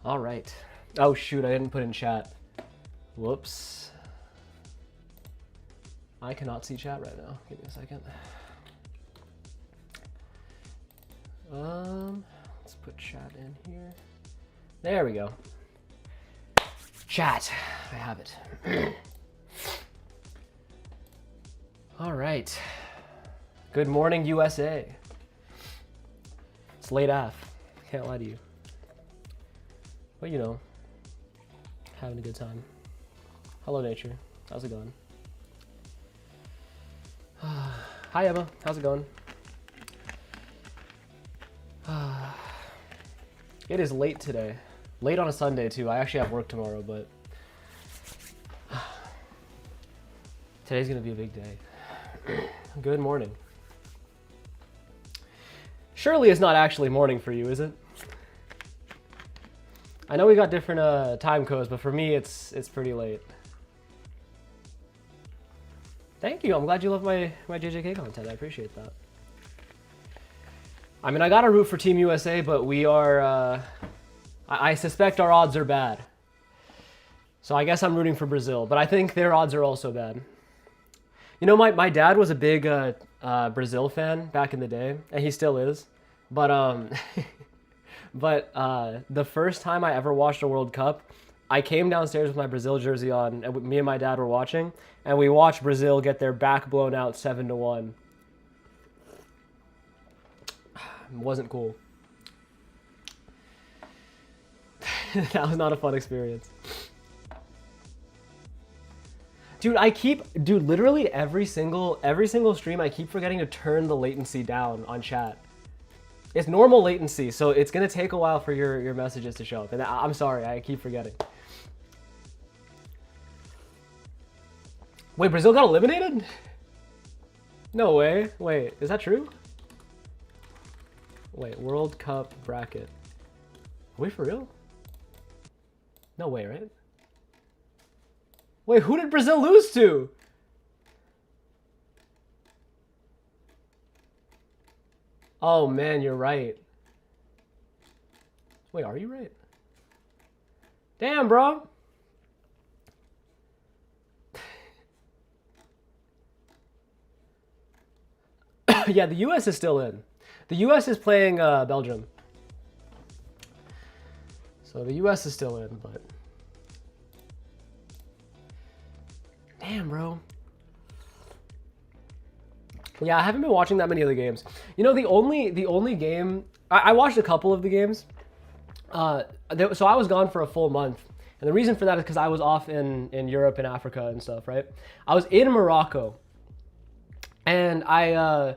All right. Oh shoot, I didn't put in chat. Whoops. I cannot see chat right now. Give me a second. Let's put chat in here. There we go. Chat. I have it. All right. Good morning, USA. It's late af. Can't lie to you. But you know, having a good time. Hello, nature. How's it going? Hi, Emma. How's it going? It is late today. Late on a Sunday, too. I actually have work tomorrow, but today's going to be a big day. Good morning. Surely it's not actually morning for you, is it? I know we got different time codes, but for me, it's pretty late. Thank you. I'm glad you love my JJK content. I appreciate that. I mean, I got to root for Team USA, but we are... I suspect our odds are bad. So I guess I'm rooting for Brazil, but I think their odds are also bad. You know, my dad was a big Brazil fan back in the day, and he still is. But the first time I ever watched a World Cup, I came downstairs with my Brazil jersey on, and me and my dad were watching, and we watched Brazil get their back blown out 7-1. It wasn't cool. That was not a fun experience. Dude, literally every single stream, I keep forgetting to turn the latency down on chat. It's normal latency, so it's gonna take a while for your messages to show up. And I'm sorry, I keep forgetting. Wait, Brazil got eliminated? No way. Wait, is that true? Wait, World Cup bracket. Are we for real? No way, right? Wait, who did Brazil lose to? Oh man, you're right. Wait, are you right? Damn, bro. Yeah, the US is still in. The US is playing Belgium. So the US is still in, but... Damn, bro. Yeah, I haven't been watching that many of the games. You know, the only game... I watched a couple of the games. So I was gone for a full month. And the reason for that is because I was off in Europe and Africa and stuff, right? I was in Morocco. And I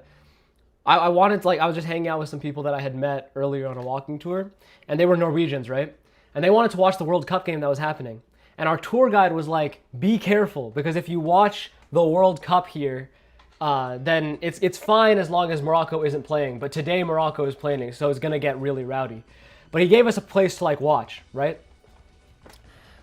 wanted to, I was just hanging out with some people that I had met earlier on a walking tour. And they were Norwegians, right? And they wanted to watch the World Cup game that was happening. And our tour guide was like, be careful, because if you watch the World Cup here, then it's fine as long as Morocco isn't playing. But today Morocco is playing, so it's gonna get really rowdy. But he gave us a place to watch, right?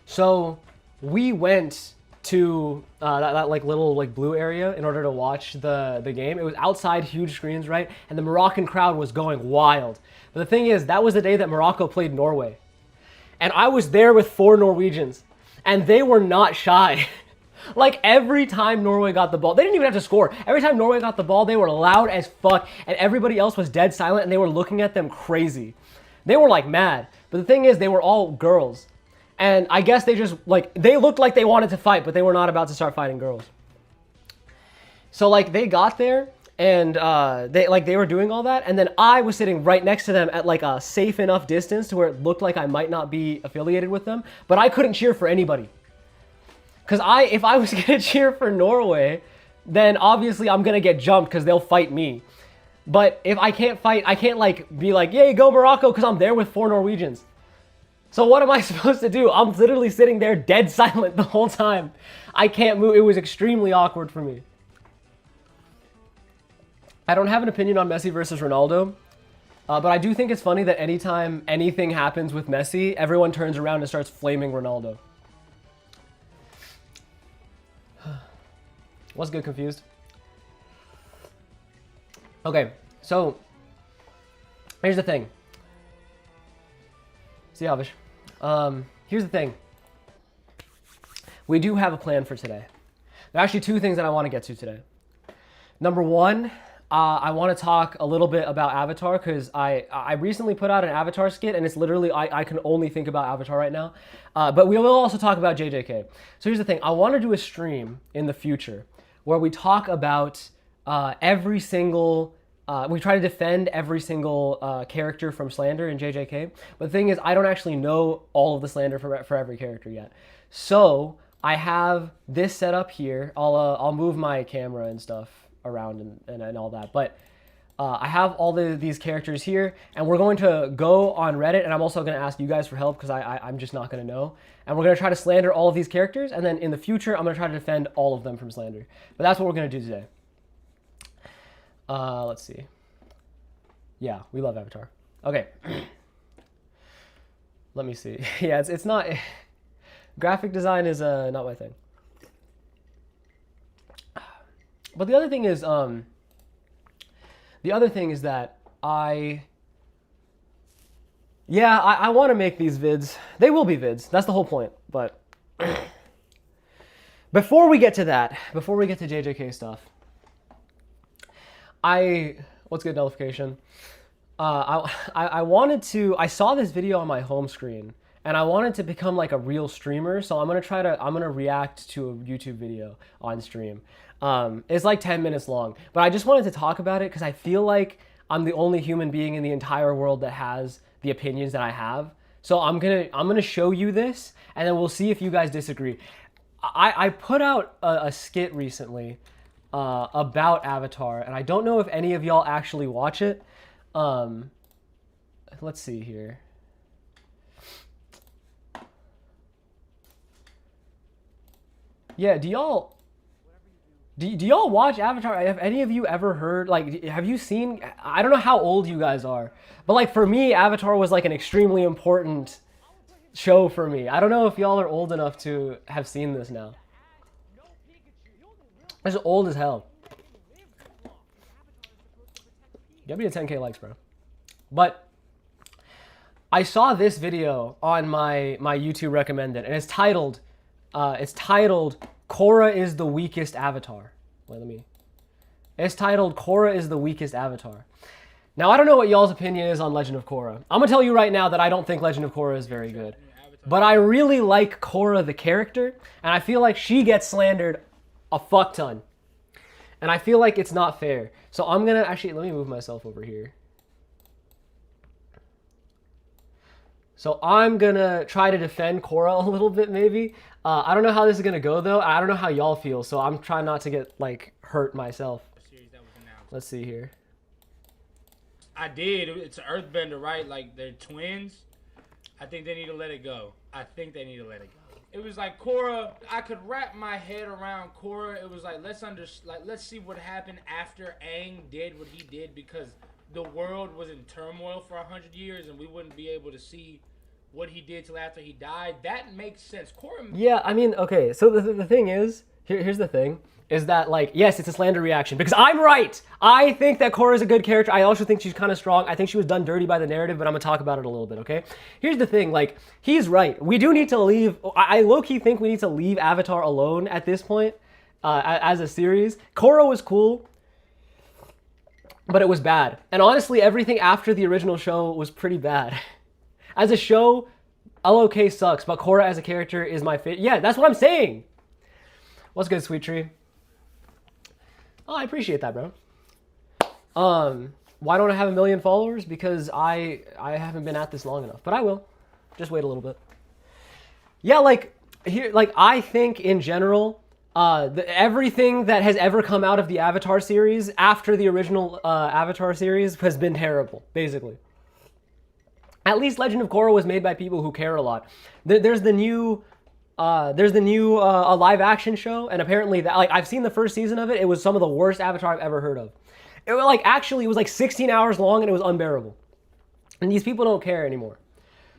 So we went to that little blue area in order to watch the game. It was outside, huge screens, right? And the Moroccan crowd was going wild. But the thing is, that was the day that Morocco played Norway. And I was there with 4 Norwegians, and they were not shy. Every time Norway got the ball, they didn't even have to score. Every time Norway got the ball, they were loud as fuck, and everybody else was dead silent, and they were looking at them crazy. They were mad. But the thing is, they were all girls. And I guess they just, they looked like they wanted to fight, but they were not about to start fighting girls. So, they got there, and they were doing all that, and then I was sitting right next to them at, a safe enough distance to where it looked like I might not be affiliated with them, but I couldn't cheer for anybody. Because if I was going to cheer for Norway, then obviously I'm going to get jumped because they'll fight me. But if I can't fight, I can't, be like, yay, go Morocco, because I'm there with 4 Norwegians. So what am I supposed to do? I'm literally sitting there dead silent the whole time. I can't move. It was extremely awkward for me. I don't have an opinion on Messi versus Ronaldo, but I do think it's funny that anytime anything happens with Messi, everyone turns around and starts flaming Ronaldo. Was good confused. Okay, so here's the thing. See, Avish. Here's the thing. We do have a plan for today. There are actually two things that I want to get to today. Number one, I want to talk a little bit about Avatar because I recently put out an Avatar skit and it's literally, I can only think about Avatar right now. But we will also talk about JJK. So here's the thing. I want to do a stream in the future where we talk about every single, we try to defend every single character from Slander in JJK. But the thing is, I don't actually know all of the Slander for every character yet. So I have this set up here. I'll move my camera and stuff around and all that. But I have all these characters here, and we're going to go on Reddit, and I'm also going to ask you guys for help because I'm just not going to know. And we're going to try to slander all of these characters, and then in the future, I'm going to try to defend all of them from slander. But that's what we're going to do today. Let's see. Yeah, we love Avatar. Okay. Let me see. Yeah, it's not... Graphic design is not my thing. But the other thing is that I want to make these vids. They will be vids. That's the whole point. But before we get to that, before we get to JJK stuff, what's good notification? I saw this video on my home screen and I wanted to become like a real streamer. So I'm going to react to a YouTube video on stream. It's like 10 minutes long, but I just wanted to talk about it because I feel like I'm the only human being in the entire world that has the opinions that I have. So I'm gonna show you this, and then we'll see if you guys disagree. I put out a skit recently about Avatar, and I don't know if any of y'all actually watch it. Let's see here. Yeah, do y'all watch Avatar? Have any of you ever heard, like, have you seen, I don't know how old you guys are, but like for me, Avatar was like an extremely important show for me. I don't know if y'all are old enough to have seen this now. It's old as hell. Get me to 10K likes, bro. But I saw this video on my YouTube recommended, and it's titled Korra is the weakest Avatar. It's titled Korra is the weakest Avatar. Now, I don't know what y'all's opinion is on Legend of Korra. I'm gonna tell you right now that I don't think Legend of Korra is very good. But I really like Korra the character, and I feel like she gets slandered a fuck ton. And I feel like it's not fair. So I'm gonna actually, let me move myself over here. So I'm gonna try to defend Korra a little bit, maybe. I don't know how this is gonna go though. I don't know how y'all feel, so I'm trying not to get like hurt myself. Let's see here. I did. It's an Earthbender, right? Like they're twins. I think they need to let it go. It was like Korra. I could wrap my head around Korra. It was like let's see what happened after Aang did what he did, because the world was in turmoil for 100 years and we wouldn't be able to see what he did till after he died. That makes sense. Korra. Yeah, I mean, okay. So the thing is, here's the thing, is that like, yes, it's a slander reaction because I'm right. I think that Korra is a good character. I also think she's kind of strong. I think she was done dirty by the narrative, but I'm gonna talk about it a little bit, okay? Here's the thing, like, he's right. We do need to leave. I low-key think we need to leave Avatar alone at this point as a series. Korra was cool, but it was bad. And honestly, everything after the original show was pretty bad. As a show, LOK sucks, but Korra as a character is my favorite. Yeah, that's what I'm saying. What's good, Sweet Tree? Oh, I appreciate that, bro. Why don't I have 1 million followers? Because I haven't been at this long enough, but I will. Just wait a little bit. Yeah, like here, like I think in general, everything that has ever come out of the Avatar series after the original Avatar series has been terrible, basically. At least Legend of Korra was made by people who care a lot. There's the new live action show, and apparently that, like, I've seen the first season of it. It was some of the worst Avatar I've ever heard of. It was like, actually, it was like 16 hours long and it was unbearable. And these people don't care anymore.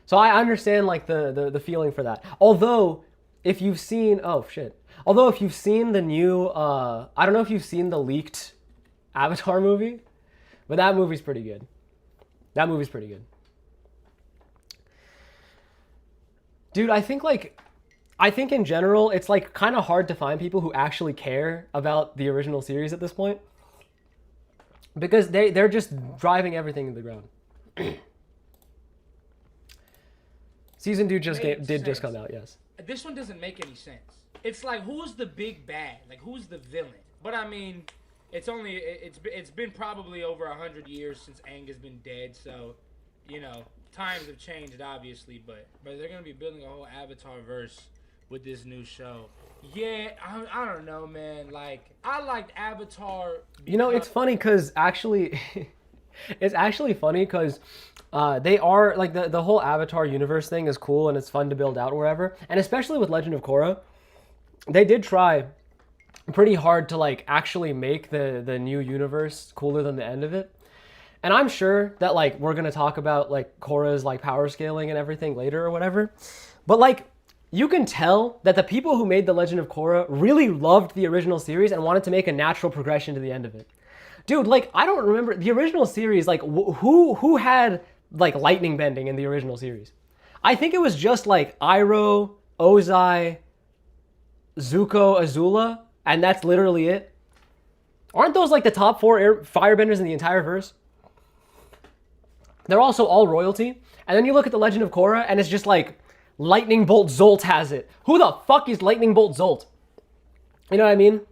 So I understand like the feeling for that. Although if you've seen, although if you've seen the new, I don't know if you've seen the leaked Avatar movie, but that movie's pretty good. Dude, I think in general, it's like kind of hard to find people who actually care about the original series at this point, because they're just driving everything to the ground. Season 2 just come out, yes. This one doesn't make any sense. It's like, who's the big bad? Like, who's the villain? But I mean, it's been probably over 100 years since Aang has been dead, so you know times have changed obviously. But they're gonna be building a whole Avatar verse with this new show. Yeah, I don't know, man. Like, I liked Avatar. You know, it's funny because actually, it's actually funny because they are like the whole Avatar universe thing is cool and it's fun to build out or wherever, and especially with Legend of Korra, they did try pretty hard to like actually make the new universe cooler than the end of it. And I'm sure that like we're gonna talk about like Korra's like power scaling and everything later or whatever, but like you can tell that the people who made The Legend of Korra really loved the original series and wanted to make a natural progression to the end of it. Dude, like I don't remember the original series. Like who had like lightning bending in the original series? I think it was just like Iroh, Ozai, Zuko, Azula, and that's literally it. Aren't those like the top 4 firebenders in the entire verse? They're also all royalty. And then you look at The Legend of Korra, and it's just like Lightning Bolt Zolt has it. Who the fuck is Lightning Bolt Zolt? You know what I mean?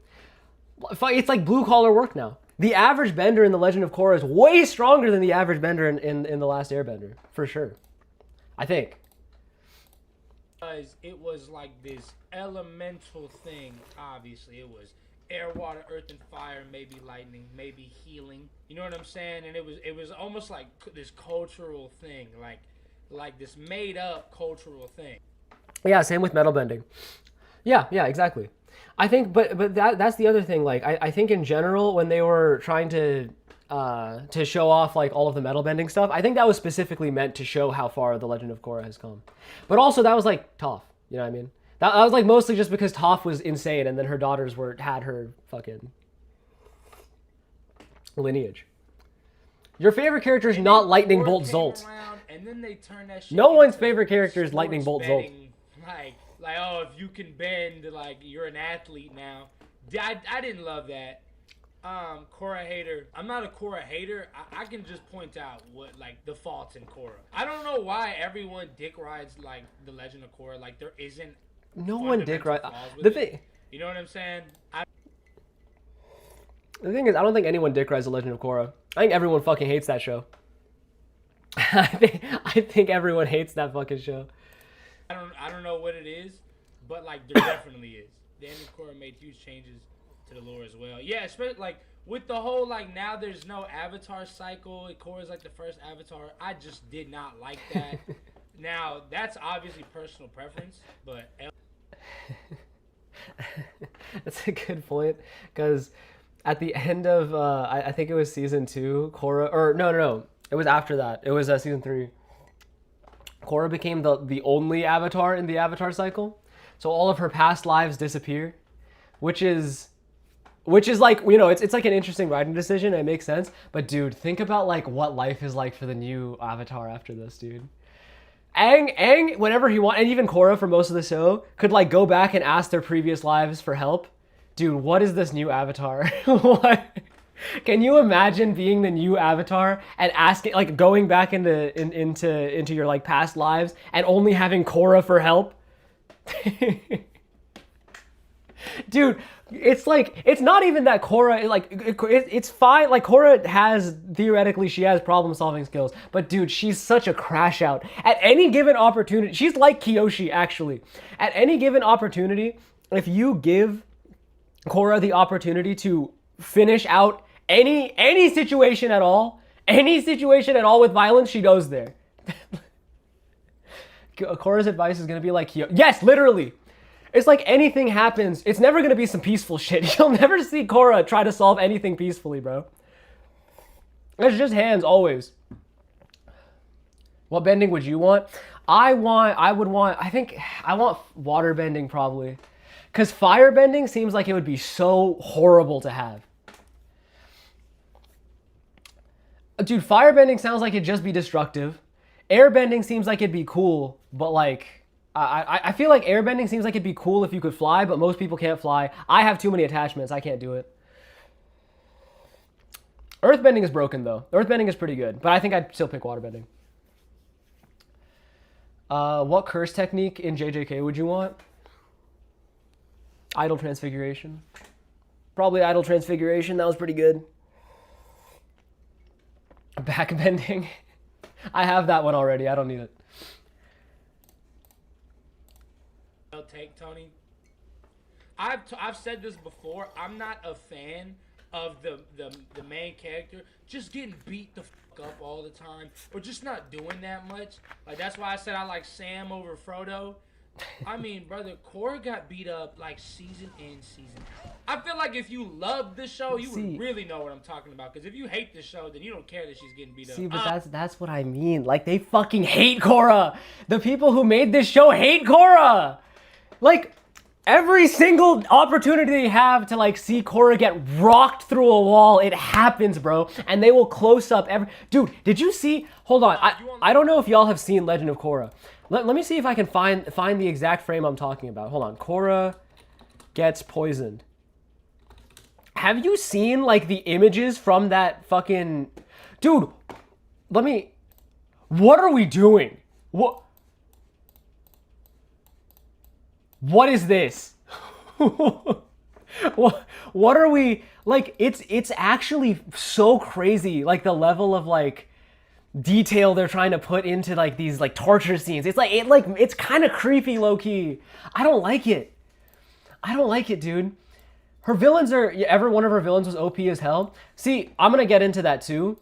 It's like blue collar work now. The average bender in The Legend of Korra is way stronger than the average bender in The Last Airbender, for sure. I think. Because it was like this elemental thing. Obviously, it was air, water, earth, and fire. Maybe lightning, maybe healing. You know what I'm saying? And it was almost like this cultural thing, like this made up cultural thing. Yeah, same with metal bending. Yeah, exactly. I think, but that's the other thing. Like, I think in general, when they were trying to show off like all of the metal bending stuff, I think that was specifically meant to show how far The Legend of Korra has come. But also that was like Toph, you know what I mean? That was like mostly just because Toph was insane, and then her daughters had her fucking lineage. Your favorite character is not Lightning Bolt Zolt. And then they turn that shit no one's favorite character is Lightning Bolt Zolt. Like, oh, if you can bend, like, you're an athlete now. I didn't love that. Korra hater. I'm not a Korra hater. I can just point out what, like, the faults in Korra. I don't know why everyone dick rides, like, The Legend of Korra. Like, there isn't no one dick rides. The thing, you know what I'm saying? The thing is, I don't think anyone dick rides The Legend of Korra. I think everyone fucking hates that show. I think everyone hates that fucking show. I don't know what it is, but like there definitely is. The end of Korra made huge changes to the lore as well. Yeah, especially like with the whole like now there's no Avatar cycle. Korra's like the first Avatar. I just did not like that. Now that's obviously personal preference, but that's a good point, because at the end of I think it was season 2, Korra, or no, it was after that. It was season 3. Korra became the only Avatar in the Avatar cycle, so all of her past lives disappear, which is like, you know, it's like an interesting writing decision. It makes sense, but dude, think about like what life is like for the new Avatar after this, dude. Aang, whenever he wants, and even Korra for most of the show, could like go back and ask their previous lives for help. Dude, what is this new Avatar? What? Can you imagine being the new Avatar and asking, like, going back into your like past lives and only having Korra for help? Dude, it's like, it's not even that Korra, like, it's fine. Like, Korra theoretically, she has problem solving skills, but dude, she's such a crash out. At any given opportunity, she's like Kyoshi, actually. At any given opportunity, if you give Korra the opportunity to finish out any situation at all with violence, she goes there. Korra's advice is gonna be like, yes, literally. It's like anything happens, it's never gonna be some peaceful shit. You'll never see Korra try to solve anything peacefully, bro. It's just hands, always. What bending would you want? I think I want water bending, probably. Because fire bending seems like it would be so horrible to have. Dude, fire bending sounds like it'd just be destructive. Air bending seems like it'd be cool, but like, I feel like airbending seems like it'd be cool if you could fly, but most people can't fly. I have too many attachments. I can't do it. Earthbending is broken, though. Earthbending is pretty good, but I think I'd still pick waterbending. What curse technique in JJK would you want? Idle Transfiguration. Probably Idle Transfiguration. That was pretty good. Backbending. I have that one already. I don't need it. Take Tony. I've said this before. I'm not a fan of the main character just getting beat the fuck up all the time, or just not doing that much. Like, that's why I said I like Sam over Frodo. I mean, brother, Korra got beat up like season in, season out. I feel like if you love this show, you would really know what I'm talking about. Because if you hate the show, then you don't care that she's getting beat up. See, but that's what I mean. Like, they fucking hate Korra. The people who made this show hate Korra. Like, every single opportunity they have to, like, see Korra get rocked through a wall, it happens, bro. And they will close up every... Dude, did you see... Hold on. I don't know if y'all have seen Legend of Korra. Let me see if I can find the exact frame I'm talking about. Hold on. Korra gets poisoned. Have you seen, like, the images from that fucking... Dude, let me... What are we doing? What is this? What are we... Like, it's actually so crazy, like, the level of, like, detail they're trying to put into, like, these, like, torture scenes. It's kind of creepy, low-key. I don't like it. I don't like it, dude. Her villains are... Every one of her villains was OP as hell. See, I'm gonna get into that, too.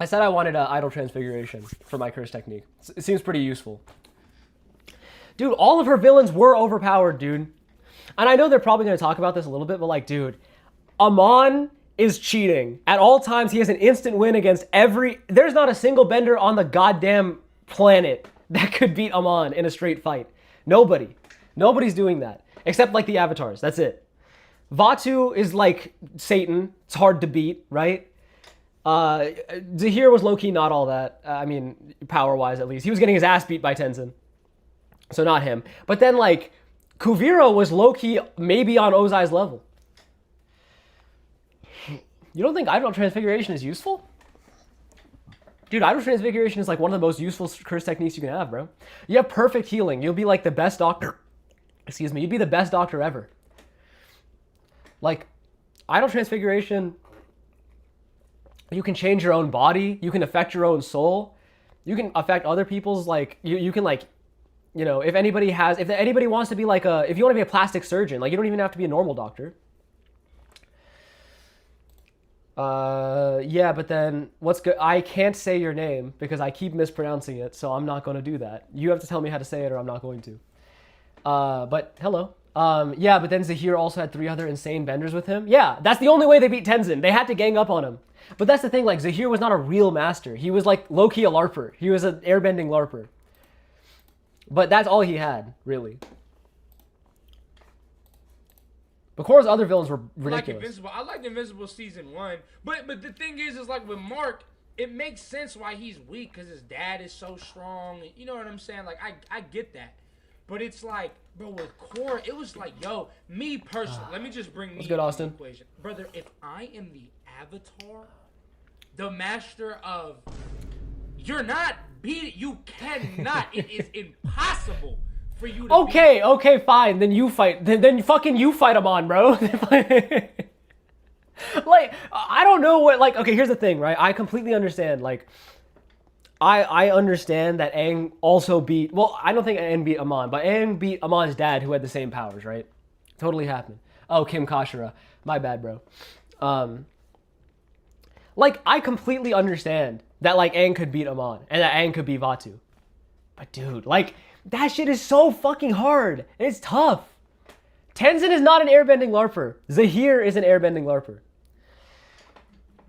I said I wanted Idle Transfiguration for my curse technique. It seems pretty useful. Dude, all of her villains were overpowered, dude. And I know they're probably going to talk about this a little bit, but, like, dude, Amon is cheating. At all times, he has an instant win against every... There's not a single bender on the goddamn planet that could beat Amon in a straight fight. Nobody. Nobody's doing that. Except, like, the avatars. That's it. Vatu is, like, Satan. It's hard to beat, right? Zahir was low-key not all that. I mean, power-wise at least. He was getting his ass beat by Tenzin. So not him. But then, like, Kuvira was low-key maybe on Ozai's level. You don't think Idle Transfiguration is useful? Dude, Idle Transfiguration is, like, one of the most useful curse techniques you can have, bro. You have perfect healing. You'll be, like, the best doctor. Excuse me. You'd be the best doctor ever. Like, Idle Transfiguration... You can change your own body. You can affect your own soul. You can affect other people's, like, you can, like, you know, if anybody wants to be like if you want to be a plastic surgeon, like, you don't even have to be a normal doctor. Yeah, but then what's good? I can't say your name because I keep mispronouncing it, so I'm not going to do that. You have to tell me how to say it or I'm not going to. But hello. Yeah, but then Zahir also had 3 other insane benders with him. Yeah, that's the only way they beat Tenzin. They had to gang up on him. But that's the thing, like, Zahir was not a real master. He was, like, low-key a LARPer. He was an airbending LARPer. But that's all he had, really. But Korra's other villains were ridiculous. I liked Invincible Season 1. But the thing is like, with Mark, it makes sense why he's weak, because his dad is so strong. You know what I'm saying? Like, I get that. But it's like, bro, with Korra, it was like, yo, me personally, let me just bring me into the equation. Brother, if I am the Avatar, the master of... You're not beat. You cannot. It is impossible for you to Okay, fine. Then you fight. Then fucking you fight him on, bro. Like, I don't know what... Like, okay, here's the thing, right? I completely understand, like... I understand that Aang also beat... Well, I don't think Aang beat Amon, but Aang beat Amon's dad, who had the same powers, right? Totally happened. Oh, Kim Kashira. My bad, bro. Like, I completely understand that, like, Aang could beat Amon, and that Aang could beat Vatu. But, dude, like, that shit is so fucking hard. It's tough. Tenzin is not an airbending LARPer. Zahir is an airbending LARPer.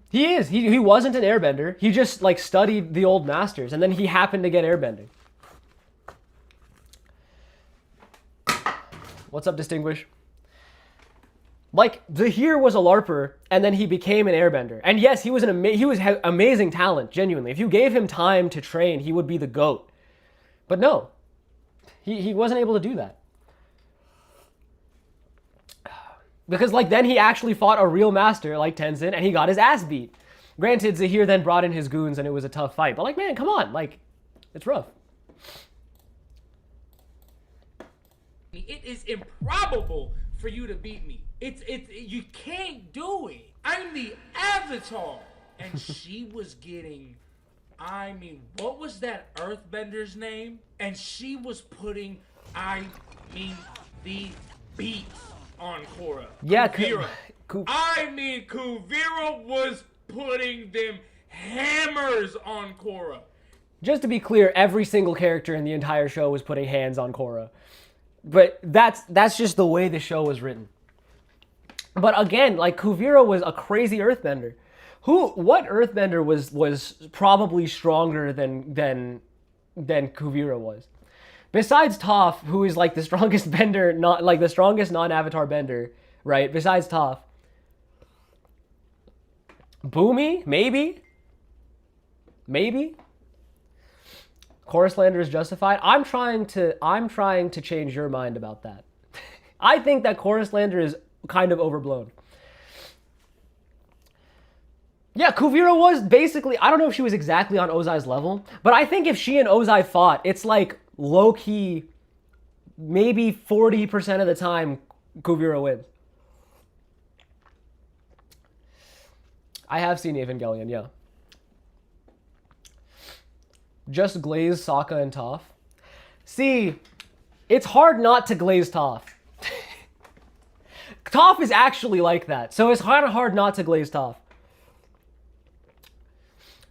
He is. He wasn't an airbender. He just, like, studied the old masters, and then he happened to get airbending. What's up, Distinguish? Like, Zahir was a LARPer, and then he became an airbender. And yes, he was amazing talent, genuinely. If you gave him time to train, he would be the GOAT. But no, he wasn't able to do that. Because, like, then he actually fought a real master, like Tenzin, and he got his ass beat. Granted, Zahir then brought in his goons, and it was a tough fight. But, like, man, come on. Like, it's rough. It is improbable for you to beat me. You can't do it. I'm the Avatar. And she was getting, I mean, what was that earthbender's name? And she was putting, the beats on Korra. Yeah, Kuvira. Kuvira was putting them hammers on Korra. Just to be clear, every single character in the entire show was putting hands on Korra. But that's just the way the show was written. But again, like, Kuvira was a crazy earthbender. What earthbender was probably stronger than Kuvira was? Besides Toph, who is like the strongest bender, not like the strongest non-avatar bender, right? Besides Toph. Boomy, maybe. Korra slander is justified. I'm trying to change your mind about that. I think that Korra slander is kind of overblown. Yeah, Kuvira was basically, I don't know if she was exactly on Ozai's level, but I think if she and Ozai fought, it's like low-key, maybe 40% of the time, Kuvira wins. I have seen Evangelion, yeah. Just glaze Sokka and Toph. See, it's hard not to glaze Toph. Toph is actually like that, so it's kind of hard not to glaze Toph.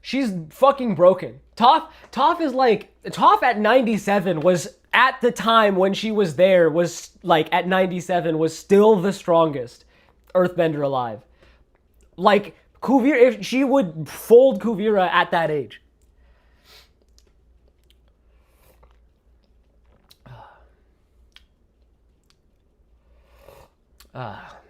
She's fucking broken. Toph is like, Toph at 97 was, at the time when she was there, was like, at 97, was still the strongest earthbender alive. Like, Kuvira, if she would fold Kuvira at that age.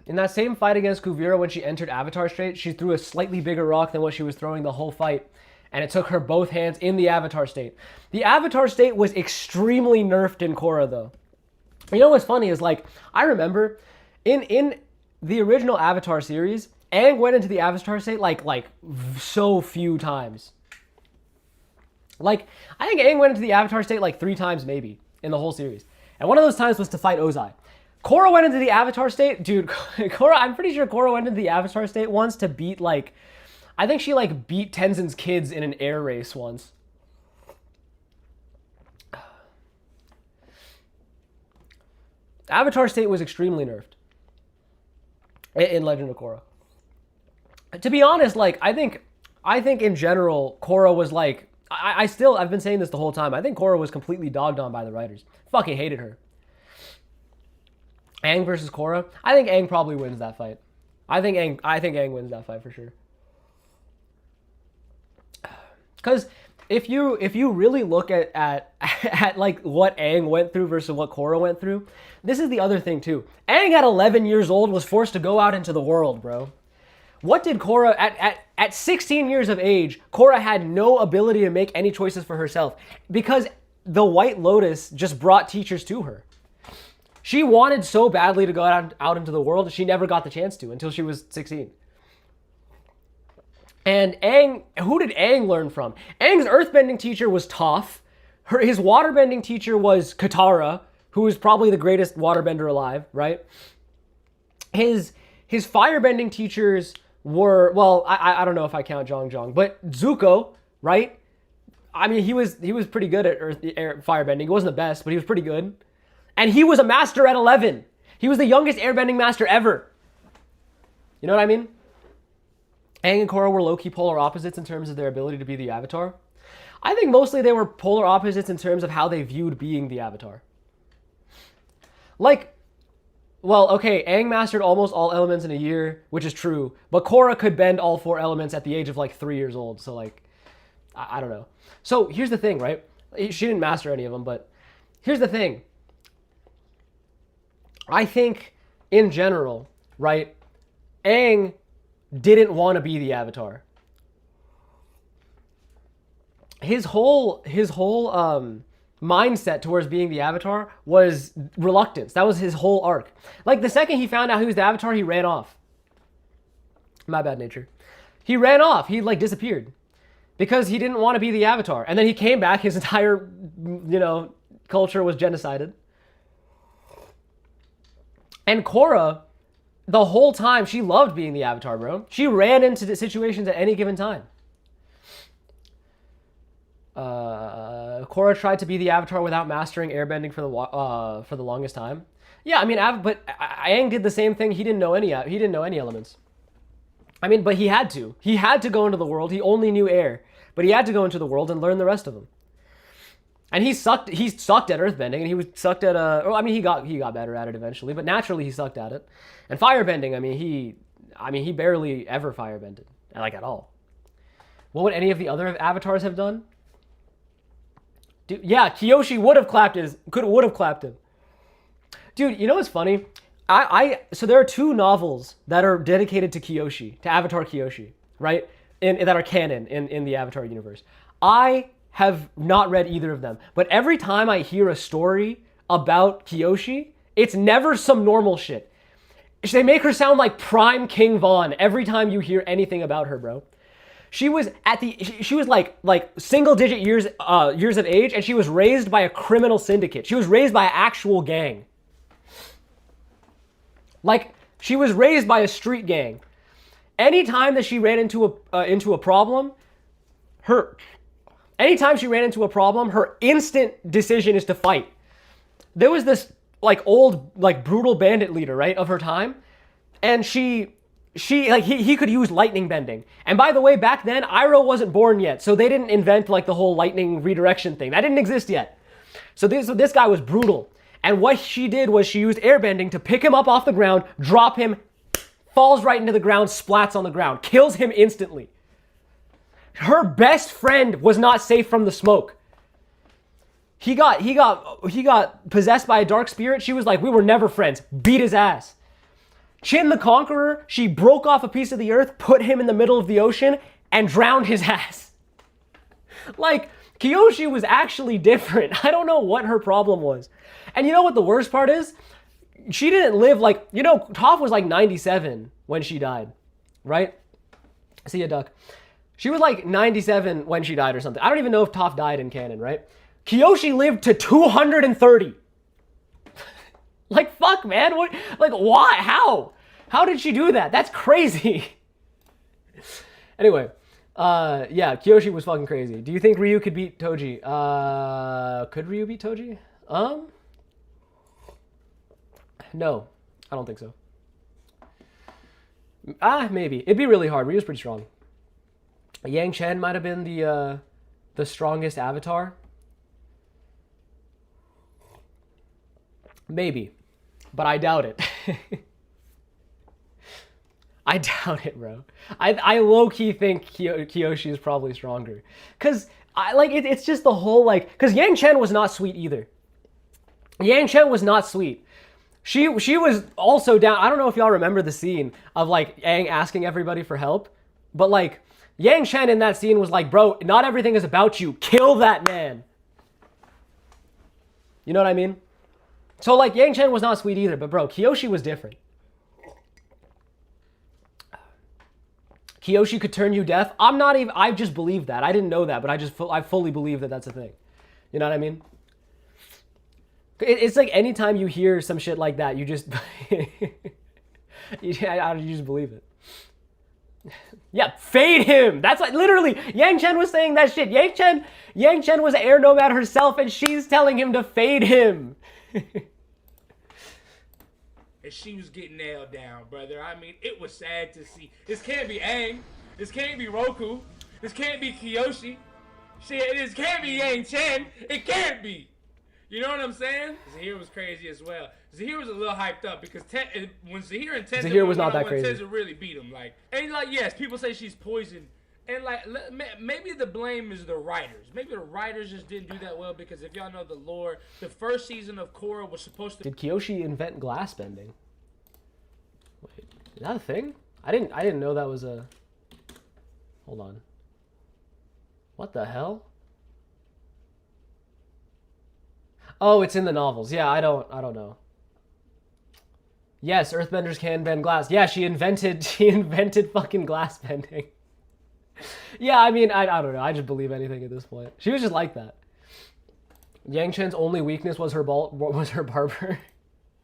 In that same fight against Kuvira, when she entered Avatar State, she threw a slightly bigger rock than what she was throwing the whole fight, and it took her both hands in the Avatar State. The Avatar State was extremely nerfed in Korra, though. You know what's funny is, like, I remember in the original Avatar series, Aang went into the Avatar State like so few times. Like, I think Aang went into the Avatar State like 3 times maybe in the whole series, and one of those times was to fight Ozai. Korra went into the Avatar State. Dude, I'm pretty sure Korra went into the Avatar State once to beat, like, I think she, like, beat Tenzin's kids in an air race once. Avatar State was extremely nerfed in Legend of Korra. To be honest, like, I think in general, Korra was, like, I've been saying this the whole time. I think Korra was completely dogged on by the writers. Fucking hated her. Aang versus Korra. I think Aang probably wins that fight. I think Aang wins that fight for sure. Because if you really look at like what Aang went through versus what Korra went through, this is the other thing too. Aang at 11 years old was forced to go out into the world, bro. What did Korra at 16 years of age? Korra had no ability to make any choices for herself because the White Lotus just brought teachers to her. She wanted so badly to go out into the world, she never got the chance to until she was 16. And Aang, who did Aang learn from? Aang's earthbending teacher was Toph. His waterbending teacher was Katara, who is probably the greatest waterbender alive, right? His firebending teachers were, well, I don't know if I count Zhang, but Zuko, right? I mean, he was pretty good at firebending. He wasn't the best, but he was pretty good. And he was a master at 11. He was the youngest airbending master ever. You know what I mean? Aang and Korra were low-key polar opposites in terms of their ability to be the Avatar. I think mostly they were polar opposites in terms of how they viewed being the Avatar. Like, well, okay, Aang mastered almost all elements in a year, which is true. But Korra could bend all 4 elements at the age of like 3 years old. So like, I don't know. So here's the thing, right? She didn't master any of them, but here's the thing. I think, in general, right? Aang didn't want to be the Avatar. His whole mindset towards being the Avatar was reluctance. That was his whole arc. Like, the second he found out he was the Avatar, he ran off. My bad, nature. He ran off. He, like, disappeared. Because he didn't want to be the Avatar. And then he came back. His entire, culture was genocided. And Korra, the whole time, she loved being the Avatar, bro. She ran into the situations at any given time. Korra tried to be the Avatar without mastering airbending for the longest time. Yeah, I mean, but Aang did the same thing. He didn't know any elements. I mean, but he had to. He had to go into the world. He only knew air, but he had to go into the world and learn the rest of them. And he sucked. He sucked at earthbending, and he was sucked at. He got better at it eventually, but naturally he sucked at it. And firebending, he barely ever firebended, like, at all. What would any of the other avatars have done? Dude, yeah, Kyoshi would have clapped him. Dude, you know what's funny? So there are 2 novels that are dedicated to Kyoshi, to Avatar Kyoshi, right? That are canon in the Avatar universe. I have not read either of them, but every time I hear a story about Kyoshi, it's never some normal shit. They make her sound like prime King Von every time you hear anything about her, bro. She was like single digit years of age, and she was raised by a criminal syndicate. She was raised by an actual gang. Like, she was raised by a street gang. Anytime that she ran into a problem, her instant decision is to fight. There was this old brutal bandit leader, right, of her time, and he could use lightning bending. And by the way, back then Iroh wasn't born yet, so they didn't invent the whole lightning redirection thing. That didn't exist yet. So this guy was brutal. And what she did was she used airbending to pick him up off the ground, drop him, falls right into the ground, splats on the ground, kills him instantly. Her best friend was not safe from the smoke. He got possessed by a dark spirit. She was like, we were never friends. Beat his ass. Chin the Conqueror, she broke off a piece of the earth, put him in the middle of the ocean, and drowned his ass. Like, Kyoshi was actually different. I don't know what her problem was. And you know what the worst part is? She didn't live Toph was 97 when she died, right? See ya, duck. She was 97 when she died or something. I don't even know if Toph died in canon, right? Kyoshi lived to 230. Fuck, man. What? Why? How? How did she do that? That's crazy. Anyway, yeah, Kyoshi was fucking crazy. Do you think Ryu could beat Toji? Could Ryu beat Toji? No, I don't think so. Maybe. It'd be really hard. Ryu's pretty strong. Yang Chen might have been the strongest Avatar. Maybe, but I doubt it. I doubt it, bro. I low-key think Kyoshi is probably stronger. Because, it's just the whole, because Yang Chen was not sweet either. Yang Chen was not sweet. She was also down. I don't know if y'all remember the scene of, Aang asking everybody for help. But, Yang Chen in that scene was like, bro, not everything is about you. Kill that man. You know what I mean? So, Yang Chen was not sweet either. But, bro, Kyoshi was different. Kyoshi could turn you deaf. I just believe that. I didn't know that, but I fully believe that that's a thing. You know what I mean? It's like anytime you hear some shit like that, you just you just believe it. Yeah, fade him. That's literally Yang Chen was saying that shit. Yang Chen was an air nomad herself, and she's telling him to fade him. And she was getting nailed down, brother. I mean, it was sad to see. This can't be Aang. This can't be Roku. This can't be Kyoshi. This can't be Yang Chen. It can't be. You know what I'm saying? Zahir was crazy as well. Zahir was a little hyped up because when Zahir and Tenzin Zahir was not that crazy. Tenzin really beat him. Yes, people say she's poisoned. And maybe the blame is the writers. Maybe the writers just didn't do that well because if y'all know the lore, the first season of Korra was supposed to... Did Kyoshi invent glass bending? Wait. Is that a thing? I didn't know that was a... Hold on. What the hell? Oh, it's in the novels. Yeah, I don't know. Yes, earthbenders can bend glass. Yeah, she invented fucking glass bending. Yeah, I mean, I don't know. I just believe anything at this point. She was just like that. Yang Chen's only weakness was her barber.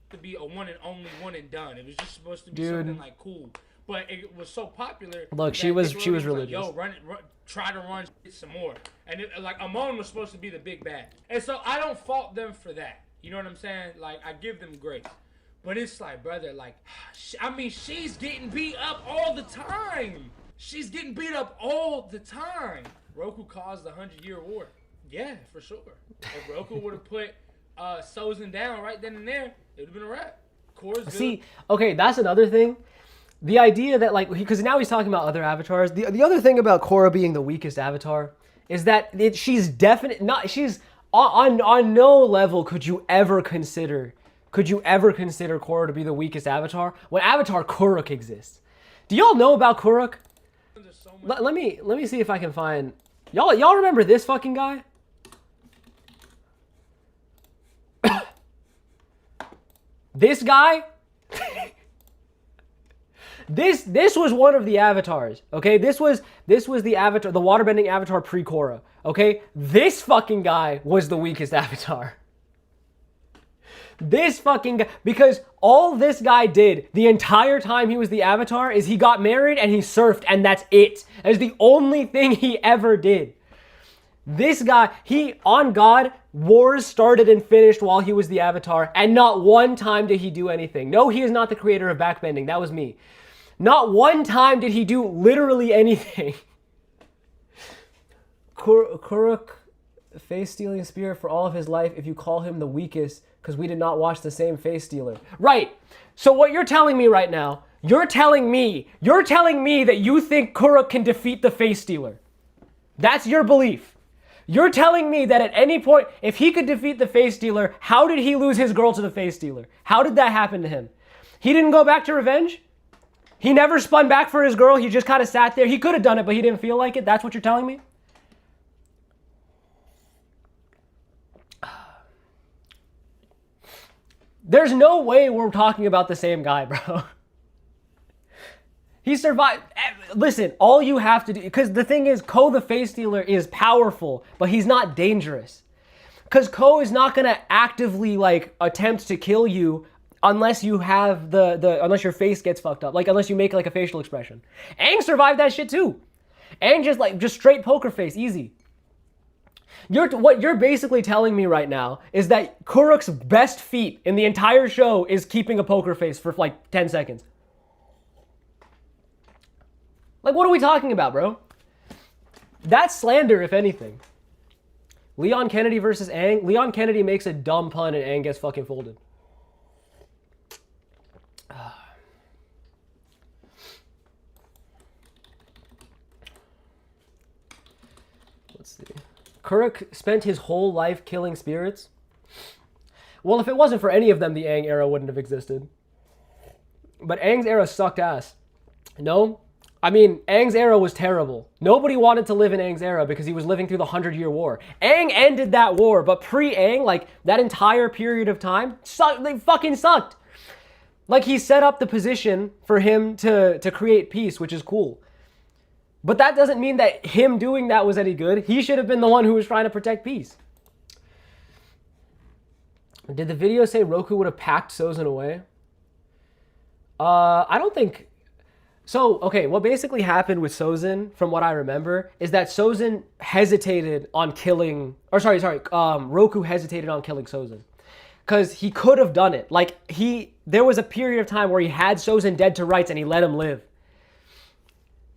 To be a one and only one and done. It was just supposed to be something like cool. But it was so popular. Look, she was religious. Like, yo, run, try to run some more. And like Amon was supposed to be the big bad. And so I don't fault them for that. You know what I'm saying? Like, I give them grace. But it's like, brother, like, I mean, she's getting beat up all the time. She's getting beat up all the time. Roku caused the 100-Year War. Yeah, for sure. If Roku would have put Sozin down right then and there, it would have been a wrap. Korra's good. See, okay, that's another thing. The idea that, like, because now he's talking about other avatars. The other thing about Korra being the weakest avatar is that she's on no level could you ever consider Korra to be the weakest avatar when Avatar Kuruk exists. Do y'all know about Kuruk? Let me see if I can find y'all remember this fucking guy? This guy? This was one of the avatars, okay? This was the avatar, the waterbending avatar pre-Korra, okay? This fucking guy was the weakest avatar. This fucking guy, because all this guy did the entire time he was the avatar is he got married and he surfed, and that's it. That's the only thing he ever did. This guy, on God, wars started and finished while he was the avatar, and not one time did he do anything. No, he is not the creator of backbending. That was me. Not one time did he do literally anything. Kuruk, face-stealing spirit for all of his life if you call him the weakest, because we did not watch the same face stealer. Right. So what you're telling me right now, you're telling me that you think Kuruk can defeat the face stealer. That's your belief. You're telling me that at any point, if he could defeat the face stealer, how did he lose his girl to the face stealer? How did that happen to him? He didn't go back to revenge? He never spun back for his girl? He just kind of sat there? He could have done it, but he didn't feel like it? That's what you're telling me? There's no way we're talking about the same guy, bro. He survived. Listen, all you have to do, because the thing is, Ko the face stealer is powerful, but he's not dangerous. Because Ko is not going to actively, like, attempt to kill you unless you have unless your face gets fucked up. Like, unless you make, like, a facial expression. Aang survived that shit, too. Aang just straight poker face, easy. What you're basically telling me right now is that Kuruk's best feat in the entire show is keeping a poker face for like 10 seconds. Like, what are we talking about, bro? That's slander, if anything. Leon Kennedy versus Aang. Leon Kennedy makes a dumb pun and Aang gets fucking folded. Let's see. Kuruk spent his whole life killing spirits. Well, if it wasn't for any of them, the Aang era wouldn't have existed. But Aang's era sucked ass. No? I mean, Aang's era was terrible. Nobody wanted to live in Aang's era because he was living through the 100-Year War. Aang ended that war, but pre-Aang, like, that entire period of time, they fucking sucked. Like, he set up the position for him to create peace, which is cool. But that doesn't mean that him doing that was any good. He should have been the one who was trying to protect peace. Did the video say Roku would have packed Sozin away? I don't think... So, okay, what basically happened with Sozin, from what I remember, is that Sozin hesitated on killing... Roku hesitated on killing Sozin. Because he could have done it. Like, there was a period of time where he had Sozin dead to rights and he let him live.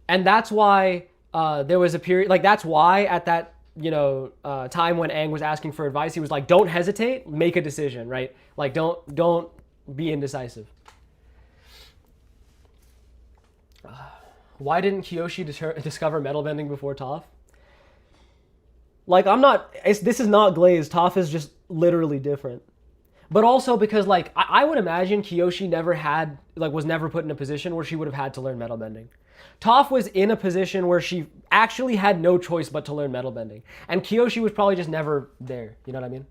And that's why there was a period, like, that's why at that, time when Aang was asking for advice, he was like, don't hesitate, make a decision, right? Like, don't be indecisive. Why didn't Kyoshi discover metal bending before Toph? Like, this is not Glaze. Toph is just literally different. but also because like I would imagine Kyoshi was never put in a position where she would have had to learn metal bending. Toph was in a position where she actually had no choice but to learn metal bending, and Kyoshi was probably just never there. You know what I mean?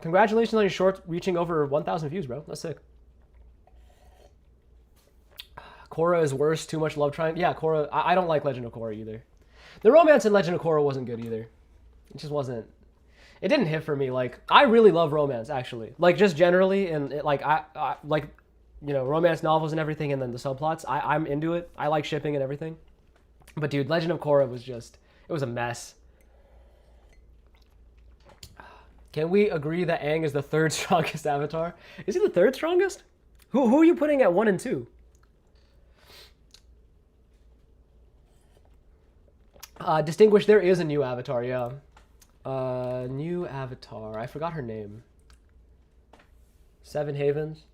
Congratulations on your short reaching over 1,000 views, bro. That's sick. Korra is worse. Too much love triangle. Yeah, Korra. I don't like Legend of Korra either. The romance in Legend of Korra wasn't good either. It just wasn't. It didn't hit for me. Like, I really love romance, actually. Like, just generally, and I like, you know, romance novels and everything, and then the subplots. I'm into it. I like shipping and everything. But dude, Legend of Korra was just, it was a mess. Can we agree that Aang is the third strongest avatar? Is he the third strongest? Who are you putting at 1 and 2? Distinguished, there is a new avatar, yeah. New avatar. I forgot her name. Seven Havens.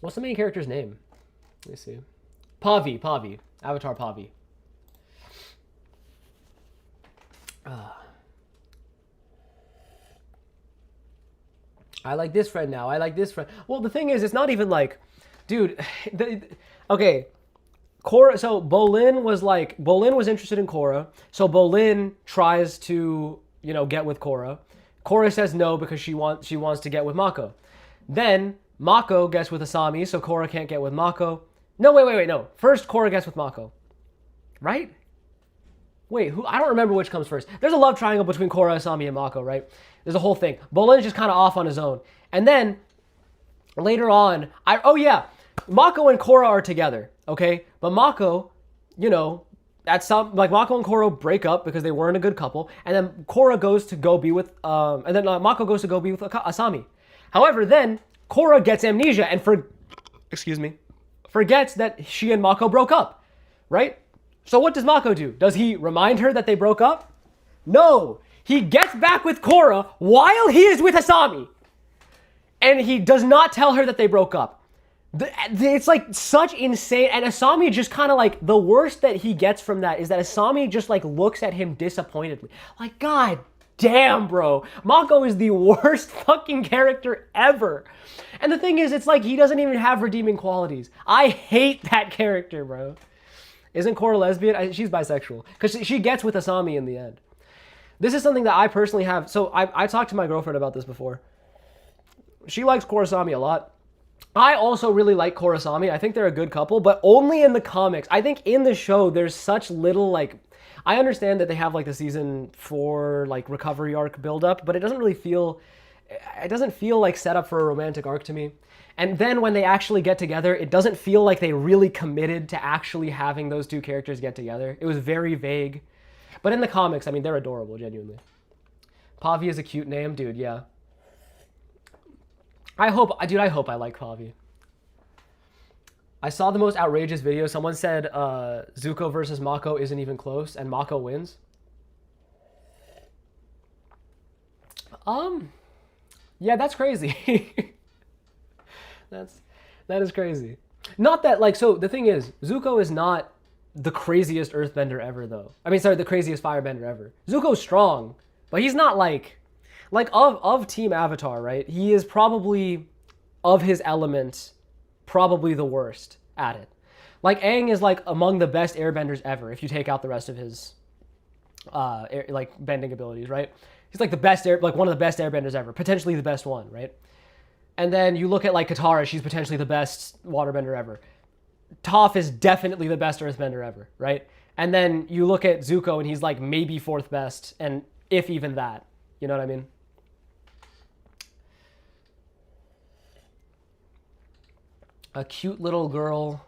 What's the main character's name? Let me see. Pavi. Avatar Pavi. I like this friend now. I like this friend. Well, the thing is, it's not even like, dude, okay. Korra, so Bolin was interested in Korra. So Bolin tries to, you know, get with Korra. Korra says no because she wants to get with Mako. Then Mako gets with Asami, so Korra can't get with Mako. No, wait, no. First Korra gets with Mako. Right? Wait, I don't remember which comes first. There's a love triangle between Korra, Asami, and Mako, right? There's a whole thing. Bolin's just kind of off on his own. And then later on, Mako and Korra are together, okay? But Mako, you know, Mako and Korra break up because they weren't a good couple, and then Korra goes to go be with, Mako goes to go be with Asami. However, then Korra gets amnesia and forgets that she and Mako broke up, right? So what does Mako do? Does he remind her that they broke up? No, he gets back with Korra while he is with Asami, and he does not tell her that they broke up. It's like such insane, and Asami just kind of like, the worst that he gets from that is that Asami just like looks at him disappointedly. Like, God damn, bro. Mako is the worst fucking character ever. And the thing is, it's like he doesn't even have redeeming qualities. I hate that character, bro. Isn't Korra lesbian? She's bisexual. Because she gets with Asami in the end. This is something that I personally have. So I talked to my girlfriend about this before. She likes Korrasami a lot. I also really like Korrasami. I think they're a good couple, but only in the comics. I think in the show, there's such little, like, I understand that they have like the season 4 like recovery arc buildup, but it doesn't feel like set up for a romantic arc to me. And then when they actually get together, it doesn't feel like they really committed to actually having those two characters get together. It was very vague. But in the comics, I mean, they're adorable, genuinely. Pavi is a cute name, dude, yeah. I hope I like Pavi. I saw the most outrageous video. Someone said Zuko versus Mako isn't even close, and Mako wins. Yeah, that's crazy. that is crazy. Not that, like, so the thing is, Zuko is not the craziest earthbender ever, though. I mean, sorry, the craziest firebender ever. Zuko's strong, but he's not like of Team Avatar, right? He is probably, of his element, probably the worst at it. Like, Aang is like among the best airbenders ever if you take out the rest of his bending abilities, right? He's like the best one of the best airbenders ever, potentially the best one, right? And then you look at like Katara, she's potentially the best waterbender ever. Toph is definitely the best earthbender ever, right? And then you look at Zuko and he's like maybe 4th best, and if even that, you know what I mean? A cute little girl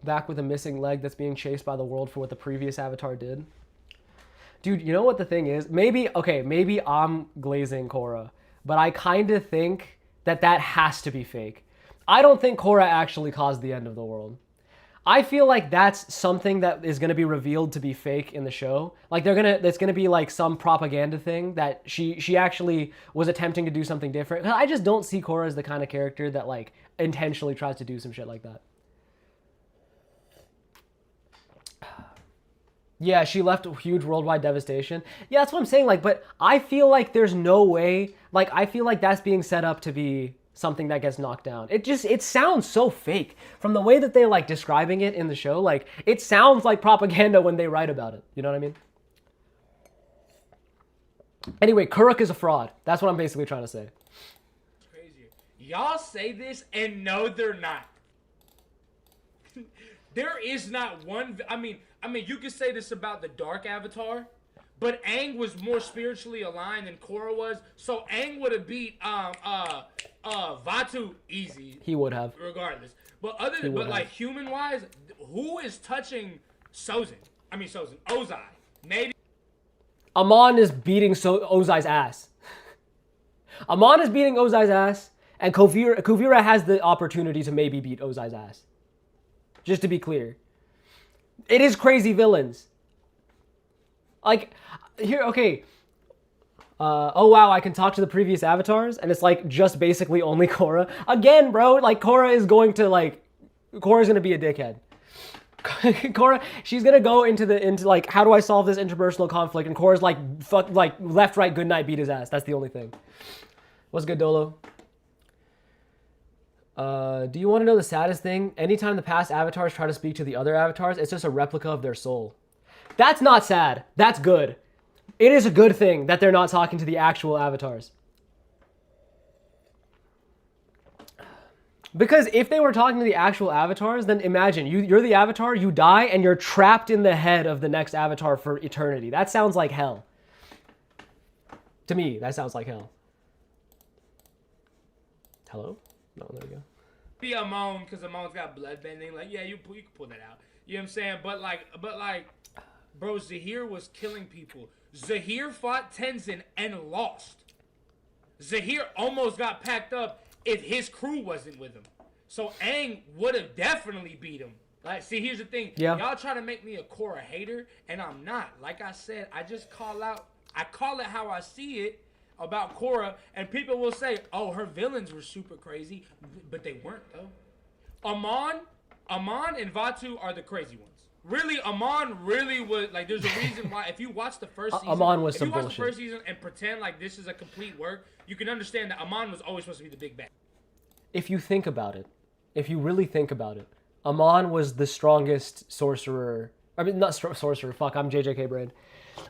back with a missing leg that's being chased by the world for what the previous Avatar did. Dude, you know what the thing is? Maybe I'm glazing Korra, but I kind of think that has to be fake. I don't think Korra actually caused the end of the world. I feel like that's something that is going to be revealed to be fake in the show. Like it's going to be like some propaganda thing that she actually was attempting to do something different. I just don't see Korra as the kind of character that like intentionally tries to do some shit like that. Yeah, she left a huge worldwide devastation. Yeah, that's what I'm saying. Like, but I feel like there's no way. Like, I feel like that's being set up to be something that gets knocked down. It sounds so fake from the way that they're like describing it in the show. Like, it sounds like propaganda when they write about it. You know what I mean? Anyway, Kuruk is a fraud. That's what I'm basically trying to say. Crazy. Y'all say this and no, they're not. There is not one. I mean, you could say this about the Dark Avatar, but Aang was more spiritually aligned than Korra was. So Aang would have beat Vatu easy. He would have, regardless. But like human wise, who is touching Ozai? Maybe. Amon is beating Ozai's ass. Amon is beating Ozai's ass, and Kuvira has the opportunity to maybe beat Ozai's ass. Just to be clear. It is crazy villains. Like, here, okay. Oh wow, I can talk to the previous avatars, and it's like just basically only Korra. Again, bro, like Korra's gonna be a dickhead. Korra, she's gonna go into like, how do I solve this interpersonal conflict? And Korra's like, fuck, like left, right, good night, beat his ass. That's the only thing. What's good, Dolo? Do you want to know the saddest thing? Anytime the past avatars try to speak to the other avatars, it's just a replica of their soul. That's not sad. That's good. It is a good thing that they're not talking to the actual avatars. Because if they were talking to the actual avatars, then imagine, you're the avatar, you die, and you're trapped in the head of the next avatar for eternity. That sounds like hell. To me, that sounds like hell. Hello? No, there we go. Be Amon, because Amon's got blood bending. Like, yeah, you can pull that out. You know what I'm saying? But like, bro, Zahir was killing people. Zahir fought Tenzin and lost. Zahir almost got packed up if his crew wasn't with him. So Aang would have definitely beat him. Like, see, here's the thing. Yeah. Y'all try to make me a Korra hater, and I'm not. Like I said, I call it how I see it about Korra, and people will say, oh, her villains were super crazy, but they weren't, though. Amon and Vatu are the crazy ones. Really, Amon really was, like, there's a reason why, if you watch the first season, Amon was if some you watch bullshit. the first season and pretend like this is a complete work, you can understand that Amon was always supposed to be the big bad. If you think about it, if you really think about it, Amon was the strongest sorcerer. I mean, not sorcerer, fuck, I'm JJK Brain.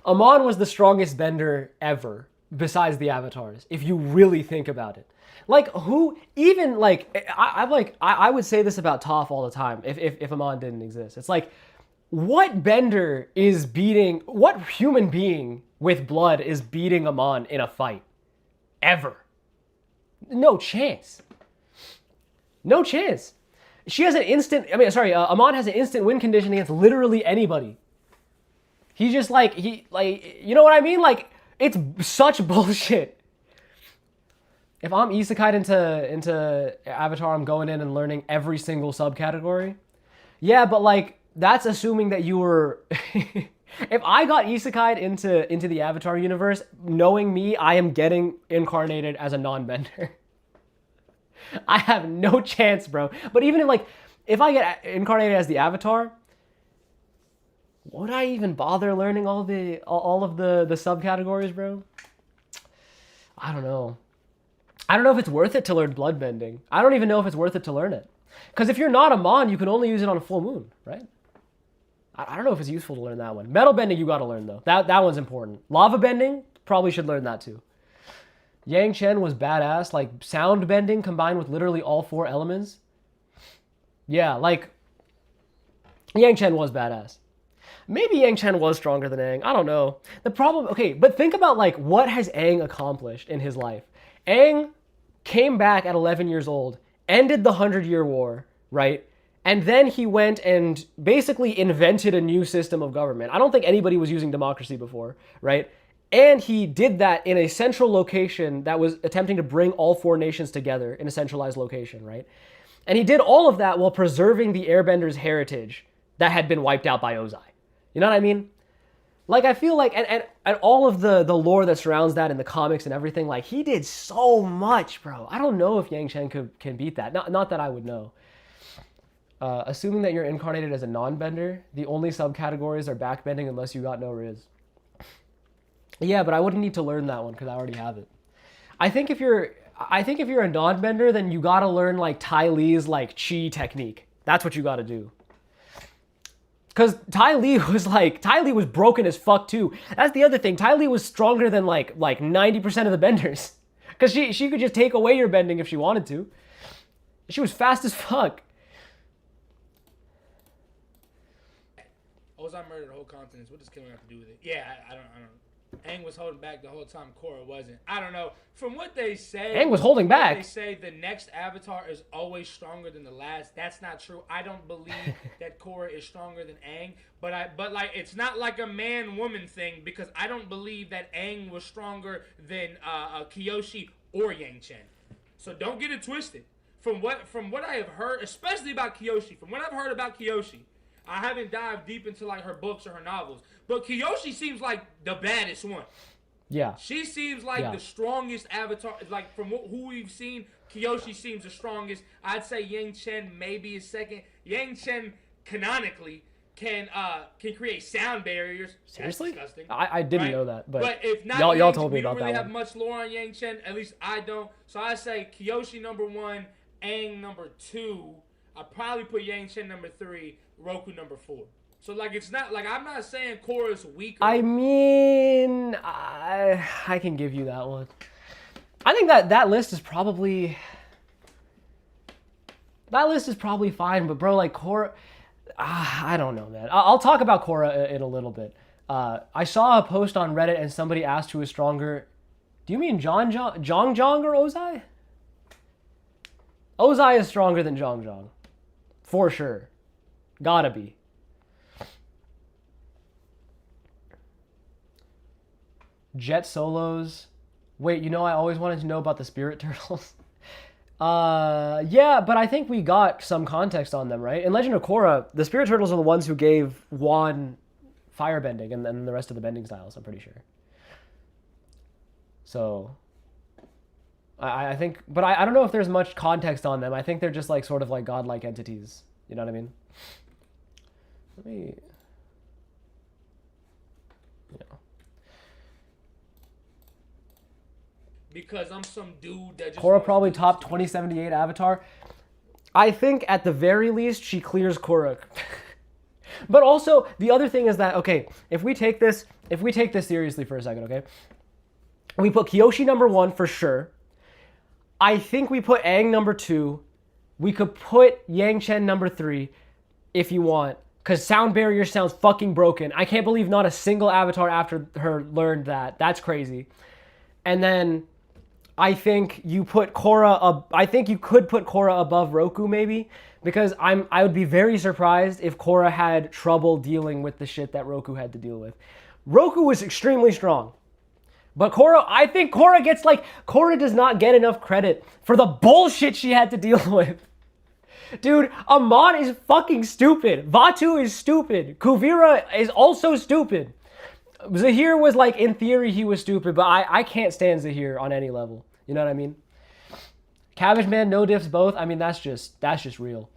Amon was the strongest bender ever, besides the avatars, if you really think about it. Like, who, even, like, I would say this about Toph all the time, if Amon didn't exist. It's like, what human being with blood is beating Amon in a fight? Ever. No chance. No chance. She has an instant, Amon has an instant win condition against literally anybody. He's just like, you know what I mean? Like, it's such bullshit. If I'm isekai'd into Avatar, I'm going in and learning every single subcategory. Yeah, but like, that's assuming that you were... If I got isekai'd into the Avatar universe, knowing me, I am getting incarnated as a non-bender. I have no chance, bro. But even if I get incarnated as the Avatar, would I even bother learning all of the subcategories, bro? I don't know. I don't know if it's worth it to learn bloodbending. I don't even know if it's worth it to learn it. Because if you're not a Mon, you can only use it on a full moon, right? I don't know if it's useful to learn that one. Metal bending, you gotta learn, though. That one's important. Lava bending, probably should learn that, too. Yang Chen was badass. Like, sound bending combined with literally all 4 elements. Yeah, like, Yang Chen was badass. Maybe Yang Chen was stronger than Aang. I don't know. The problem... Okay, but think about, like, what has Aang accomplished in his life? Aang came back at 11 years old, ended the 100-Year War, right? And then he went and basically invented a new system of government. I don't think anybody was using democracy before, right? And he did that in a central location that was attempting to bring all 4 nations together in a centralized location, right? And he did all of that while preserving the Airbenders' heritage that had been wiped out by Ozai. You know what I mean? Like, I feel like, and all of the lore that surrounds that in the comics and everything, like, he did so much, bro. I don't know if Yang Chen can beat that. Not that I would know. Assuming that you're incarnated as a non-bender, the only subcategories are backbending unless you got no riz. Yeah, but I wouldn't need to learn that one because I already have it. I think if you're a non-bender, then you gotta learn like Ty Lee's like chi technique. That's what you gotta do. Because Ty Lee was broken as fuck too. That's the other thing. Ty Lee was stronger than like 90% of the benders. Because she could just take away your bending if she wanted to. She was fast as fuck. Ozai murdered whole continents. What does killing have to do with it? Yeah, I don't. Aang was holding back the whole time. Korra wasn't. I don't know. From what they say, Aang was holding back. They say the next avatar is always stronger than the last. That's not true. I don't believe that Korra is stronger than Aang. But like it's not like a man-woman thing because I don't believe that Aang was stronger than Kyoshi or Yang Chen. So don't get it twisted. From what I have heard, especially about Kyoshi, from what I've heard about Kyoshi. I haven't dived deep into like her books or her novels, but Kyoshi seems like the baddest one. Yeah. She seems like the strongest avatar. Like from who we've seen, Kyoshi seems the strongest. I'd say Yang Chen maybe is second. Yang Chen canonically can create sound barriers. Seriously? That's disgusting. I didn't know that, but if not, y'all told me about that. We don't really one. have much lore on Yang Chen. At least I don't. So I say Kyoshi number 1, Aang number 2. I probably put Yang Chen number 3. Roku number 4. So like it's not like I'm not saying Korra's weaker. I mean, I can give you that one. I think that list is probably fine, but bro, like Korra, I don't know, man. I'll talk about Korra in a little bit. I saw a post on Reddit and somebody asked who is stronger. Do you mean Jong or Ozai? Ozai is stronger than Jong, for sure. Gotta be. Jet solos. Wait, I always wanted to know about the spirit turtles. Yeah, but I think we got some context on them, right? In Legend of Korra, the spirit turtles are the ones who gave Wan firebending and then the rest of the bending styles, I'm pretty sure. So, I think, but I don't know if there's much context on them. I think they're just like sort of like godlike entities. You know what I mean? Let me, Because I'm some dude that just Korra probably top 2078 avatar. I think at the very least she clears Korra. But also the other thing is that okay, if we take this seriously for a second, okay? We put Kyoshi number 1 for sure. I think we put Aang number 2. We could put Yang Chen number 3 if you want. Because sound barrier sounds fucking broken. I can't believe not a single avatar after her learned that. That's crazy. And then I think you put Korra. I think you could put Korra above Roku maybe, because I would be very surprised if Korra had trouble dealing with the shit that Roku had to deal with. Roku was extremely strong, but I think Korra does not get enough credit for the bullshit she had to deal with. Dude, Amon is fucking stupid. Vatu is stupid. Kuvira is also stupid. Zahir was like, in theory, he was stupid, but I can't stand Zahir on any level. You know what I mean? Cabbage Man, no diffs both. I mean, that's just real.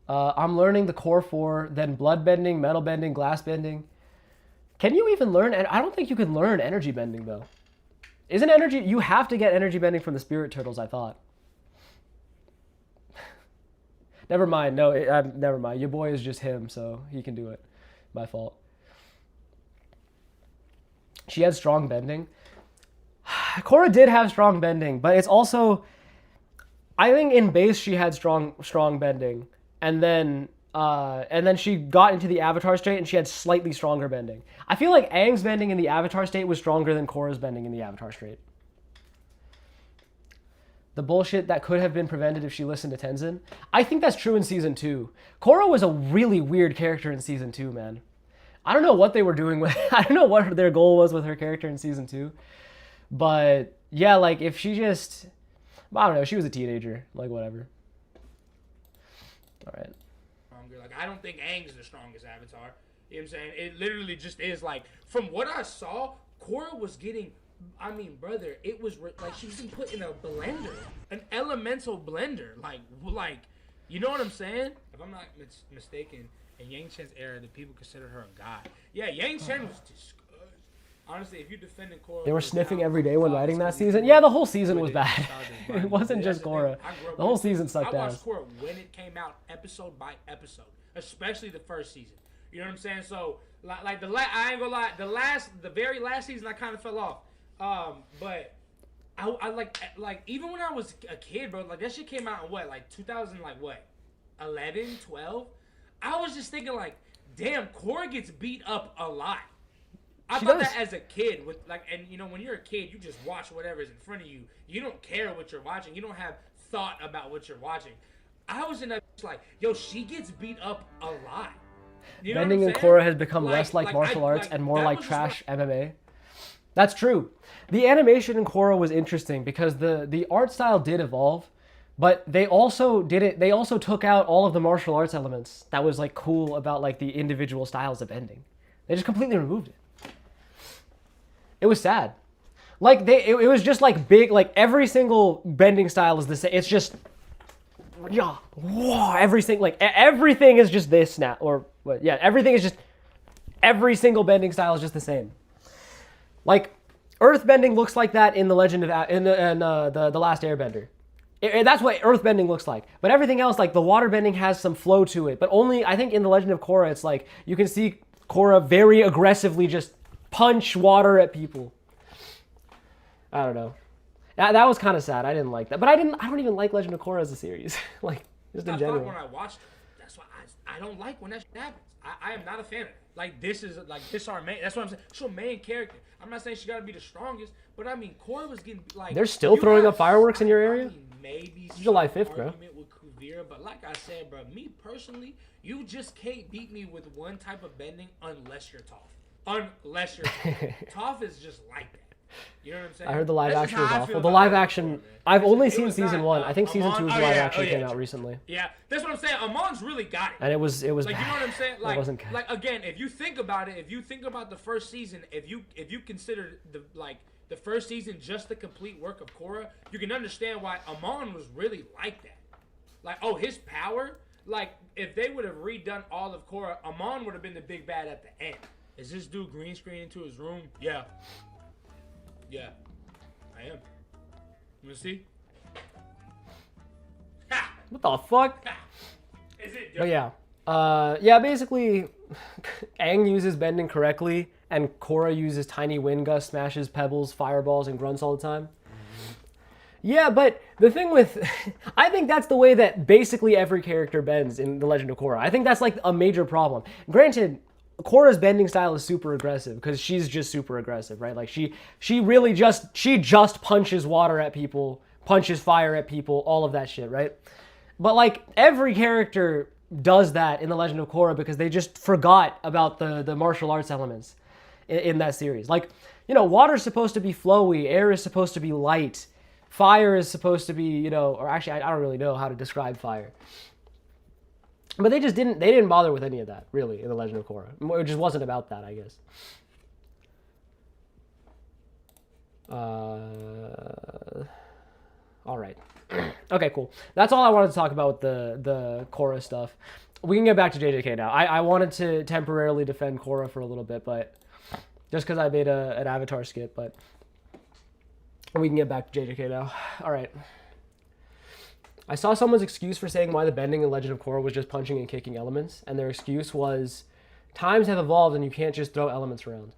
I'm learning the core 4, then blood bending, metal bending, glass bending. Can you even learn? I don't think you can learn energy bending, though. Isn't energy... You have to get energy bending from the spirit turtles, I thought. Never mind. No, never mind. Your boy is just him, so he can do it. My fault. She had strong bending. Korra did have strong bending, but it's also... I think in base she had strong bending, and then she got into the Avatar state and she had slightly stronger bending. I feel like Aang's bending in the Avatar state was stronger than Korra's bending in the Avatar state. The bullshit that could have been prevented if she listened to Tenzin. I think that's true in Season 2. Korra was a really weird character in Season 2, man. I don't know what they were doing with... I don't know what their goal was with her character in Season 2. But, yeah, like, if she just... I don't know, she was a teenager. Like, whatever. All right. Like, I don't think Aang's the strongest avatar. You know what I'm saying? It literally just is, like... From what I saw, Korra was getting... I mean, brother, it was like she was put in a blender, an elemental blender. Like You know what I'm saying? If I'm not mistaken, in Yang Chen's era, the people considered her a god. Yeah, Yang Chen was disgusting. Honestly, if you're defending Korra, They were sniffing every day when writing that season. Yeah, the whole season was bad. It wasn't just Korra. The whole season sucked I watched ass. Korra when it came out, episode by episode, especially the first season. You know what I'm saying? So, like I ain't gonna lie, the very last season, I kind of fell off. But I like even when I was a kid, bro, like that shit came out in what, like 2000, like what, 11, 12? I was just thinking like, damn, Korra gets beat up a lot. I thought that as a kid, with like, and you know, when you're a kid, you just watch whatever's in front of you. You don't care what you're watching. You don't have thought about what you're watching. I was in that like, yo, she gets beat up a lot. You know Bending in Korra has become less like martial arts and more like trash MMA. That's true. The animation in Korra was interesting because the art style did evolve, but they also did it. They also took out all of the martial arts elements that was like cool about like the individual styles of bending. They just completely removed it. It was sad. Like it was just like big, like every single bending style is the same. It's just, yeah, whoa, everything is just this now, or what? Yeah, everything is just, every single bending style is just the same. Like earth bending looks like that in the Legend of the Last Airbender. That's what earth bending looks like. But everything else, like the water bending, has some flow to it. But only, I think, in the Legend of Korra, it's like you can see Korra very aggressively just punch water at people. I don't know. That was kind of sad. I didn't like that. But I don't even like Legend of Korra as a series. Like, just in general. When I watched it, that's why I don't like when that shit happens. I am not a fan of it. Like, this our main, that's what I'm saying. She's our main character. I'm not saying she got to be the strongest, but I mean, Korra was getting, like... They're still throwing up fireworks in your area? I mean, maybe it's July 5th, bro. With Kuvira, but like I said, bro, me personally, you just can't beat me with one type of bending unless you're Toph. Unless you're Toph. Toph is just like that. You know what I'm saying? I heard the live action was awful. The live action, I've only seen season 1. I think season 2's live action came out recently. Yeah, that's what I'm saying. Amon's really got it. And it was like, bad. you know what I'm saying? Like, it wasn't good. Like, again, if you think about it, if you think about the first season, if you consider the first season just the complete work of Korra, you can understand why Amon was really like that. Like, oh, his power, like, if they would have redone all of Korra, Amon would have been the big bad at the end. Is this dude green screen into his room? Yeah. Yeah, I am. You wanna see? Ha! What the fuck? Ha! Is it? But yeah, basically, Aang uses bending correctly, and Korra uses tiny wind gusts, smashes pebbles, fireballs, and grunts all the time. Yeah, but the thing with... I think that's the way that basically every character bends in The Legend of Korra. I think that's like a major problem. Granted, Korra's bending style is super aggressive because she's just super aggressive, right? Like she really just punches water at people, punches fire at people, all of that shit, right? But like every character does that in The Legend of Korra because they just forgot about the martial arts elements in that series. Like, you know, water's supposed to be flowy, air is supposed to be light, fire is supposed to be, you know, or actually I don't really know how to describe fire. But they didn't bother with any of that, really, in The Legend of Korra. It just wasn't about that, I guess. All right. Okay, cool. That's all I wanted to talk about with the Korra stuff. We can get back to JJK now. I wanted to temporarily defend Korra for a little bit, but just because I made an Avatar skit, but we can get back to JJK now. All right. I saw someone's excuse for saying why the bending in Legend of Korra was just punching and kicking elements, and their excuse was, times have evolved and you can't just throw elements around.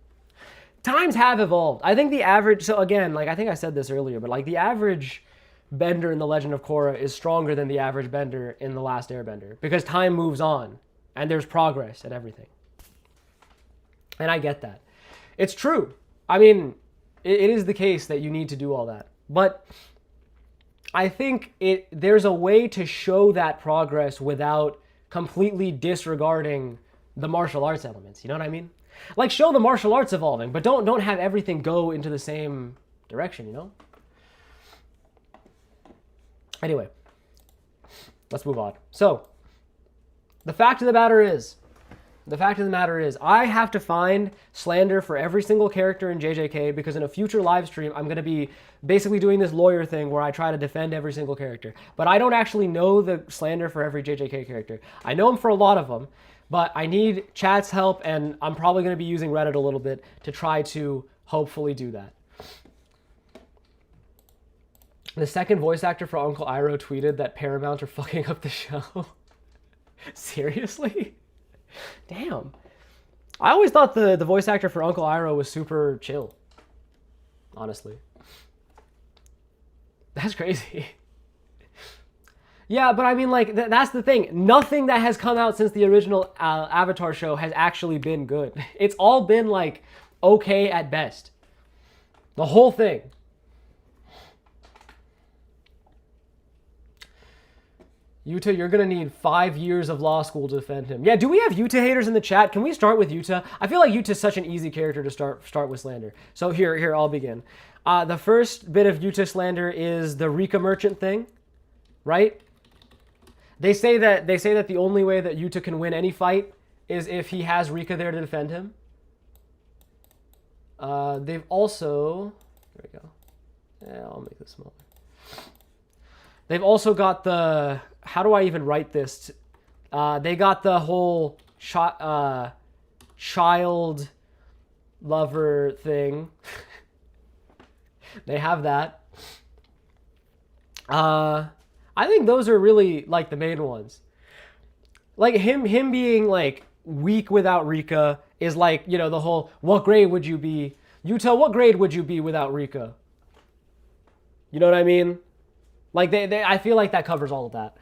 Times have evolved. I think the average, so again, like I think I said this earlier, but like the average bender in The Legend of Korra is stronger than the average bender in The Last Airbender, because time moves on, and there's progress and everything. And I get that. It's true. I mean, it is the case that you need to do all that, but I think there's a way to show that progress without completely disregarding the martial arts elements. You know what I mean? Like, show the martial arts evolving, but don't have everything go into the same direction, you know? Anyway, let's move on. So, the fact of the matter is, The fact of the matter is, I have to find slander for every single character in JJK because in a future live stream, I'm going to be basically doing this lawyer thing where I try to defend every single character. But I don't actually know the slander for every JJK character. I know them for a lot of them, but I need chat's help, and I'm probably going to be using Reddit a little bit to try to hopefully do that. The second voice actor for Uncle Iroh tweeted that Paramount are fucking up the show. Seriously? Damn. I always thought the voice actor for Uncle Iroh was super chill. Honestly. That's crazy. Yeah, but I mean, like, that's the thing. Nothing that has come out since the original Avatar show has actually been good. It's all been, like, okay at best. The whole thing. Yuta, you're going to need 5 years of law school to defend him. Yeah, do we have Yuta haters in the chat? Can we start with Yuta? I feel like Yuta's such an easy character to start with slander. So here, I'll begin. The first bit of Yuta slander is the Rika merchant thing, right? They say that the only way that Yuta can win any fight is if he has Rika there to defend him. They've also... There we go. Yeah, I'll make this smaller. They've also got the... How do I even write this? They got the whole child lover thing. They have that. I think those are really, like, the main ones. Like, him being, like, weak without Rika is like, you know, the whole, what grade would you be? Yuta, what grade would you be without Rika? You know what I mean? Like, I feel like that covers all of that.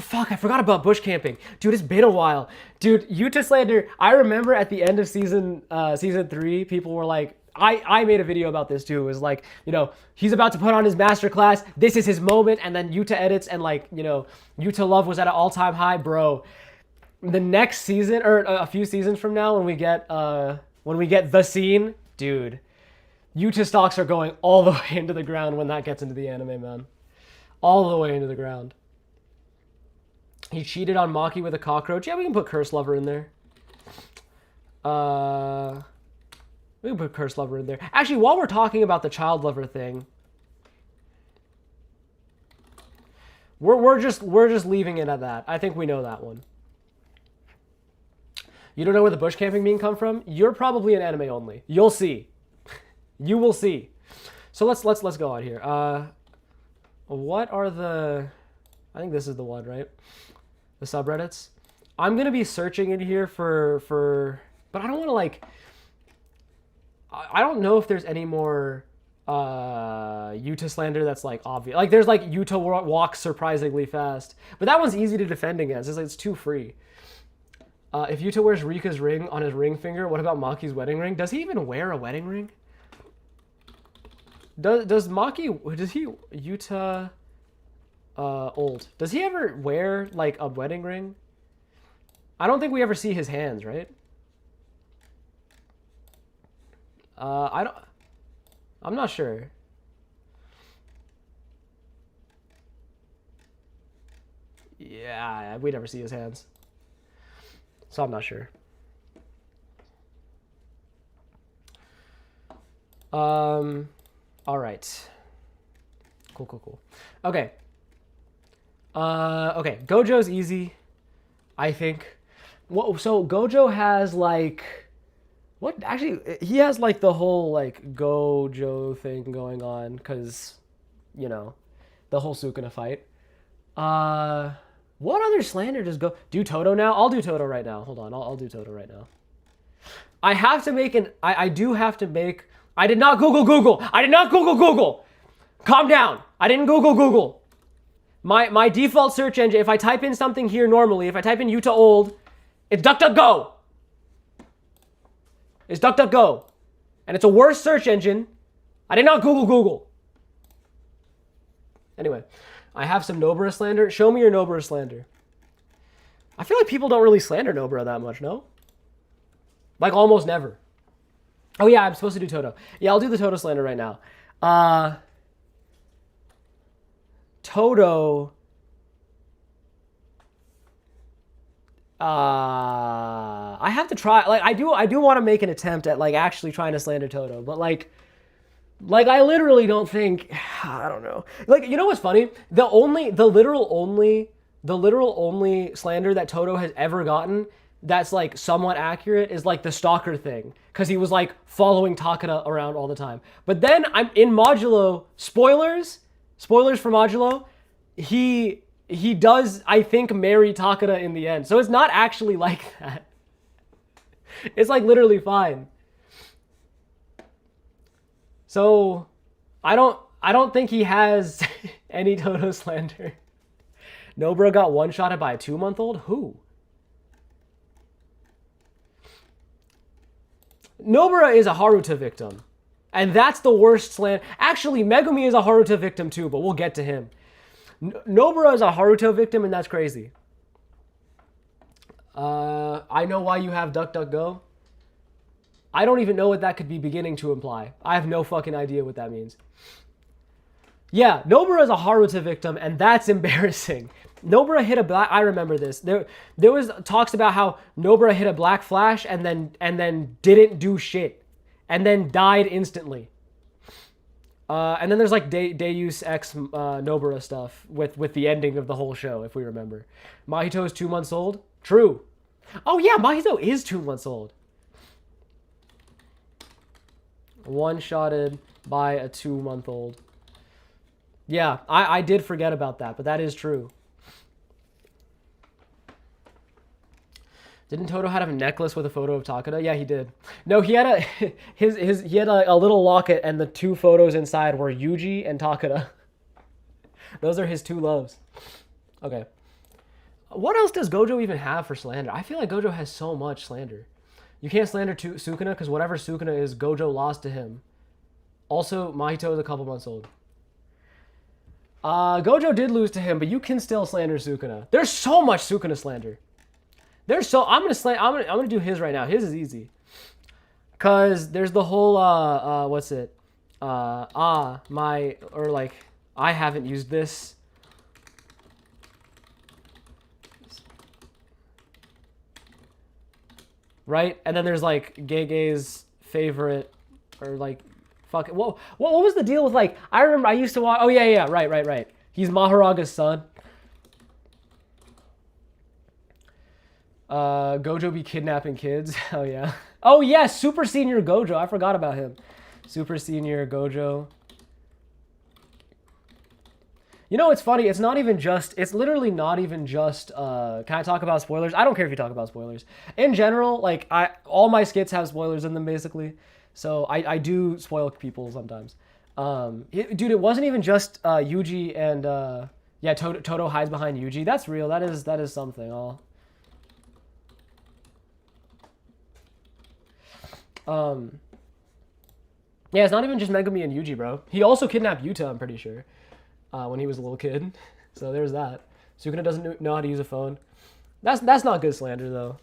Fuck, I forgot about bush camping. Dude, it's been a while. Dude, Yuta slander, I remember at the end of season 3, people were like, I made a video about this too. It was like, you know, he's about to put on his masterclass. This is his moment. And then Yuta edits and, like, you know, Yuta love was at an all-time high. Bro, the next season, or a few seasons from now, when we get the scene, dude, Yuta stocks are going all the way into the ground when that gets into the anime, man. All the way into the ground. He cheated on Maki with a cockroach. Yeah, we can put Curse Lover in there. We can put Curse Lover in there. Actually, while we're talking about the child lover thing, we're just leaving it at that. I think we know that one. You don't know where the bush camping meme come from? You're probably an anime only. You'll see. You will see. So let's go on here. What are the... I think this is the one, right? The subreddits. I'm gonna be searching in here for but I don't want to, like... I don't know if there's any more Yuta slander that's, like, obvious. Like, there's, like, Yuta walks surprisingly fast. But that one's easy to defend against. It's, like, it's too free. If Yuta wears Rika's ring on his ring finger, what about Maki's wedding ring? Does he even wear a wedding ring? Does Yuta old? Does he ever wear, like, a wedding ring? I don't think we ever see his hands, right? I'm not sure. Yeah, we never see his hands. So I'm not sure. All right. Cool. Okay. Okay. Gojo's easy, I think. So Gojo has, like... What? Actually, he has, like, the whole, like, Gojo thing going on, because, you know, the whole Sukuna fight. What other slander does go... Do Toto now? I'll do Toto right now. Hold on, I'll do Toto right now. I have to make an... I do have to make... I did not Google! I did not Google! Calm down! I didn't Google! My default search engine, if I type in something here normally, if I type in Yuta old, it's DuckDuckGo! It's DuckDuckGo. And it's a worse search engine. I did not Google. Anyway, I have some Nobara slander. Show me your Nobara slander. I feel like people don't really slander Nobara that much, no? Like, almost never. Oh, yeah, I'm supposed to do Toto. Yeah, I'll do the Toto slander right now. Toto... I have to try. Like, I do want to make an attempt at like actually trying to slander Toto, but like I literally don't think. I don't know. Like, you know what's funny? The literal only slander that Toto has ever gotten that's like somewhat accurate is like the stalker thing, because he was like following Takada around all the time. But then I'm in Modulo. Spoilers for Modulo. He does, I think, marry Takada in the end. So it's not actually like that. It's like literally fine. So I don't think he has any Toto slander. Nobara got one-shotted by a 2-month-old? Who? Nobara is a Haruta victim. And that's the worst slander. Actually, Megumi is a Haruta victim too, but we'll get to him. Nobara is a Haruto victim, and that's crazy. I know why you have DuckDuckGo. I don't even know what that could be beginning to imply. I have no fucking idea what that means. Yeah, Nobara is a Haruto victim, and that's embarrassing. Nobara hit a black... I remember this. There was talks about how Nobara hit a black flash and then didn't do shit. And then died instantly. And then there's like Deus Ex Nobara stuff with the ending of the whole show, if we remember. Mahito is 2 months old? True. Oh yeah, Mahito is 2 months old. One-shotted by a 2-month-old. Yeah, I did forget about that, but that is true. Didn't Toto have a necklace with a photo of Takada? Yeah, he did. No, he had a little locket, and the 2 photos inside were Yuji and Takada. Those are his 2 loves. Okay. What else does Gojo even have for slander? I feel like Gojo has so much slander. You can't slander Sukuna because whatever Sukuna is, Gojo lost to him. Also, Mahito is a couple months old. Gojo did lose to him, but you can still slander Sukuna. There's so much Sukuna slander. I'm gonna do his right now. His is easy. Cause there's the whole what's it? I haven't used this. Right? And then there's like Gege's favorite, or like fuck it. What was the deal with, like, I remember I used to watch, oh yeah, right. He's Maharaga's son. Gojo be kidnapping kids. Oh yeah. Oh yeah, Super Senior Gojo. I forgot about him. Super Senior Gojo. You know, it's funny. It's literally not even just, can I talk about spoilers? I don't care if you talk about spoilers. In general, like, all my skits have spoilers in them, basically. So I do spoil people sometimes. Dude, it wasn't even just Yuji and, yeah, Toto hides behind Yuji. That's real. That is something. Yeah, it's not even just Megumi and Yuji, bro. He also kidnapped Yuta, I'm pretty sure, when he was a little kid. So there's that. Sukuna doesn't know how to use a phone. That's not good slander, though.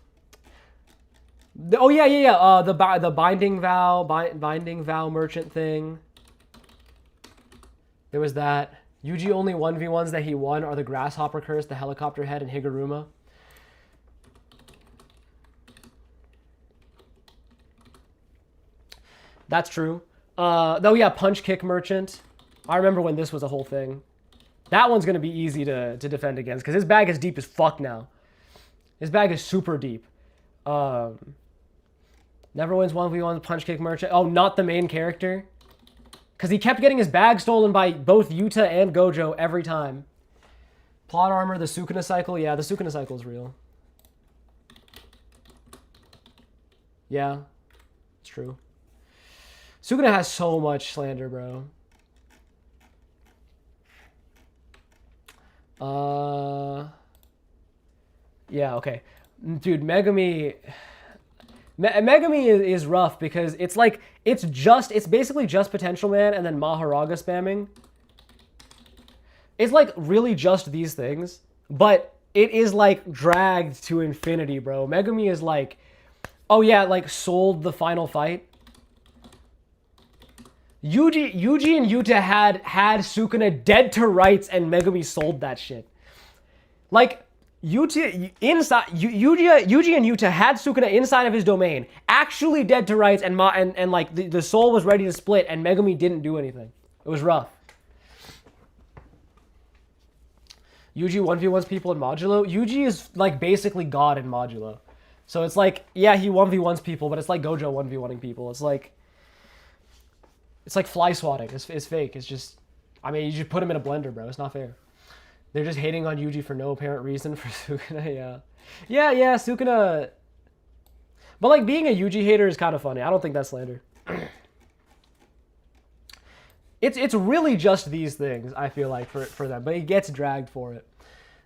Oh yeah. The binding vow merchant thing. There was that. Yuji only 1v1s that he won are the grasshopper curse, the helicopter head, and Higuruma. That's true. Though, yeah, punch kick merchant. I remember when this was a whole thing. That one's going to be easy to defend against because his bag is deep as fuck now. His bag is super deep. Never wins 1v1 punch kick merchant. Oh, not the main character? Because he kept getting his bag stolen by both Yuta and Gojo every time. Plot armor, the Sukuna cycle. Yeah, the Sukuna cycle is real. Yeah, it's true. Sukuna has so much slander, bro. Yeah, okay. Dude, Megumi is rough because it's like, it's basically just Potential Man and then Maharaga spamming. It's like really just these things, but it is like dragged to infinity, bro. Megumi is like, oh yeah, like sold the final fight. Yuji and Yuta had Sukuna dead to rights, and Megumi sold that shit. Like, Yuta inside Yuji and Yuta had Sukuna inside of his domain, actually dead to rights, and like the soul was ready to split, and Megumi didn't do anything. It was rough. Yuji 1v1s people in Modulo. Yuji is like basically God in Modulo. So it's like, yeah, he 1v1s people, but it's like Gojo 1v1ing people. It's like fly swatting. It's fake. It's just, I mean, you just put him in a blender, bro. It's not fair. They're just hating on Yuji for no apparent reason for Sukuna, yeah. Yeah, Sukuna. But like being a Yuji hater is kind of funny. I don't think that's slander. It's really just these things, I feel like, for them. But he gets dragged for it.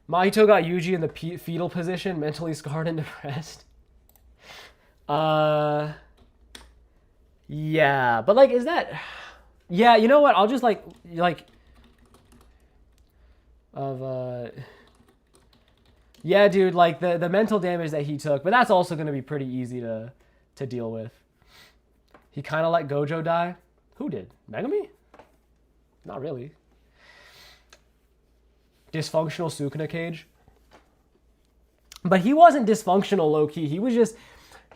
Mahito got Yuji in the fetal position, mentally scarred and depressed. Yeah. But, like, is that... Yeah, you know what? I'll just, like... Yeah, dude, like, the mental damage that he took. But that's also going to be pretty easy to deal with. He kind of let Gojo die. Who did? Megumi? Not really. Dysfunctional Sukuna cage. But he wasn't dysfunctional low-key. He was just...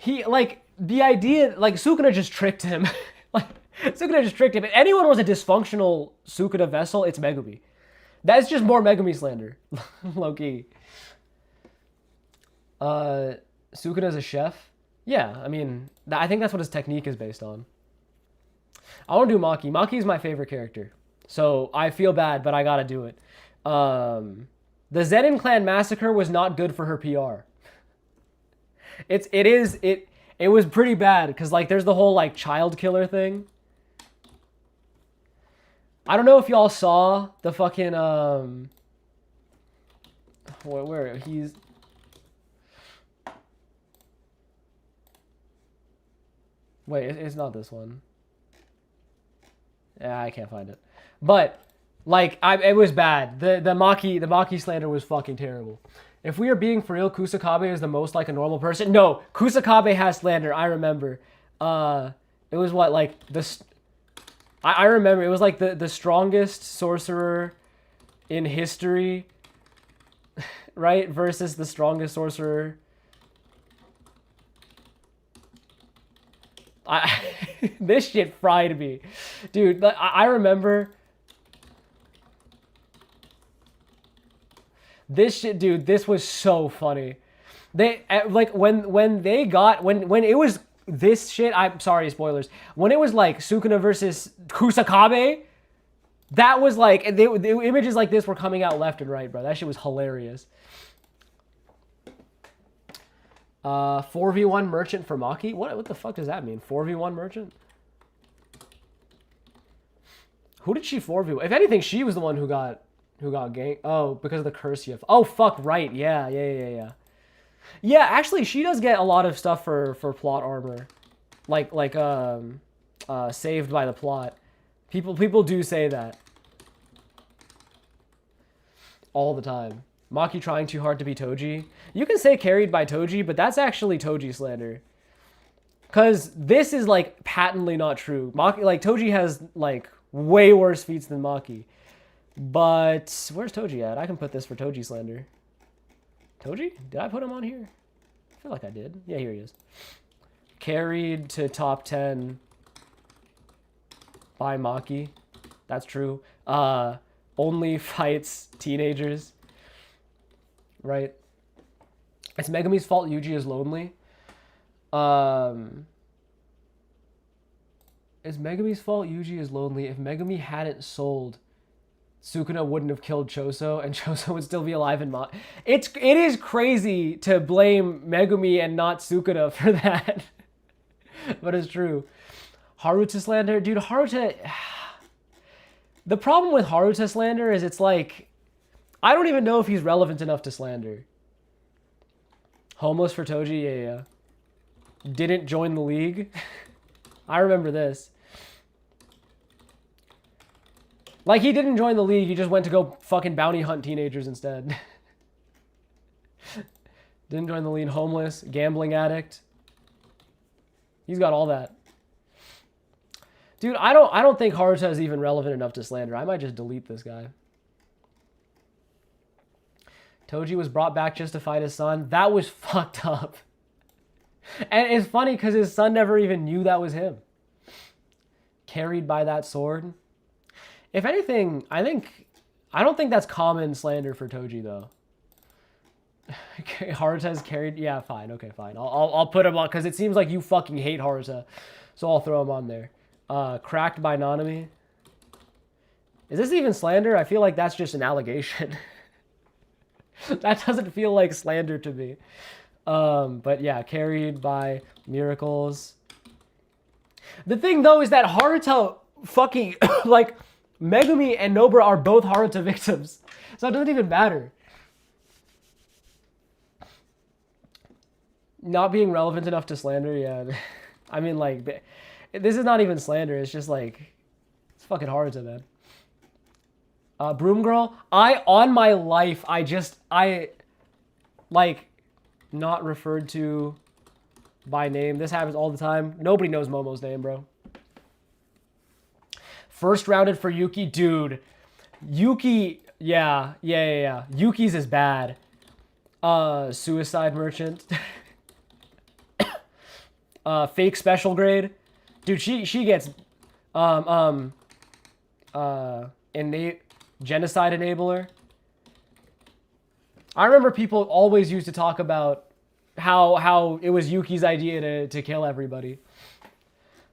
the idea... Like, Sukuna just tricked him. Sukuna just tricked him. If anyone was a dysfunctional Sukuna vessel, it's Megumi. That's just more Megumi slander. Low-key. Sukuna's a chef? Yeah, I mean... I think that's what his technique is based on. I want to do Maki. Maki's my favorite character. So I feel bad, but I gotta do it. The Zenin clan massacre was not good for her PR. It was pretty bad because like there's the whole like child killer thing. I don't know if y'all saw the fucking where he's. Wait, it's not this one. Yeah, I can't find it. But like it was bad. The Maki slander was fucking terrible. If we are being for real, Kusakabe is the most like a normal person. No, Kusakabe has slander. I remember. It was what like this. I remember it was like the strongest sorcerer in history, right? Versus the strongest sorcerer. This shit fried me, dude. I remember this shit, dude. This was so funny. They like when it was this shit. I'm sorry, spoilers. When it was like Sukuna versus Kusakabe, that was like the images like this were coming out left and right, bro. That shit was hilarious. 4v1 merchant for Maki? What the fuck does that mean? 4v1 merchant? Who did she 4v1? If anything, she was the one who got ganked. Oh, because of the curse you have. Oh, fuck, right. Yeah. Yeah, actually, she does get a lot of stuff for plot armor. Like saved by the plot. People do say that. All the time. Maki trying too hard to be Toji. You can say carried by Toji, but that's actually Toji slander. Because this is, like, patently not true. Maki, like, Toji has, like, way worse feats than Maki. But where's Toji at? I can put this for Toji slander. Toji? Did I put him on here? I feel like I did. Yeah, here he is. Carried to top 10 by Maki. That's true. Only fights teenagers. Right? It's Megumi's fault Yuji is lonely. It's Megumi's fault Yuji is lonely. If Megumi hadn't sold, Sukuna wouldn't have killed Choso, and Choso would still be alive in It is crazy to blame Megumi and not Sukuna for that. But it's true. Haruta slander? Dude, Haruta... The problem with Haruta slander is it's like... I don't even know if he's relevant enough to slander. Homeless for Toji? Yeah. Didn't join the league? I remember this. Like, he didn't join the league, he just went to go fucking bounty hunt teenagers instead. Didn't join the league, homeless, gambling addict. He's got all that. Dude, I don't think Haruta is even relevant enough to slander. I might just delete this guy. Toji was brought back just to fight his son. That was fucked up. And it's funny because his son never even knew that was him. Carried by that sword. If anything, I don't think that's common slander for Toji though. Haruta's carried. Yeah, fine. Okay, fine. I'll put him on because it seems like you fucking hate Haruta, so I'll throw him on there. Cracked by Nanami. Is this even slander? I feel like that's just an allegation. That doesn't feel like slander to me. But yeah, carried by miracles. The thing though is that Haruta fucking like Megumi and Nobara are both Haruta victims, so it doesn't even matter. Not being relevant enough to slander, yeah. I mean, like, this is not even slander. It's just like, it's fucking Haruta, man. Broom Girl, on my life, I like, not referred to by name. This happens all the time. Nobody knows Momo's name, bro. First rounded for Yuki, dude. Yuki, yeah. Yuki's is bad. Suicide Merchant. Fake special grade, dude. She gets innate genocide enabler. I remember people always used to talk about how it was Yuki's idea to kill everybody.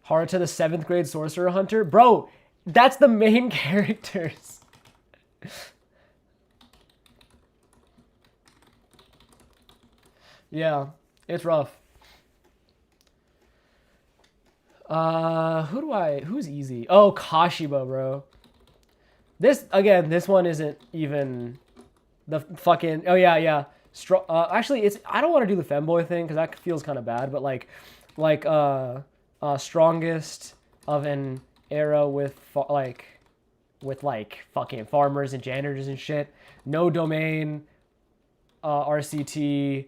Haruta, the 7th grade sorcerer hunter, bro. That's the main characters. Yeah, it's rough. Who's easy? Oh, Kashiba, bro. This one isn't even the fucking, oh yeah. Actually, I don't want to do the femboy thing because that feels kind of bad, but like, strongest of an era with fucking farmers and janitors and shit. No domain, RCT,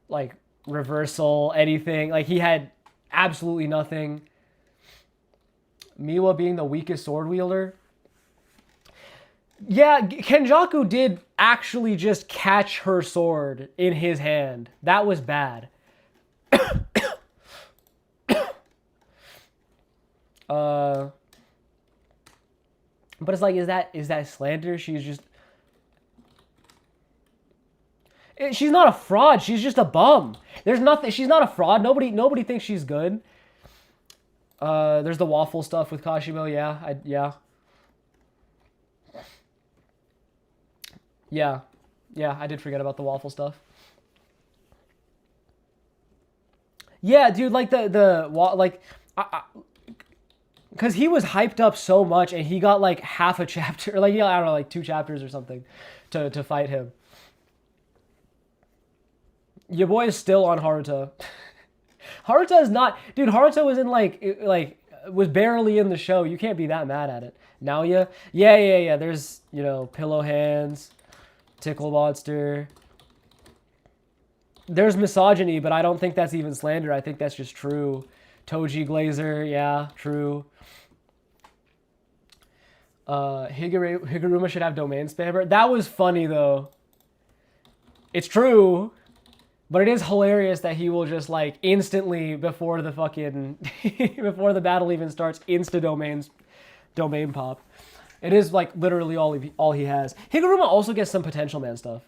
like reversal, anything. Like he had absolutely nothing. Miwa being the weakest sword wielder. Yeah, Kenjaku did actually just catch her sword in his hand. That was bad. But it's like, is that slander? She's not a fraud. She's just a bum. There's nothing. She's not a fraud. Nobody thinks she's good. There's the waffle stuff with Kashimo. Yeah, I did forget about the waffle stuff. Yeah, dude, like because he was hyped up so much, and he got like half a chapter, like, I don't know, like 2 chapters or something, to fight him. Your boy is still on Haruta. Haruta is not, dude. Haruta was in was barely in the show. You can't be that mad at it. Now, yeah. There's pillow hands. Tickle Monster. There's misogyny, but I don't think that's even slander. I think that's just true. Toji Glazer, yeah, true. Higuruma should have domain spammer. That was funny though. It's true, but it is hilarious that he will just like instantly before the fucking before the battle even starts, domain pop. It is like literally all he has. Higuruma also gets some potential man stuff.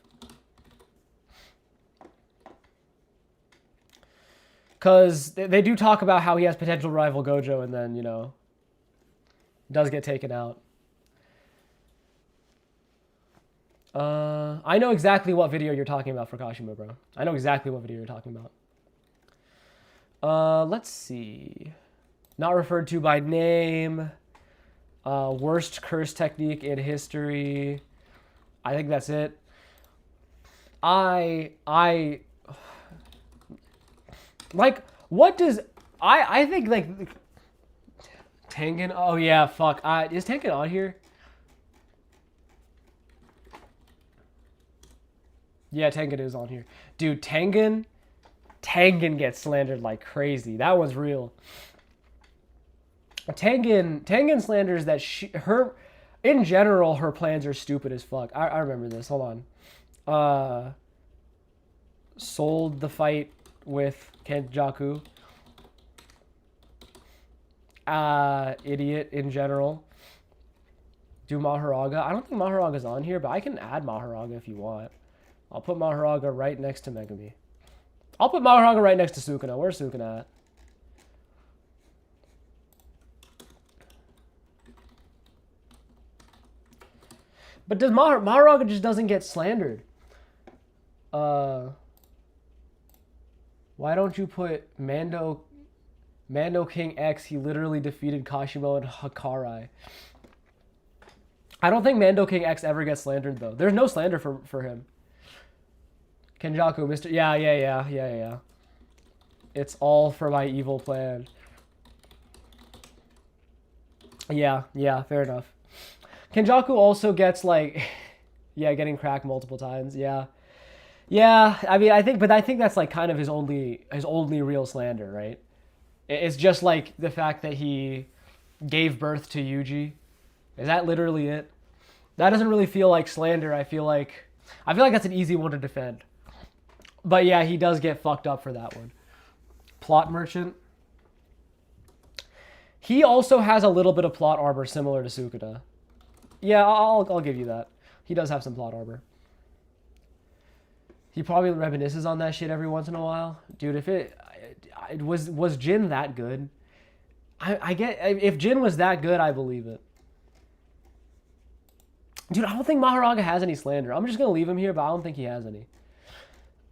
Because they do talk about how he has potential rival Gojo and then, does get taken out. I know exactly what video you're talking about for Kashima, bro. I know exactly what video you're talking about. Let's see. Not referred to by name. Worst curse technique in history. I think that's it. Like, what does... I think, like... Tengen... Oh, yeah, fuck. Is Tengen on here? Yeah, Tengen is on here. Dude, Tengen gets slandered like crazy. That was real. Tengen slanders that in general, her plans are stupid as fuck. I remember this. Hold on. uh, sold the fight with Kenjaku. Idiot in general. Do Maharaga. I don't think Maharaga's on here, but I can add Maharaga if you want. I'll put Maharaga right next to Megami. I'll put Maharaga right next to Sukuna. Where's Sukuna at? But does Maharaga just doesn't get slandered? Why don't you put Mando King X? He literally defeated Kashimo and Hakarai. I don't think Mando King X ever gets slandered though. There's no slander for him. Kenjaku, Mr. Yeah. It's all for my evil plan. Yeah, fair enough. Kenjaku also gets like, yeah, getting cracked multiple times. Yeah. I mean, I think that's like kind of his only real slander, right? It's just like the fact that he gave birth to Yuji. Is that literally it? That doesn't really feel like slander. I feel like that's an easy one to defend. But yeah, he does get fucked up for that one. Plot merchant. He also has a little bit of plot armor similar to Sukuna. Yeah, I'll give you that. He does have some plot armor. He probably reminisces on that shit every once in a while. Dude, if it was Jin that good? I get, if Jin was that good, I believe it. Dude, I don't think Maharaga has any slander. I'm just going to leave him here, but I don't think he has any.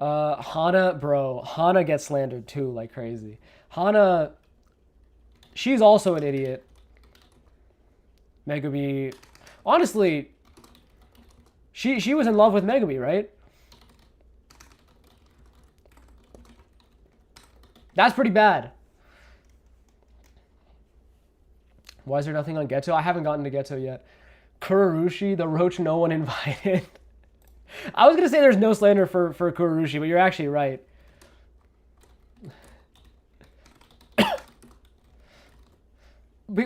Hana gets slandered too, like crazy. Hana, she's also an idiot. Megumi, honestly, she was in love with Megumi, right? That's pretty bad. Why is there nothing on Geto? I haven't gotten to Geto yet. Kururushi, the roach no one invited. I was going to say there's no slander for Kururushi, but you're actually right.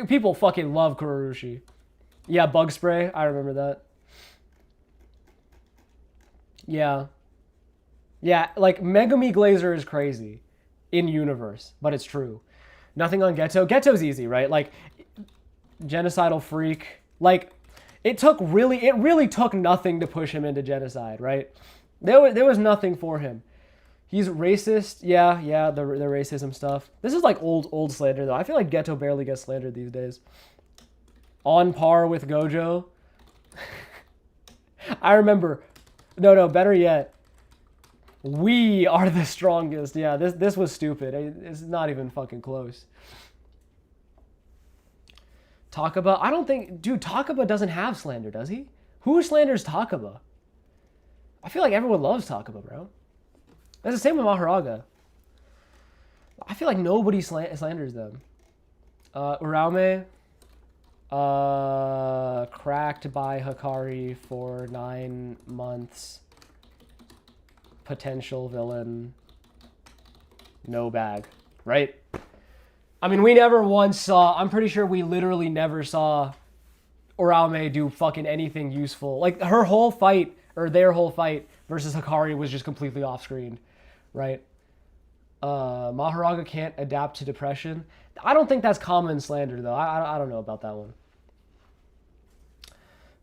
People fucking love Kururushi. Yeah, bug spray. I remember that. Yeah, like Megami Glazer is crazy in universe, but it's true. Nothing on Geto. Geto's easy, right? Like, genocidal freak. Like, it really took nothing to push him into genocide, right? There was nothing for him. He's racist. Yeah, the racism stuff. This is like old slander though. I feel like Geto barely gets slandered these days. On par with Gojo. I remember. No, better yet. We are the strongest. Yeah, this was stupid. It's not even fucking close. Takaba, I don't think... Dude, Takaba doesn't have slander, does he? Who slanders Takaba? I feel like everyone loves Takaba, bro. That's the same with Maharaga. I feel like nobody slanders them. Uraume, cracked by Hikari for 9 months. Potential villain. No bag. Right? I mean, we never once saw... I'm pretty sure we literally never saw Uraume do fucking anything useful. Like, her whole fight, or their whole fight versus Hikari was just completely off-screen. Right? Maharaga can't adapt to depression. I don't think that's common slander, though. I don't know about that one.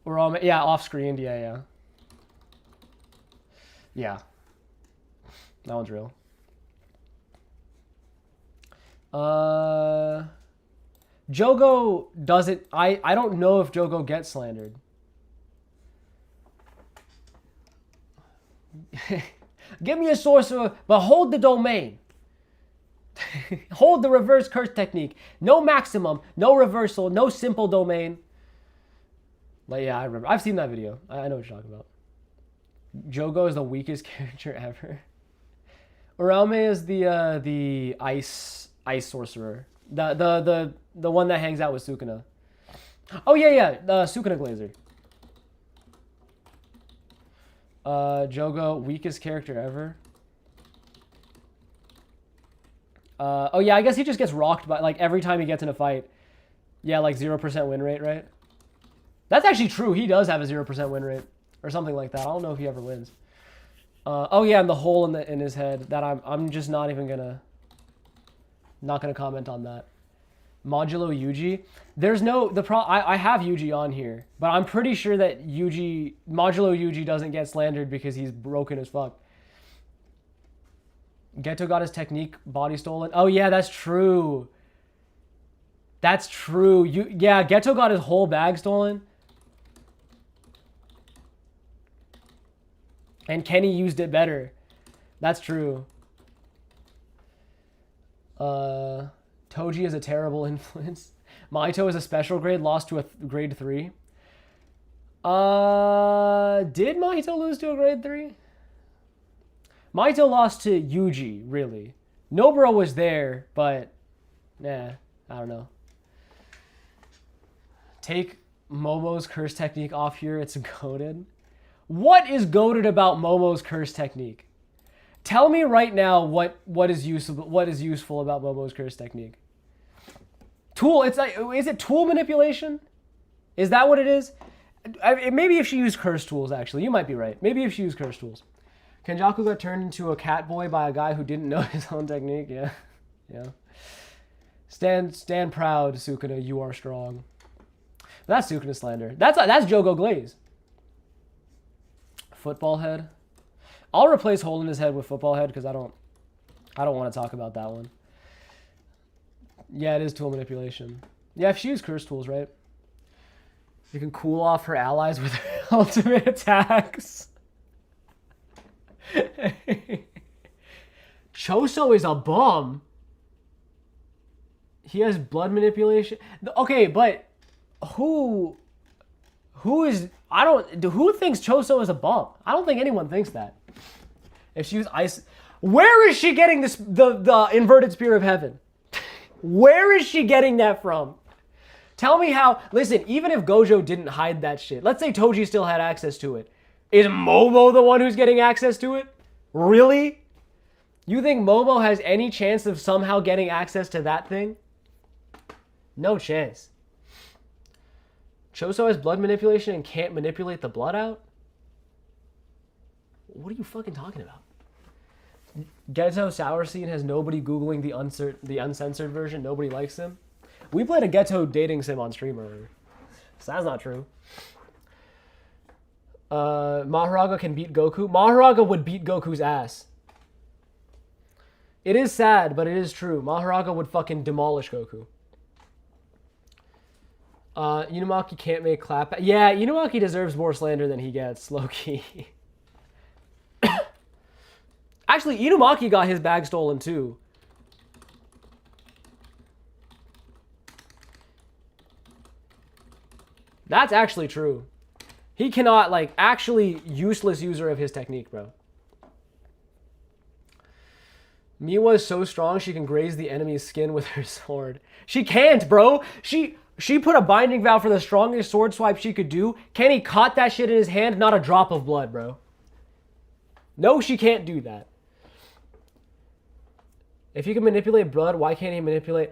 Uraume... Yeah, off-screened. Yeah. Yeah. That one's real. Jogo doesn't... I don't know if Jogo gets slandered. Give me a sorcerer, but hold the domain. Hold the reverse curse technique. No maximum, no reversal, no simple domain. But yeah, I remember. I've seen that video. I know what you're talking about. Jogo is the weakest character ever. Uraume is the ice sorcerer. The one that hangs out with Sukuna. Oh yeah, Sukuna Glazer. Jogo, weakest character ever. Oh yeah, I guess he just gets rocked by, like, every time he gets in a fight. Yeah, like 0% win rate, right? That's actually true. He does have a 0% win rate or something like that. I don't know if he ever wins. Oh yeah, and the hole in his head. That I'm just not even gonna comment on that. Modulo Yuji. There's no I have Yuji on here, but I'm pretty sure that Modulo Yuji doesn't get slandered because he's broken as fuck. Geto got his technique body stolen. Oh yeah, that's true. That's true. Yeah, Geto got his whole bag stolen. And Kenny used it better. That's true. Toji is a terrible influence. Maito is a special grade, lost to a grade 3. Did Maito lose to a grade 3? Maito lost to Yuji, really. Noburo was there, but nah, I don't know. Take Momo's curse technique off here, it's goated. What is goated about Momo's curse technique? Tell me right now what is useful about Momo's curse technique. Tool, it's like, is it tool manipulation? Is that what it is? Maybe if she used curse tools, actually. You might be right. Maybe if she used curse tools. Kenjaku got turned into a cat boy by a guy who didn't know his own technique. Yeah. Yeah. Stand proud, Sukuna. You are strong. That's Sukuna slander. That's Jogo Glaze. Football head. I'll replace hole in his head with football head because I don't want to talk about that one. Yeah, it is tool manipulation. Yeah, if she used curse tools, right? You can cool off her allies with her ultimate attacks. Choso is a bum. He has blood manipulation. Okay, but who thinks Choso is a bum? I don't think anyone thinks that. If she was ice, where is she getting this the inverted spear of heaven? Where is she getting that from? Tell me how. Listen, even if Gojo didn't hide that shit, let's say Toji still had access to it. Is Momo the one who's getting access to it? Really? You think Momo has any chance of somehow getting access to that thing? No chance. Choso has blood manipulation and can't manipulate the blood out? What are you fucking talking about? Geto Sour Scene has nobody Googling the uncensored version. Nobody likes him. We played a Geto dating sim on stream earlier. So that's not true. Mahoraga can beat Goku. Mahoraga would beat Goku's ass. It is sad, but it is true. Mahoraga would fucking demolish Goku. Inumaki can't make clap. Yeah, Inumaki deserves more slander than he gets, low-key. Actually, Inumaki got his bag stolen too. That's actually true. He cannot, like, actually useless user of his technique, bro. Miwa is so strong she can graze the enemy's skin with her sword. She can't, bro. She put a binding vow for the strongest sword swipe she could do. Kenny caught that shit in his hand, not a drop of blood, bro. No, she can't do that. If he can manipulate blood, why can't he manipulate...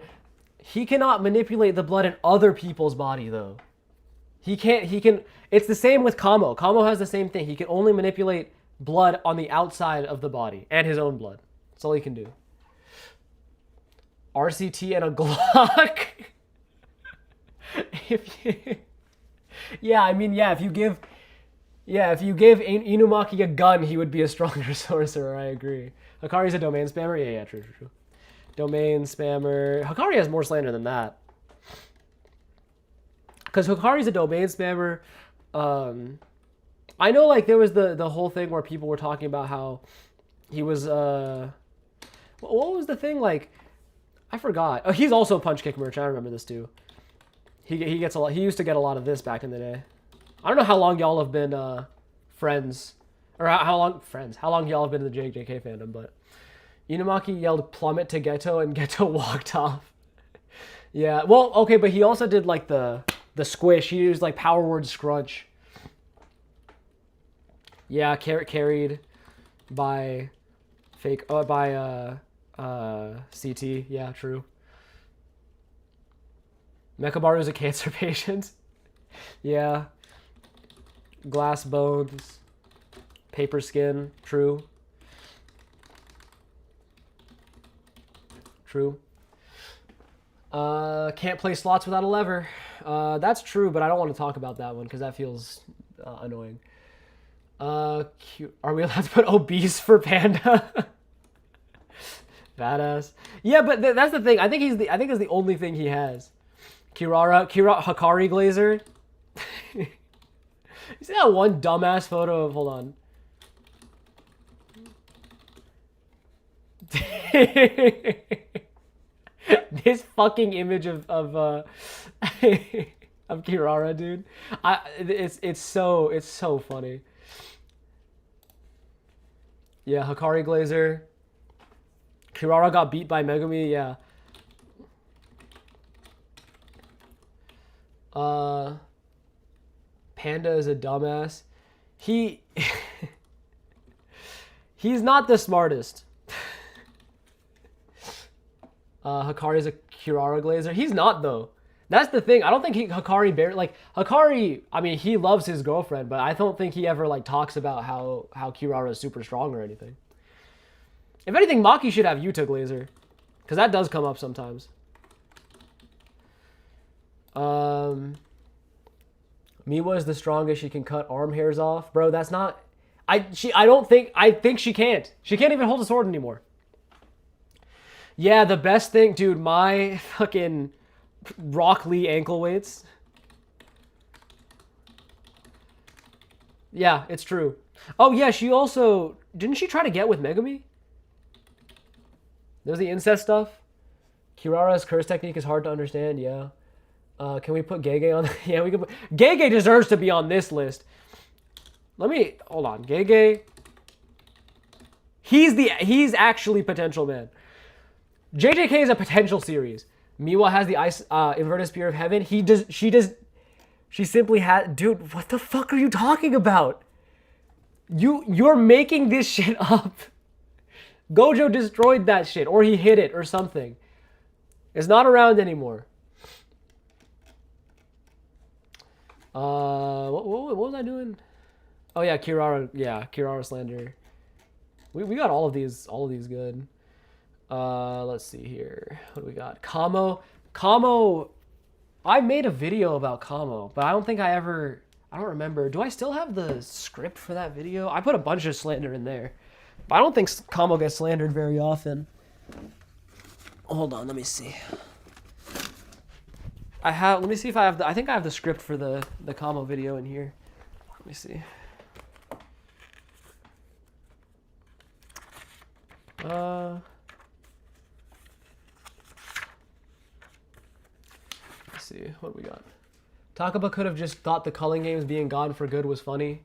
He cannot manipulate the blood in other people's body, though. He can... It's the same with Kamo. Kamo has the same thing. He can only manipulate blood on the outside of the body and his own blood. That's all he can do. RCT and a Glock. If you give Inumaki a gun, he would be a stronger sorcerer. I agree. Hikari's a domain spammer? Yeah, true. Domain spammer. Hikari has more slander than that. Because Hikari's a domain spammer. I know, like, there was the whole thing where people were talking about how he was, what was the thing? Like, I forgot. Oh, he's also punch kick merch. I remember this too. He gets a lot. He used to get a lot of this back in the day. I don't know how long y'all have been friends, or how long y'all have been in the JJK fandom, but Inumaki yelled plummet to Geto and Geto walked off. Yeah, well, okay, but he also did like the squish. He used like power word scrunch. Yeah, carried by fake by CT. Yeah, true. Mekabaru is a cancer patient. Yeah. Glass bones. Paper skin. True. True. Can't play slots without a lever. That's true, but I don't want to talk about that one because that feels annoying. Cute. Are we allowed to put obese for Panda? Badass. Yeah, but that's the thing. I think that's the only thing he has. Hikari Glazer. You see that one dumbass photo of? Hold on. This fucking image of of Kirara, dude. It's so funny. Yeah, Hikari Glazer. Kirara got beat by Megumi, yeah. Panda is a dumbass. He's not the smartest. Hikari's a Kirara Glazer. He's not, though. That's the thing. I don't think Hikari, I mean, he loves his girlfriend, but I don't think he ever like talks about how Kirara is super strong or anything. If anything, Maki should have Yuta Glazer, because that does come up sometimes. Miwa is the strongest. She can cut arm hairs off, bro. That's not. I think she can't. She can't even hold a sword anymore. Yeah, the best thing, dude. My fucking Rock Lee ankle weights. Yeah, it's true. Oh yeah, she also didn't she try to get with Megumi? There's the incest stuff. Kirara's curse technique is hard to understand. Yeah. Can we put Gege on? Yeah, we can put. Gege deserves to be on this list. Hold on. Gege. He's actually potential, man. JJK is a potential series. Miwa has the ice inverted spear of heaven. She simply had. Dude, what the fuck are you talking about? You're making this shit up. Gojo destroyed that shit, or he hit it, or something. It's not around anymore. What was I doing? Oh yeah, Kirara. Yeah, Kirara Slander. We got all of these good. Let's see here. What do we got? Kamo. I made a video about Kamo, but I don't remember. Do I still have the script for that video? I put a bunch of slander in there. But I don't think Kamo gets slandered very often. Hold on, let me see. Let me see if I have I think I have the script for the Kamo video in here. Let me see. Let's see, what do we got? Takaba could have just thought the culling games being gone for good was funny.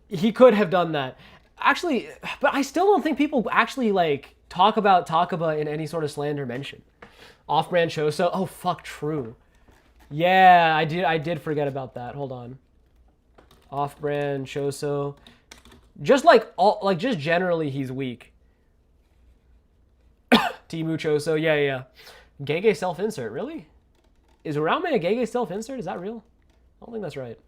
He could have done that. Actually, but I still don't think people actually like talk about Takaba in any sort of slander mention. Off-brand Choso. Oh fuck, true. Yeah, I did forget about that. Hold on. Off-brand Choso. Just just generally he's weak. Timu Choso. Yeah. Gege self-insert, really? Is Uraume a Gege self-insert? Is that real? I don't think that's right.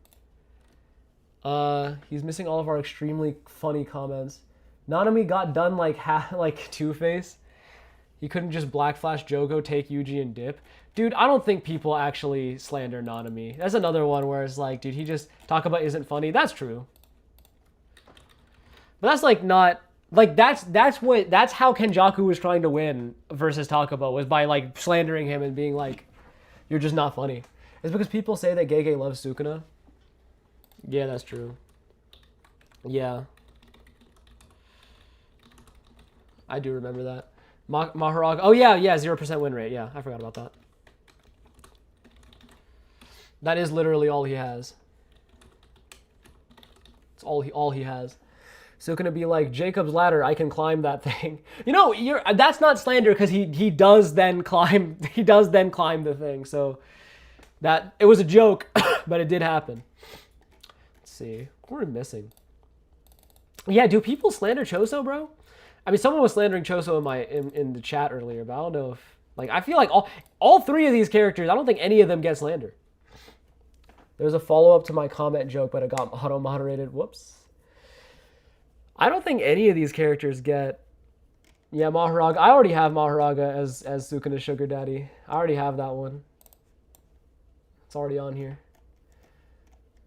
He's missing all of our extremely funny comments. Nanami got done like Two-Face. He couldn't just Black Flash Jogo, take Yuji, and dip. Dude, I don't think people actually slander Nanami. That's another one where it's like, dude, he just talk about isn't funny. That's true. But that's like not like that's how Kenjaku was trying to win versus Takaba, was by like slandering him and being like, you're just not funny. It's because people say that Gege loves Sukuna. Yeah, that's true. Yeah. I do remember that. Maharag. Oh, yeah, 0% win rate. Yeah, I forgot about that. That is literally all he has. It's all he has. So gonna be like, Jacob's ladder, I can climb that thing. You know, that's not slander because he does then climb the thing. So that it was a joke, but it did happen. Let's see. What are we missing? Yeah, do people slander Choso, bro? I mean, someone was slandering Choso in the chat earlier, but I don't know if I feel like all three of these characters, I don't think any of them get slander. There's a follow-up to my comment joke, but it got auto-moderated. Whoops. I don't think any of these characters get. Yeah, Maharaga. I already have Maharaga as Sukuna's sugar daddy. I already have that one. It's already on here.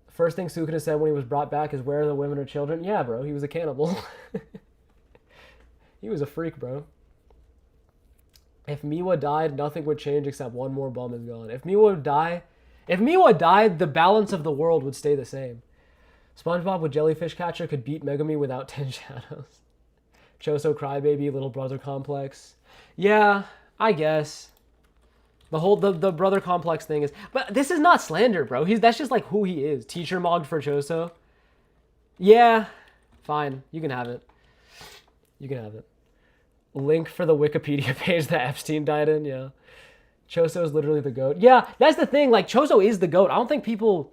First thing Sukuna said when he was brought back is, "Where are the women or children?" Yeah, bro. He was a cannibal. He was a freak, bro. If Miwa died, nothing would change except one more bum is gone. If Miwa died, the balance of the world would stay the same. SpongeBob with Jellyfish Catcher could beat Megami without 10 shadows. Choso Crybaby, Little Brother Complex. Yeah, I guess. The brother complex thing is, but this is not slander, bro. That's just like who he is. Teacher mogged for Choso. Yeah, fine. You can have it. You can have it. Link for the Wikipedia page that Epstein died in. Yeah, Choso is literally the GOAT. Yeah, that's the thing. Like Choso is the GOAT. I don't think people.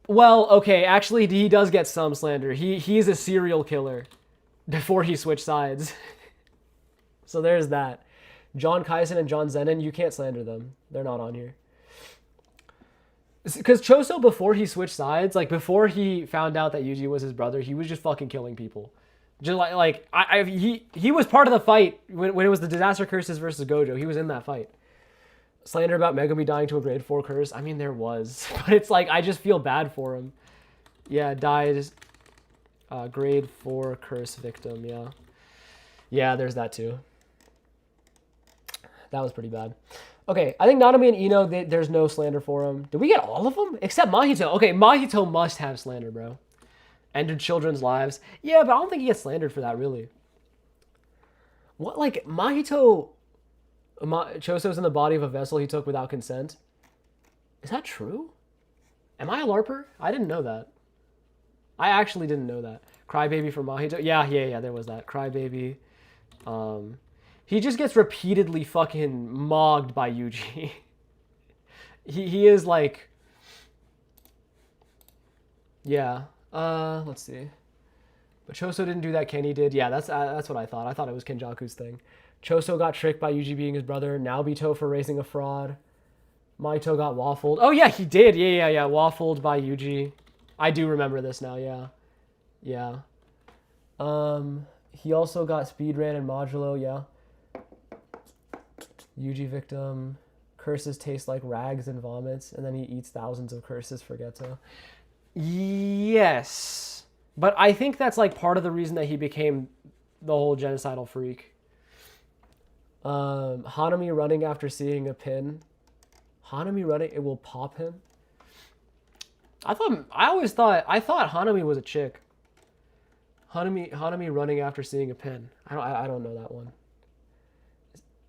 Well, okay, actually, he does get some slander. He's a serial killer before he switched sides. So there's that. John Kaisen and John Zenon, you can't slander them. They're not on here. Because Choso, before he switched sides, like before he found out that Yuji was his brother, he was just fucking killing people. Just he was part of the fight when it was the Disaster Curses versus Gojo. He was in that fight. Slander about Megami dying to a grade 4 curse. I mean, there was. But it's like, I just feel bad for him. Yeah, died. Grade 4 curse victim, yeah. Yeah, there's that too. That was pretty bad. Okay, I think Nanami and Ino, there's no slander for them. Did we get all of them? Except Mahito. Okay, Mahito must have slander, bro. Ended children's lives. Yeah, but I don't think he gets slandered for that, really. What, like, Mahito... Choso's in the body of a vessel he took without consent. Is that true? Am I a LARPer? I didn't know that. I actually didn't know that. Crybaby for Mahito. Yeah, there was that. Crybaby. He just gets repeatedly fucking mogged by Yuji. he is like... Yeah. Let's see. But Choso didn't do that, Kenny did. Yeah, that's what I thought. I thought it was Kenjaku's thing. Choso got tricked by Yuji being his brother. Naobito for raising a fraud. Mahito got waffled. Oh, yeah, he did. Yeah. Waffled by Yuji. I do remember this now, yeah. Yeah. He also got speedran and modulo, yeah. Yuji victim. Curses taste like rags and vomits, and then he eats thousands of curses for Geto. Yes. But I think that's like part of the reason that he became the whole genocidal freak. Hanami running after seeing a pin. Hanami running, it will pop him. I thought Hanami was a chick. Hanami running after seeing a pin. I don't know that one.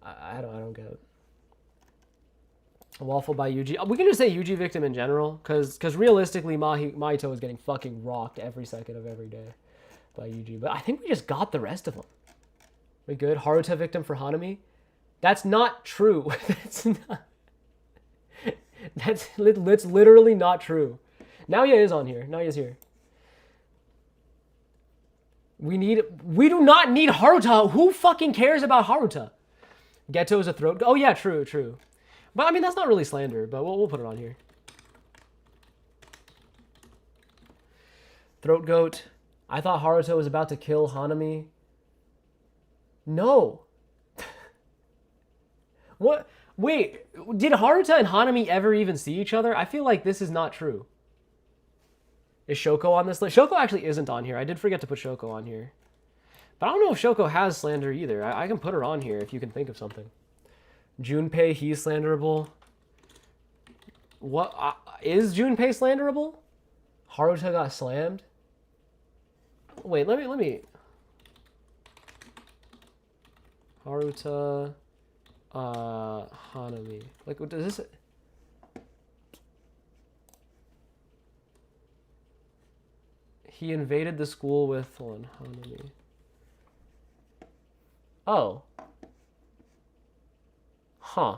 I don't get it. A waffle by Yuji. We can just say Yuji victim in general, because realistically, Mahito is getting fucking rocked every second of every day by Yuji. But I think we just got the rest of them. We good? Haruta victim for Hanami? That's not true. That's literally not true. Naoya is on here. Naoya's here. We do not need Haruta. Who fucking cares about Haruta? Geto is a throat. Oh yeah, true. But I mean, that's not really slander, but we'll put it on here. Throat goat. I thought Haruto was about to kill Hanami. No. What? Wait, did Haruta and Hanami ever even see each other? I feel like this is not true. Is Shoko on this list? Shoko actually isn't on here. I did forget to put Shoko on here. But I don't know if Shoko has slander either. I can put her on here if you can think of something. Junpei, he's slanderable. What? Is Junpei slanderable? Haruta got slammed? Wait, let me. Haruta, Hanami. Like, what does this? He invaded the school with Hanami. Oh. Huh.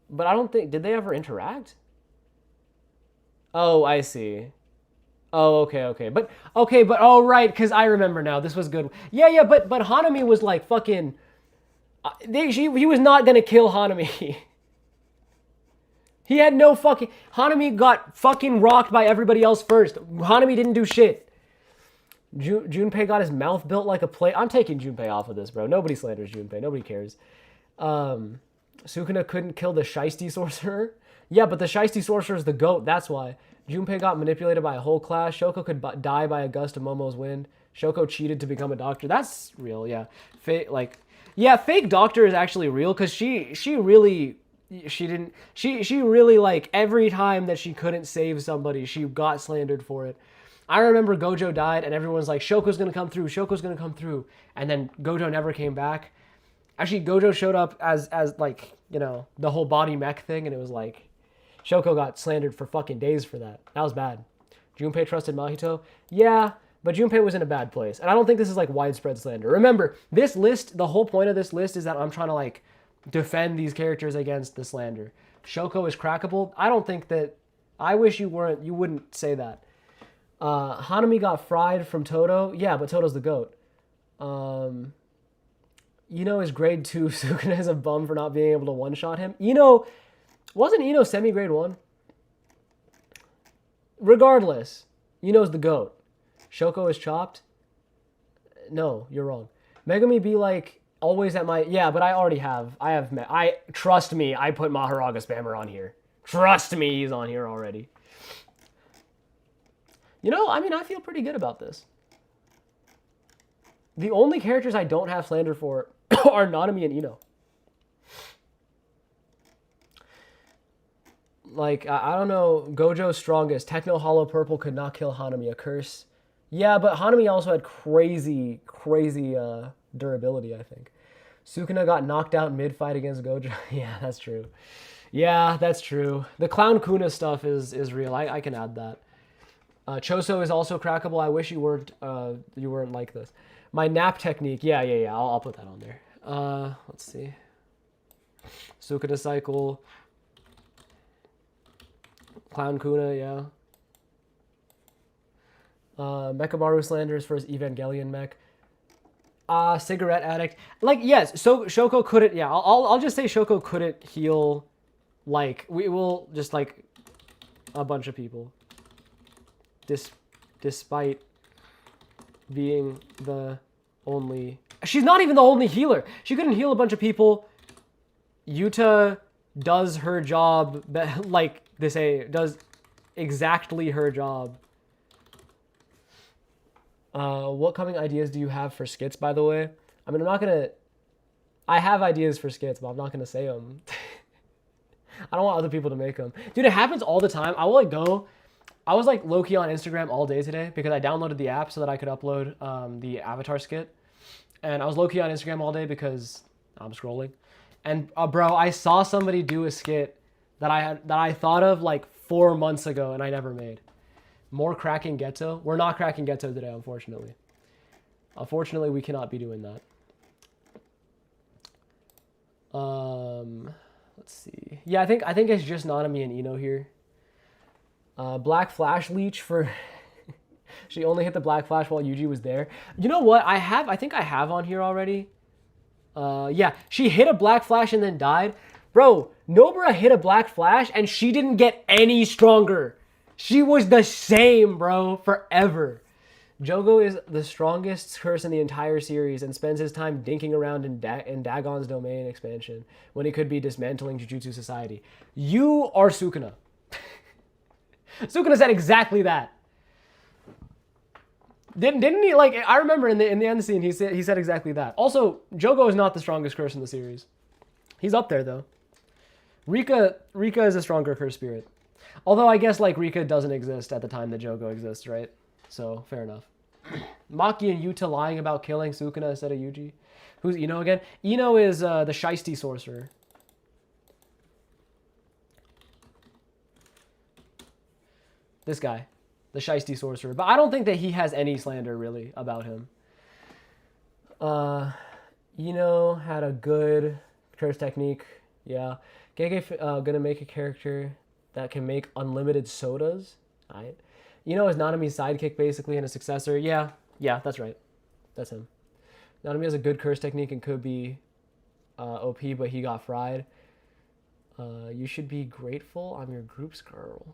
But I don't think, did they ever interact? Oh, I see. Oh, okay. But oh, right, because I remember now. This was good. Yeah, but Hanami was like fucking... he was not going to kill Hanami. He had no fucking... Hanami got fucking rocked by everybody else first. Hanami didn't do shit. Junpei got his mouth built like a plate. I'm taking Junpei off of this, bro. Nobody slanders Junpei. Nobody cares. Sukuna couldn't kill the Shiesty Sorcerer. Yeah, but the Shiesty Sorcerer is the GOAT. That's why. Junpei got manipulated by a whole class. Shoko could die by a gust of Momo's wind. Shoko cheated to become a doctor. That's real, yeah. Fake doctor is actually real because she really like every time that she couldn't save somebody, she got slandered for it. I remember Gojo died and everyone's like, Shoko's gonna come through, Shoko's gonna come through. And then Gojo never came back. Actually, Gojo showed up as like, you know, the whole body mech thing, and it was like, Shoko got slandered for fucking days for that. That was bad. Junpei trusted Mahito? Yeah, but Junpei was in a bad place. And I don't think this is like widespread slander. Remember, this list, the whole point of this list is that I'm trying to like defend these characters against the slander. Shoko is crackable. I don't think that, I wish you wouldn't say that. Hanami got fried from Toto. Yeah, but Toto's the GOAT. Ino is grade 2. Sukuna is a bum for not being able to one-shot him. Wasn't Ino semi-grade 1? Regardless, Ino's the GOAT. Shoko is chopped? No, you're wrong. Megami be like, always at my... Yeah, but I already have. Trust me, I put Maharaga Spammer on here. Trust me, he's on here already. I mean, I feel pretty good about this. The only characters I don't have slander for are Nanami and Ino. Like, I don't know, Gojo's strongest. Techno Hollow Purple could not kill Hanami, a curse. Yeah, but Hanami also had crazy durability, I think. Sukuna got knocked out mid-fight against Gojo. Yeah, that's true. Yeah, that's true. The Clown Kuna stuff is real. I can add that. Choso is also crackable. I wish you weren't like this. My nap technique. Yeah. I'll put that on there. Let's see. Sukuna cycle. Clown Kuna, yeah. Mechamaru slanders for his Evangelion mech. Cigarette addict. Like, yes, so Shoko couldn't, yeah, I'll just say Shoko couldn't heal, like, we will just, like, a bunch of people. Despite being the only... She's not even the only healer. She couldn't heal a bunch of people. Yuta does her job, like they say, does exactly her job. What coming ideas do you have for skits, by the way? I mean, I have ideas for skits, but I'm not gonna say them. I don't want other people to make them. Dude, it happens all the time. I was like low-key on Instagram all day today because I downloaded the app so that I could upload the avatar skit. And I was low-key on Instagram all day because I'm scrolling. And bro, I saw somebody do a skit that I thought of like 4 months ago and I never made. More cracking Ghetto. We're not cracking Ghetto today, unfortunately. Unfortunately, we cannot be doing that. Let's see. Yeah, I think it's just Nanami and Ino here. Black Flash leech for... She only hit the Black Flash while Yuji was there. You know what? I think I have on here already. Yeah, she hit a Black Flash and then died. Bro, Nobara hit a Black Flash and she didn't get any stronger. She was the same, bro, forever. Jogo is the strongest curse in the entire series and spends his time dinking around in Dagon's domain expansion when he could be dismantling Jujutsu Society. You are Sukuna. Sukuna said exactly that. Didn't he? Like, I remember in the end scene, he said exactly that. Also, Jogo is not the strongest curse in the series. He's up there though. Rika is a stronger curse spirit. Although I guess like Rika doesn't exist at the time that Jogo exists, right? So fair enough. Maki and Yuta lying about killing Sukuna instead of Yuji. Who's Ino again? Ino is the Shiesty sorcerer. This guy. The Shiesty sorcerer. But I don't think that he has any slander, really, about him. Ino had a good curse technique. Yeah. Gege gonna make a character that can make unlimited sodas. Alright. Ino is Nanami's sidekick, basically, and a successor. Yeah, that's right. That's him. Nanami has a good curse technique and could be OP, but he got fried. You should be grateful I'm your group's girl.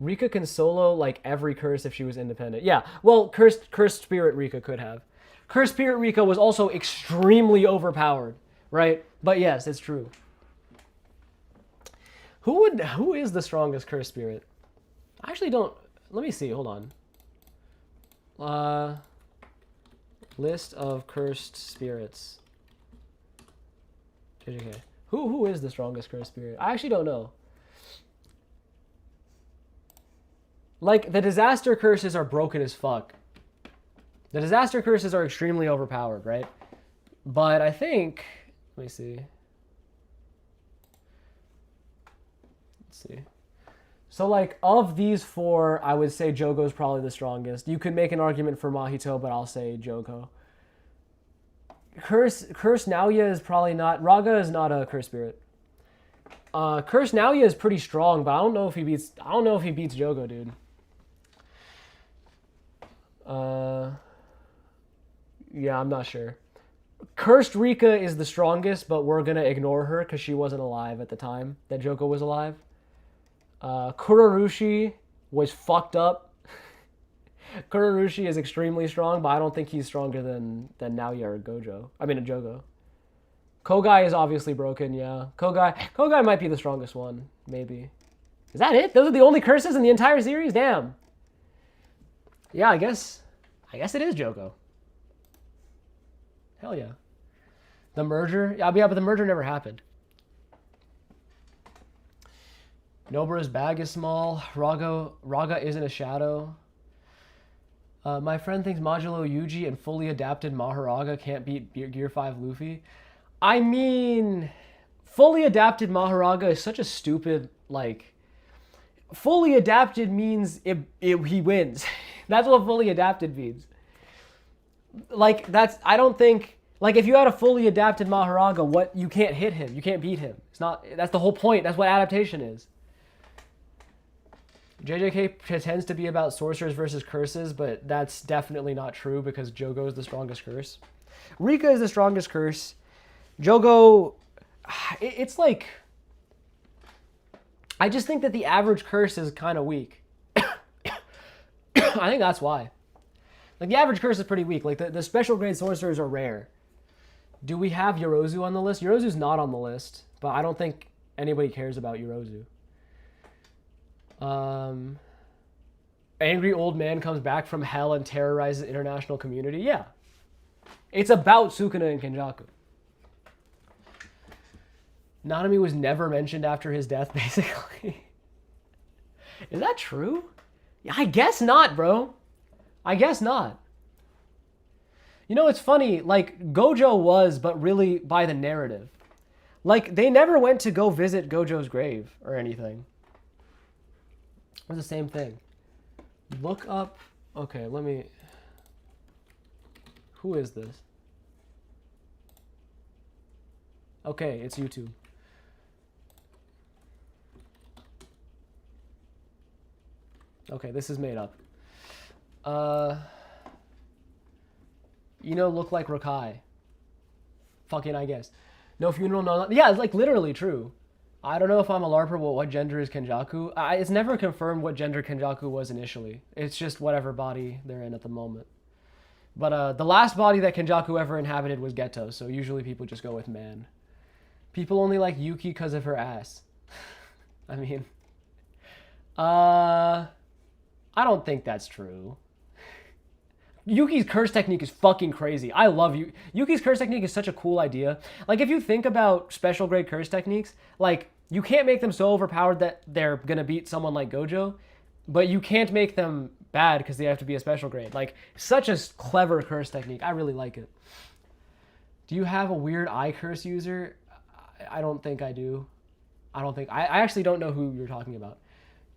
Rika can solo like every curse if she was independent. Yeah, well, cursed spirit Rika could have. Cursed spirit Rika was also extremely overpowered, right? But yes, it's true. Who is the strongest cursed spirit? I actually don't. Let me see. Hold on. List of cursed spirits. JJK. Who is the strongest cursed spirit? I actually don't know. Like, the disaster curses are broken as fuck. The disaster curses are extremely overpowered, right? But I think... Let me see. Let's see. So, like, of these four, I would say Jogo's probably the strongest. You could make an argument for Mahito, but I'll say Jogo. Curse Naoya is probably not... Raga is not a curse spirit. Curse Naoya is pretty strong, but I don't know if he beats Jogo, dude. Yeah, I'm not sure. Cursed Rika is the strongest, but we're gonna ignore her because she wasn't alive at the time that Jogo was alive. Kurorushi was fucked up. Kurorushi is extremely strong, but I don't think he's stronger than Naoya or Jogo. Kogai is obviously broken, yeah. Kogai might be the strongest one, maybe. Is that it? Those are the only curses in the entire series? Damn. Yeah, I guess it is Jogo. Hell yeah. The merger? Yeah, but the merger never happened. Nobara's bag is small. Raga isn't a shadow. My friend thinks Modulo Yuji and fully adapted Maharaga can't beat Gear 5 Luffy. I mean, fully adapted Maharaga is such a stupid, like... Fully adapted means he wins. That's what fully adapted means. Like, I don't think... Like, if you had a fully adapted Maharaga, you can't hit him. You can't beat him. That's the whole point. That's what adaptation is. JJK pretends to be about sorcerers versus curses, but that's definitely not true because Jogo is the strongest curse. Rika is the strongest curse. Jogo, it's like... I just think that the average curse is kind of weak. I think that's why. Like, the average curse is pretty weak. Like, the special grade sorcerers are rare. Do we have Yorozu on the list? Yorozu's not on the list, but I don't think anybody cares about Yorozu. Angry old man comes back from hell and terrorizes the international community. Yeah. It's about Sukuna and Kenjaku. Nanami was never mentioned after his death, basically. Is that true? Yeah, I guess not, bro. I guess not. You know, it's funny, like, Gojo was, but really by the narrative. Like, they never went to go visit Gojo's grave or anything. It was the same thing. Look up... Okay, let me... Who is this? Okay, it's YouTube. Okay, this is made up. Look like Rakai. Fucking, I guess. No funeral, no... Yeah, it's like literally true. I don't know if I'm a LARPer, what gender is Kenjaku. It's never confirmed what gender Kenjaku was initially. It's just whatever body they're in at the moment. But the last body that Kenjaku ever inhabited was Geto, so usually people just go with man. People only like Yuki because of her ass. I mean... I don't think that's true. Yuki's curse technique is fucking crazy. I love you. Yuki's curse technique is such a cool idea. Like, if you think about special grade curse techniques, like, you can't make them so overpowered that they're gonna beat someone like Gojo, but you can't make them bad because they have to be a special grade. Like, such a clever curse technique. I really like it. Do you have a weird eye curse user? I don't think I do. I actually don't know who you're talking about.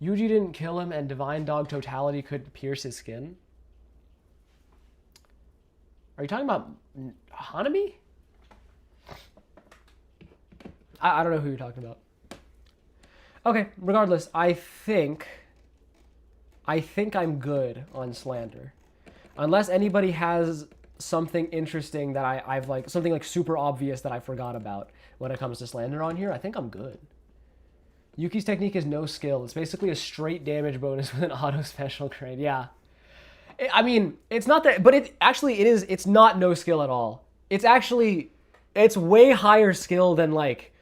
Yuji didn't kill him and Divine Dog Totality could pierce his skin? Are you talking about Hanami? I don't know who you're talking about. Okay, regardless, I think I'm good on Slander. Unless anybody has something interesting that I've like, something like super obvious that I forgot about when it comes to Slander on here, I think I'm good. Yuki's technique is no skill. It's basically a straight damage bonus with an auto special grade. Yeah. I mean, it's not that, but it actually, it is, it's not no skill at all. It's actually, it's way higher skill than like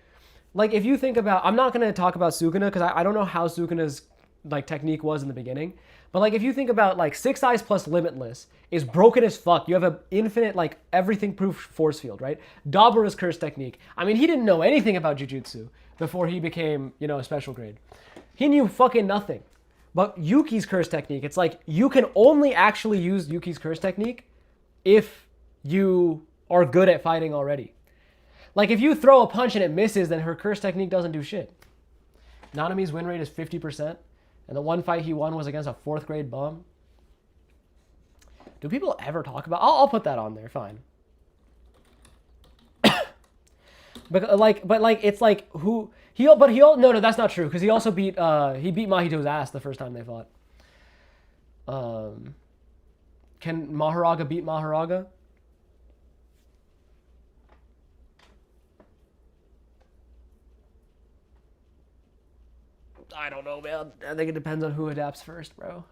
if you think about, I'm not going to talk about Sukuna because I don't know how Sukuna's like technique was in the beginning. But like if you think about like 6 Eyes plus Limitless is broken as fuck. You have an infinite like everything proof force field, right? Dabura's curse technique. I mean, he didn't know anything about Jujutsu before he became, you know, a special grade. He knew fucking nothing. But Yuki's curse technique, it's like you can only actually use Yuki's curse technique if you are good at fighting already. Like if you throw a punch and it misses, then her curse technique doesn't do shit. Nanami's win rate is 50%. And the one fight he won was against a 4th grade bum. Do people ever talk about? I'll put that on there. Fine. but like it's like who no, that's not true because he also beat Mahito's ass the first time they fought. Can Maharaga beat Maharaga? I don't know, man. I think it depends on who adapts first, bro.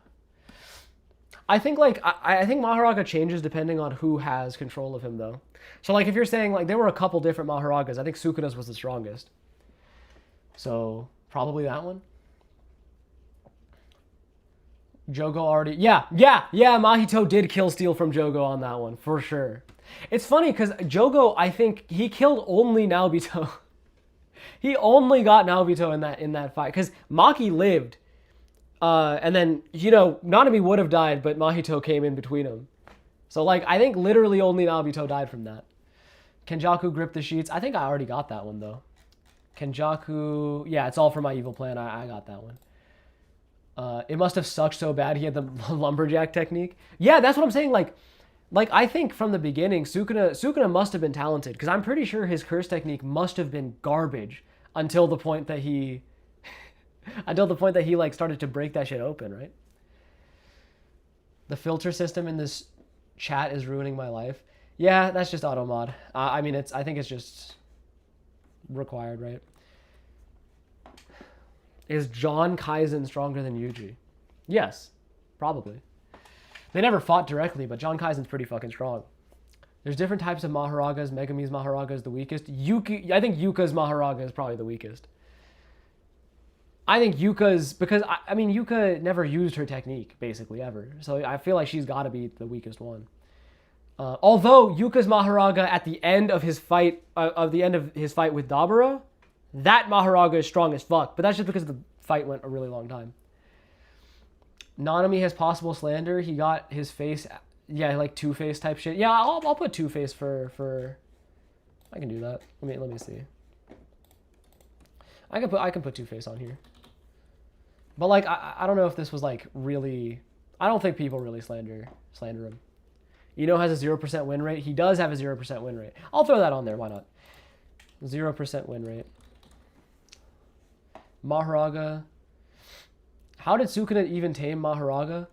I think I think Maharaga changes depending on who has control of him, though. So like if you're saying like there were a couple different Maharagas, I think Sukuna's was the strongest. So probably that one. Jogo already, yeah. Mahito did kill steal from Jogo on that one for sure. It's funny because Jogo, I think he killed only Naobito. He only got Naobito in that fight because Maki lived, and then you know Nanami would have died, but Mahito came in between them. So like I think literally only Naobito died from that. Kenjaku grip the sheets. I think I already got that one though. Kenjaku, yeah, it's all for my evil plan. I got that one. It must have sucked so bad he had the lumberjack technique. Yeah, that's what I'm saying. Like I think from the beginning, Sukuna must have been talented because I'm pretty sure his curse technique must have been garbage until the point that he like started to break that shit open, right? The filter system in this chat is ruining my life. Yeah, that's just auto mod. I mean, I think it's just required, right? Is John Kaizen stronger than Yuji? Yes, probably. They never fought directly, but John Kaizen's pretty fucking strong. There's different types of Maharagas. Megami's Maharaga is the weakest. I think Yuka's Maharaga is probably the weakest. I think Yuka's, because, I mean, Yuka never used her technique, basically, ever. So I feel like she's got to be the weakest one. Although Yuka's Maharaga at the end of his fight, with Dabura, that Maharaga is strong as fuck. But that's just because the fight went a really long time. Nanami has possible slander. He got his face, yeah, like Two-Face type shit. Yeah, I'll put Two-Face for. I can do that. Let me see. I can put Two-Face on here. But like I don't know if this was like really. I don't think people really slander him. Ino has a 0% win rate. He does have a 0% win rate. I'll throw that on there. Why not? 0% win rate. Maharaga. How did Sukuna even tame Maharaga?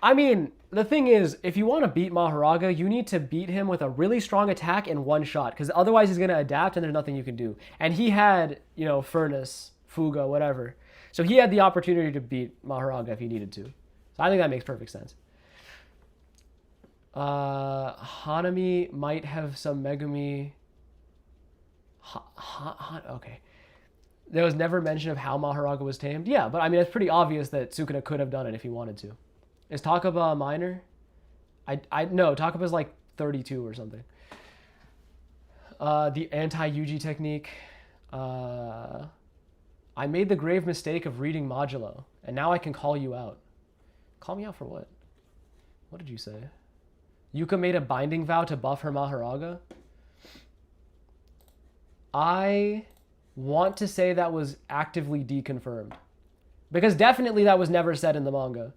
I mean, the thing is, if you want to beat Maharaga, you need to beat him with a really strong attack in one shot, because otherwise he's going to adapt and there's nothing you can do. And he had, you know, Furnace, Fuga, whatever. So he had the opportunity to beat Maharaga if he needed to. So I think that makes perfect sense. Hanami might have some Megami... Okay. There was never mention of how Maharaga was tamed. Yeah, but I mean, it's pretty obvious that Sukuna could have done it if he wanted to. Is Takaba a minor? No, Takaba's like 32 or something. The anti-Yuji technique. I made the grave mistake of reading Modulo, and now I can call you out. Call me out for what? What did you say? Yuka made a binding vow to buff her Maharaga? I want to say that was actively deconfirmed. Because definitely that was never said in the manga.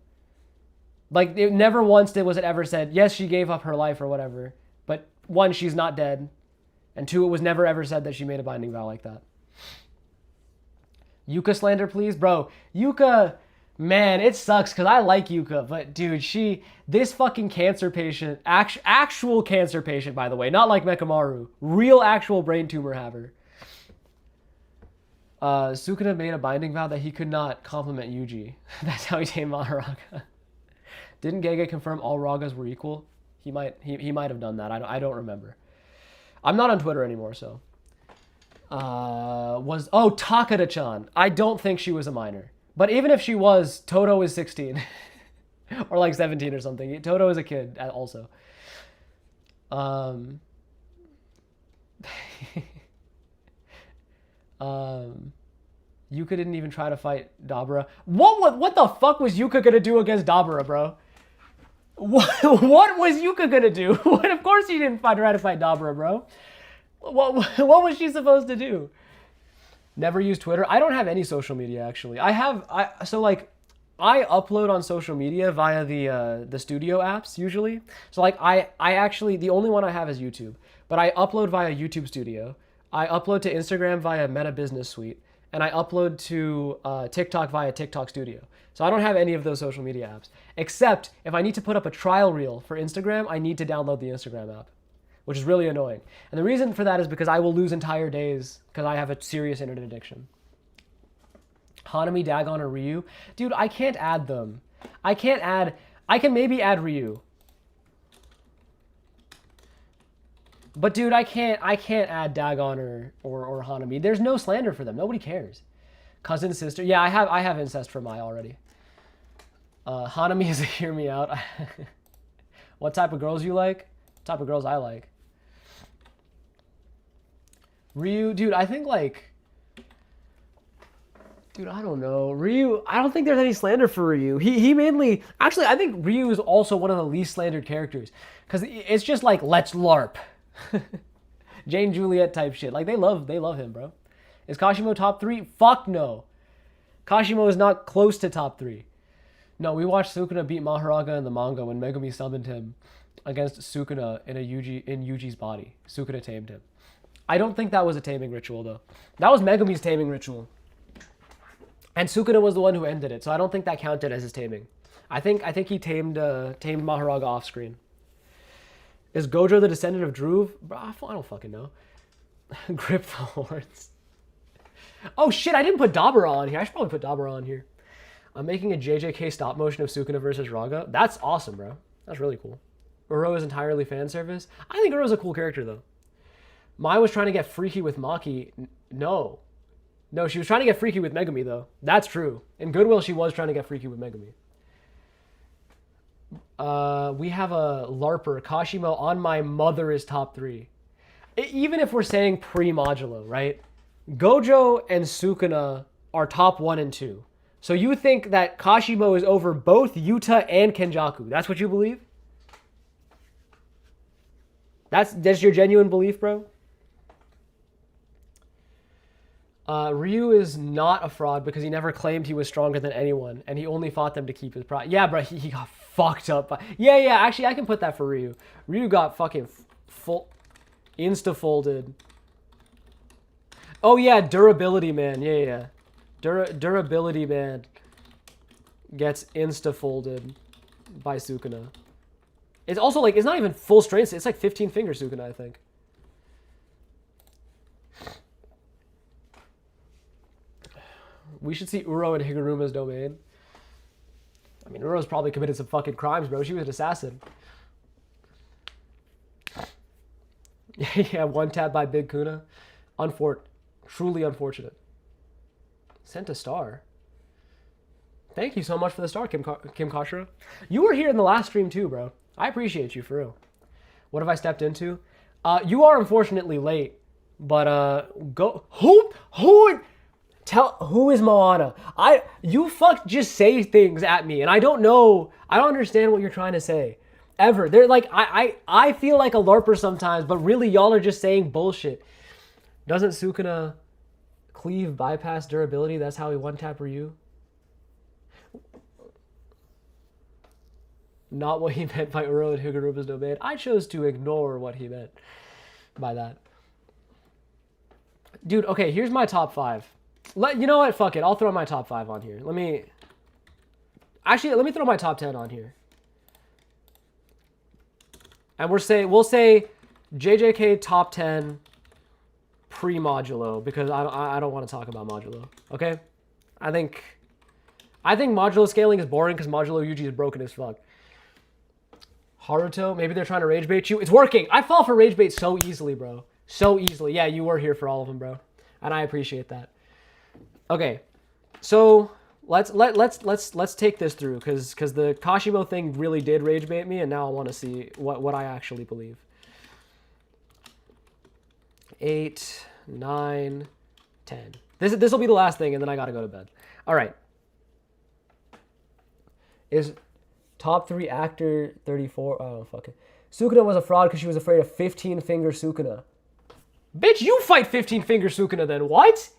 Like, it never once was it ever said, yes, she gave up her life or whatever, but one, she's not dead, and two, it was never ever said that she made a binding vow like that. Yuka slander, please? Bro, Yuka, man, it sucks because I like Yuka, but dude, this fucking cancer patient, actual cancer patient, by the way, not like Mekamaru, real actual brain tumor haver. Sukuna made a binding vow that he could not compliment Yuji. That's how he tamed Maharaga. Didn't Gege confirm all Ragas were equal? He might have done that. I don't remember. I'm not on Twitter anymore, so. Takada-chan. I don't think she was a minor. But even if she was, Toto is 16. Or like 17 or something. Toto is a kid also. Yuka didn't even try to fight Dabura. What the fuck was Yuka gonna do against Dabura, bro? What was Yuka gonna do? Of course she didn't try to fight Dabura, bro. What was she supposed to do? Never use Twitter. I don't have any social media actually. I upload on social media via the studio apps usually. So like I actually, the only one I have is YouTube, but I upload via YouTube Studio. I upload to Instagram via Meta Business Suite, and I upload to TikTok via TikTok Studio. So I don't have any of those social media apps, except if I need to put up a trial reel for Instagram, I need to download the Instagram app, which is really annoying. And the reason for that is because I will lose entire days because I have a serious internet addiction. Hanami, Dagon, or Ryu. Dude, I can't add them. I can maybe add Ryu. But dude, I can't add Dagon or Hanami. There's no slander for them. Nobody cares. Cousin, sister. Yeah, I have incest for Mai already. Hanami is a hear me out. What type of girls you like? What type of girls I like. Ryu, dude, I think like... Dude, I don't know. Ryu, I don't think there's any slander for Ryu. He mainly... Actually, I think Ryu is also one of the least slandered characters. Because it's just like, let's LARP. Jane Juliet type shit. Like, they love him, bro. Is Kashimo top 3? Fuck no. Kashimo is not close to top 3. No, we watched Sukuna beat Maharaga in the manga when Megumi summoned him against Sukuna in Yuji's body. Sukuna tamed him. I don't think that was a taming ritual, though. That was Megumi's taming ritual. And Sukuna was the one who ended it, so I don't think that counted as his taming. I think he tamed Maharaga off screen. Is Gojo the descendant of Druve? Bro, I don't fucking know. Grip the horns. Oh shit, I didn't put Dabura on here. I should probably put Dabura on here. I'm making a JJK stop motion of Sukuna versus Raga. That's awesome, bro. That's really cool. Uro is entirely fan service. I think Uro's a cool character, though. Mai was trying to get freaky with Maki. No, she was trying to get freaky with Megumi, though. That's true. In Goodwill, she was trying to get freaky with Megumi. We have a LARPer. Kashimo on my mother is top 3. Even if we're saying pre-modulo, right? Gojo and Sukuna are top 1 and 2. So you think that Kashimo is over both Yuta and Kenjaku. That's what you believe? That's your genuine belief, bro? Ryu is not a fraud because he never claimed he was stronger than anyone, and he only fought them to keep his pride. Yeah, bro, he got fucked up. Yeah, actually, I can put that for Ryu. Ryu got fucking insta-folded. Oh, yeah, durability man. Yeah. Durability man gets insta-folded by Sukuna. It's also like, it's not even full strength. It's like 15 finger Sukuna, I think. We should see Uro in Higuruma's domain. I mean, Uro's probably committed some fucking crimes, bro. She was an assassin. Yeah, one tap by Big Kuna. Truly unfortunate. Sent a star. Thank you so much for the star, Kim Kashira. You were here in the last stream too, bro. I appreciate you, for real. What have I stepped into? You are unfortunately late, but who is Moana? You just say things at me, and I don't understand what you're trying to say. Ever. They're like, I feel like a LARPer sometimes, but really y'all are just saying bullshit. Doesn't Sukuna cleave bypass durability? That's how he one-tap Ryu? Not what he meant by Uro and Higuruma's domain. I chose to ignore what he meant by that. Dude, okay, here's my top 5. You know what? Fuck it. I'll throw my top 5 on here. Let me throw my top 10 on here. And we'll say JJK top 10 pre-modulo because I don't want to talk about modulo. Okay, I think modulo scaling is boring because modulo UG is broken as fuck. Haruto, maybe they're trying to rage bait you. It's working. I fall for rage bait so easily, bro. So easily. Yeah, you were here for all of them, bro, and I appreciate that. Okay, so let's take this through because the Kashimo thing really did rage bait me, and now I want to see what I actually believe. 8, 9, 10. This will be the last thing, and then I gotta go to bed. All right. Is top 3 actor 34? Oh fuck it. Sukuna was a fraud because she was afraid of 15-finger Sukuna. Bitch, you fight 15-finger Sukuna then. What?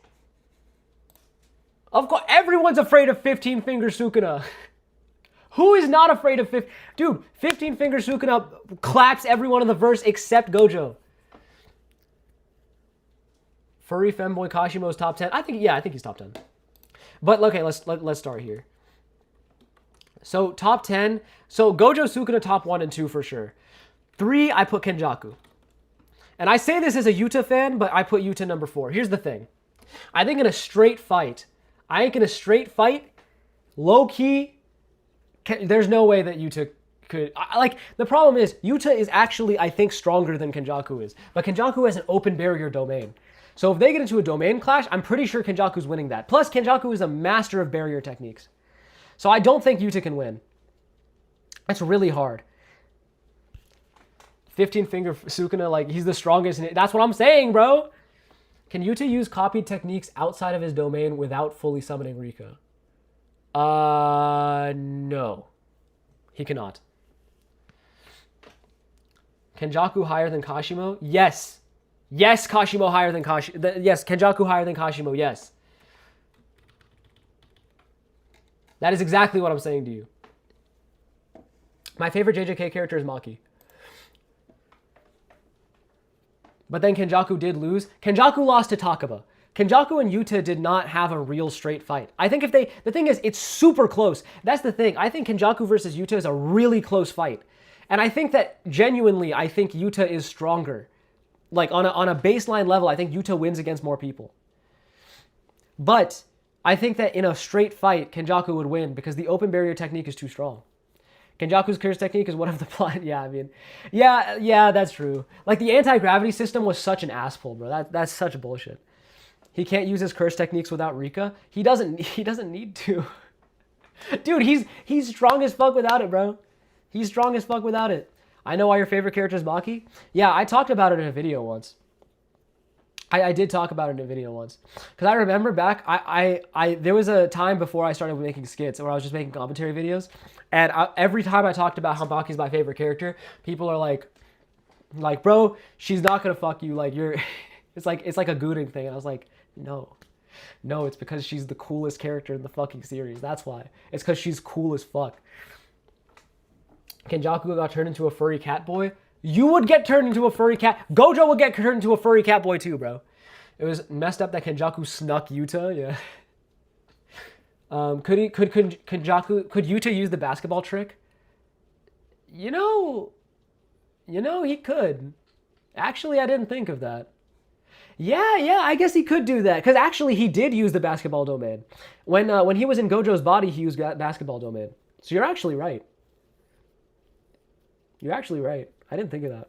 Of course, everyone's afraid of 15-finger Sukuna. Who is not afraid of 15? Dude, 15-finger Sukuna claps everyone in the verse except Gojo. Furry femboy Kashimo's top 10. I think he's top 10. But okay, let's start here. So top 10. So Gojo Sukuna top 1 and 2 for sure. 3, I put Kenjaku. And I say this as a Yuta fan, but I put Yuta number 4. Here's the thing. I think in a straight fight, low key, there's no way that Yuta could. Like, the problem is, Yuta is actually, I think, stronger than Kenjaku is. But Kenjaku has an open barrier domain. So if they get into a domain clash, I'm pretty sure Kenjaku's winning that. Plus, Kenjaku is a master of barrier techniques. So I don't think Yuta can win. That's really hard. 15-finger Sukuna, like, he's the strongest. That's what I'm saying, bro. Can Yuta use copied techniques outside of his domain without fully summoning Rika? No. He cannot. Kenjaku higher than Kashimo? Yes. Yes, Kashimo higher than Kashimo. Yes, Kenjaku higher than Kashimo, yes. That is exactly what I'm saying to you. My favorite JJK character is Maki. But then Kenjaku did lose. Kenjaku lost to Takaba. Kenjaku and Yuta did not have a real straight fight. I think the thing is, it's super close. That's the thing. I think Kenjaku versus Yuta is a really close fight. And I think that, genuinely, I think Yuta is stronger. Like, on a baseline level, I think Yuta wins against more people. But I think that in a straight fight, Kenjaku would win because the open barrier technique is too strong. Kenjaku's curse technique is one of the plot. Yeah, I mean, yeah, that's true. Like, the anti-gravity system was such an asspull, bro. That's such bullshit. He can't use his curse techniques without Rika. He doesn't need to. Dude, he's strong as fuck without it, bro. He's strong as fuck without it. I know why your favorite character is Maki. Yeah, I talked about it in a video once. I did talk about it in a video once. Because I remember back, there was a time before I started making skits where I was just making commentary videos. And every time I talked about how Maki's my favorite character, people are like, bro, she's not going to fuck you. Like, you're, it's like a gooning thing. And I was like, no, it's because she's the coolest character in the fucking series. That's why. It's because she's cool as fuck. Kenjaku got turned into a furry cat boy. You would get turned into a furry cat. Gojo would get turned into a furry cat boy too, bro. It was messed up that Kenjaku snuck Yuta. Yeah. Could Yuta use the basketball trick? You know, he could. Actually, I didn't think of that. Yeah, I guess he could do that. Because actually, he did use the basketball domain. When he was in Gojo's body, he used basketball domain. So you're actually right. You're actually right. I didn't think of that.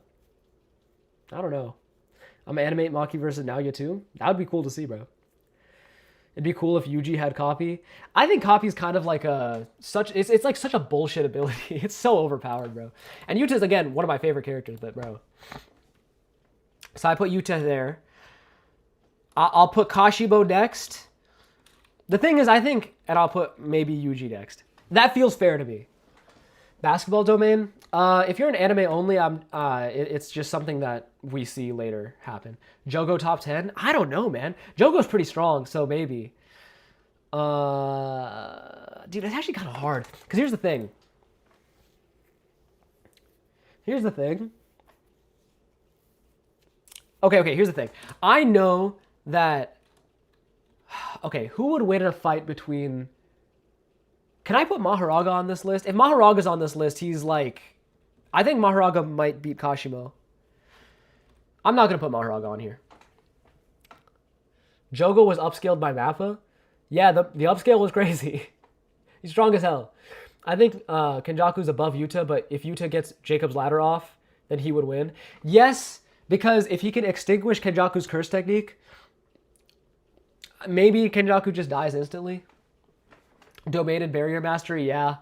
I don't know. I'm gonna animate Maki versus Naoya too. That would be cool to see, bro. It'd be cool if Yuji had Copy. I think Copy's kind of like it's like such a bullshit ability. It's so overpowered, bro. And Yuta's, again, one of my favorite characters, but bro. So I put Yuta there. I'll put Kashibo next. The thing is, and I'll put maybe Yuji next. That feels fair to me. Basketball domain. If you're an anime only, it's just something that we see later happen. Jogo top 10? I don't know, man. Jogo's pretty strong, so maybe. Dude, it's actually kind of hard. Because here's the thing. Okay, here's the thing. I know that... Okay, who would win a fight between... Can I put Maharaga on this list? If Maharaga's on this list, he's like... I think Maharaga might beat Kashimo. I'm not going to put Maharaga on here. Jogo was upscaled by Mappa. Yeah, the upscale was crazy. He's strong as hell. I think Kenjaku's above Yuta, but if Yuta gets Jacob's ladder off, then he would win. Yes, because if he can extinguish Kenjaku's curse technique, maybe Kenjaku just dies instantly. Domain and barrier mastery, yeah.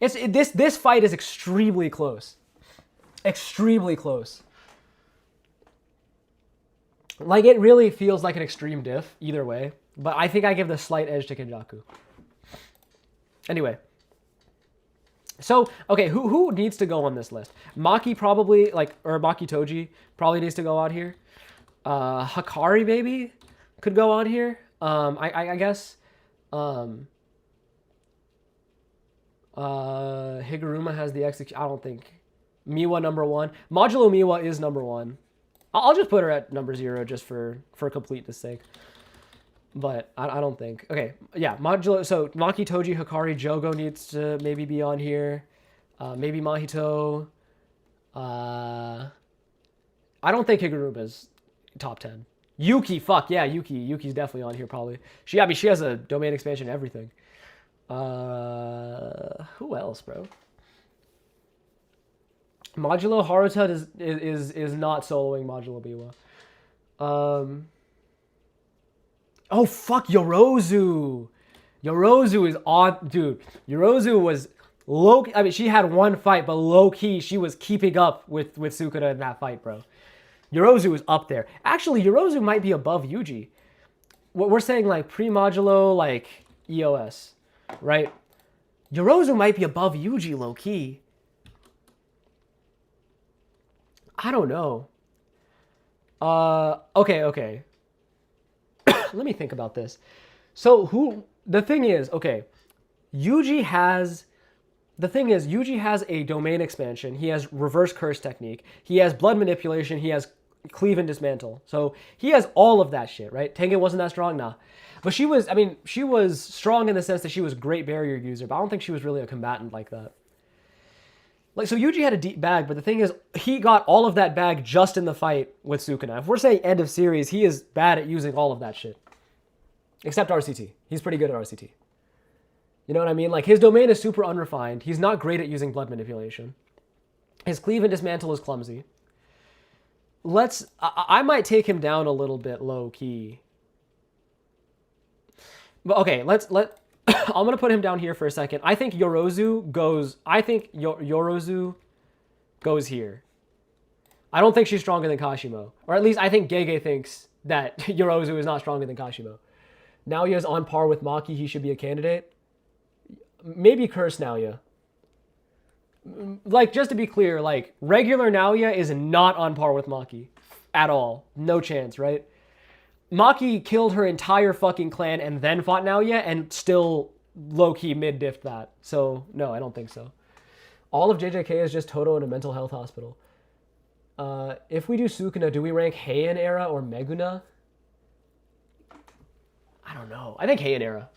This fight is extremely close. Extremely close. Like, it really feels like an extreme diff either way, but I think I give the slight edge to Kenjaku. Anyway. So, okay, who needs to go on this list? Maki probably, or Maki Toji probably needs to go on here. Hikari maybe could go on here. I guess. Higuruma has the execution. I don't think. Miwa number 1. Modulo Miwa is number 1. I'll just put her at number 0 just for completeness sake. But I don't think. Okay, yeah, Modulo. So Maki, Toji, Hikari, Jogo needs to maybe be on here. Maybe Mahito. I don't think Higuruma's top 10. Yuki, fuck yeah, Yuki. Yuki's definitely on here probably. She has a domain expansion and everything. Who else, bro? Modulo Haruta is not soloing Modulo Biwa. Oh, fuck, Yorozu. Yorozu is on... Dude, Yorozu was low... I mean, she had one fight, but low-key, she was keeping up with Sukuna in that fight, bro. Yorozu is up there. Actually, Yorozu might be above Yuji. What we're saying, like, pre-Modulo, like, EOS, right? Yorozu might be above Yuji, low-key. I don't know. Okay. Let me think about this. So the thing is, Yuji has a domain expansion. He has reverse curse technique. He has blood manipulation. He has cleave and dismantle. So he has all of that shit, right? Tengen wasn't that strong? Nah. But she was strong in the sense that she was a great barrier user, but I don't think she was really a combatant like that. Like, so Yuji had a deep bag, but the thing is, he got all of that bag just in the fight with Sukuna. If we're saying end of series, he is bad at using all of that shit. Except RCT. He's pretty good at RCT. You know what I mean? Like, his domain is super unrefined. He's not great at using blood manipulation. His cleave and dismantle is clumsy. I might take him down a little bit low key. But okay, I'm going to put him down here for a second. I think Yorozu goes here. I don't think she's stronger than Kashimo. Or at least I think Gege thinks that Yorozu is not stronger than Kashimo. Naoya's on par with Maki. He should be a candidate. Maybe Curse Naoya. Like, just to be clear, like, regular Naoya is not on par with Maki. At all. No chance, right? Maki killed her entire fucking clan and then fought Naoya and still low-key mid-diffed that. So, no, I don't think so. All of JJK is just Toto in a mental health hospital. If we do Sukuna, do we rank Heian era or Meguna? I don't know. I think Heian era.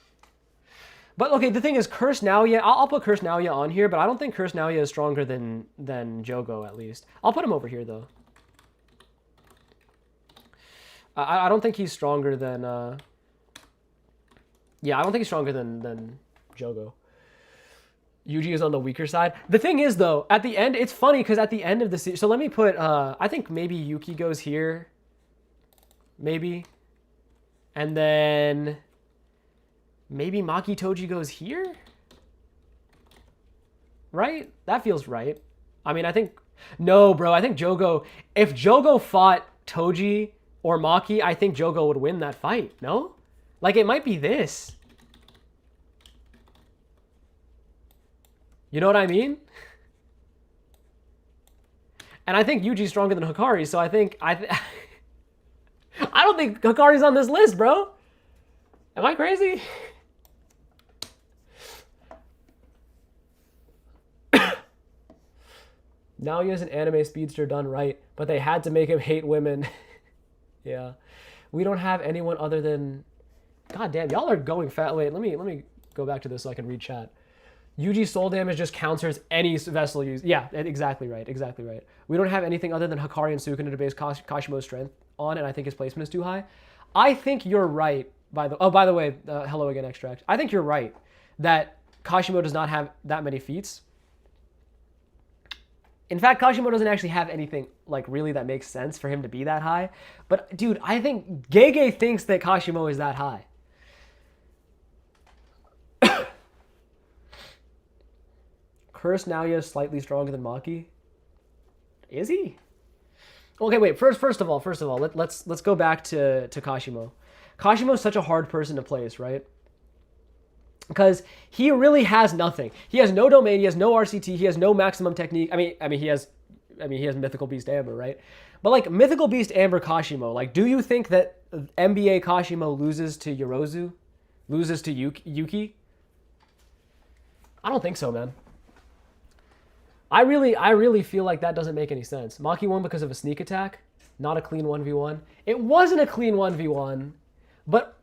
But, okay, the thing is, Curse Naoya, I'll put Curse Naoya on here, but I don't think Curse Naoya is stronger than Jogo, at least. I'll put him over here, though. I don't think he's stronger than... Yeah, I don't think he's stronger than Jogo. Yuji is on the weaker side. The thing is, though, at the end, it's funny, because at the end of the series... So let me put... I think maybe Yuki goes here. Maybe. And then... Maybe Maki Toji goes here? Right? That feels right. I mean, I think... No, bro, I think Jogo... If Jogo fought Toji or Maki, I think Jogo would win that fight, no? Like, it might be this. You know what I mean? And I think Yuji's stronger than Hikari, so I think... I don't think Hikari's on this list, bro. Am I crazy? Now he is an anime speedster done right, but they had to make him hate women. Yeah. We don't have anyone other than... God damn, y'all are going fat. Wait, let me go back to this so I can read chat. Yuji's soul damage just counters any vessel use. Yeah, exactly right. Exactly right. We don't have anything other than Hikari and Sukuna to base Kashimo's strength on, and I think his placement is too high. I think you're right. By the way, hello again, Extract. I think you're right that Kashimo does not have that many feats. In fact, Kashimo doesn't actually have anything like really that makes sense for him to be that high. But dude, I think Gege thinks that Kashimo is that high. Curse Naoya is slightly stronger than Maki. Is he? Okay, wait. First of all, let's go back to Kashimo. Kashimo is such a hard person to place, right? Because he really has nothing. He has no domain. He has no RCT. He has no maximum technique. I mean, he has Mythical Beast Amber, right? But like Mythical Beast Amber Kashimo, like, do you think that NBA Kashimo loses to Yorozu, loses to Yuki? I don't think so, man. I really feel like that doesn't make any sense. Maki won because of a sneak attack, not a clean 1v1. It wasn't a clean 1v1, but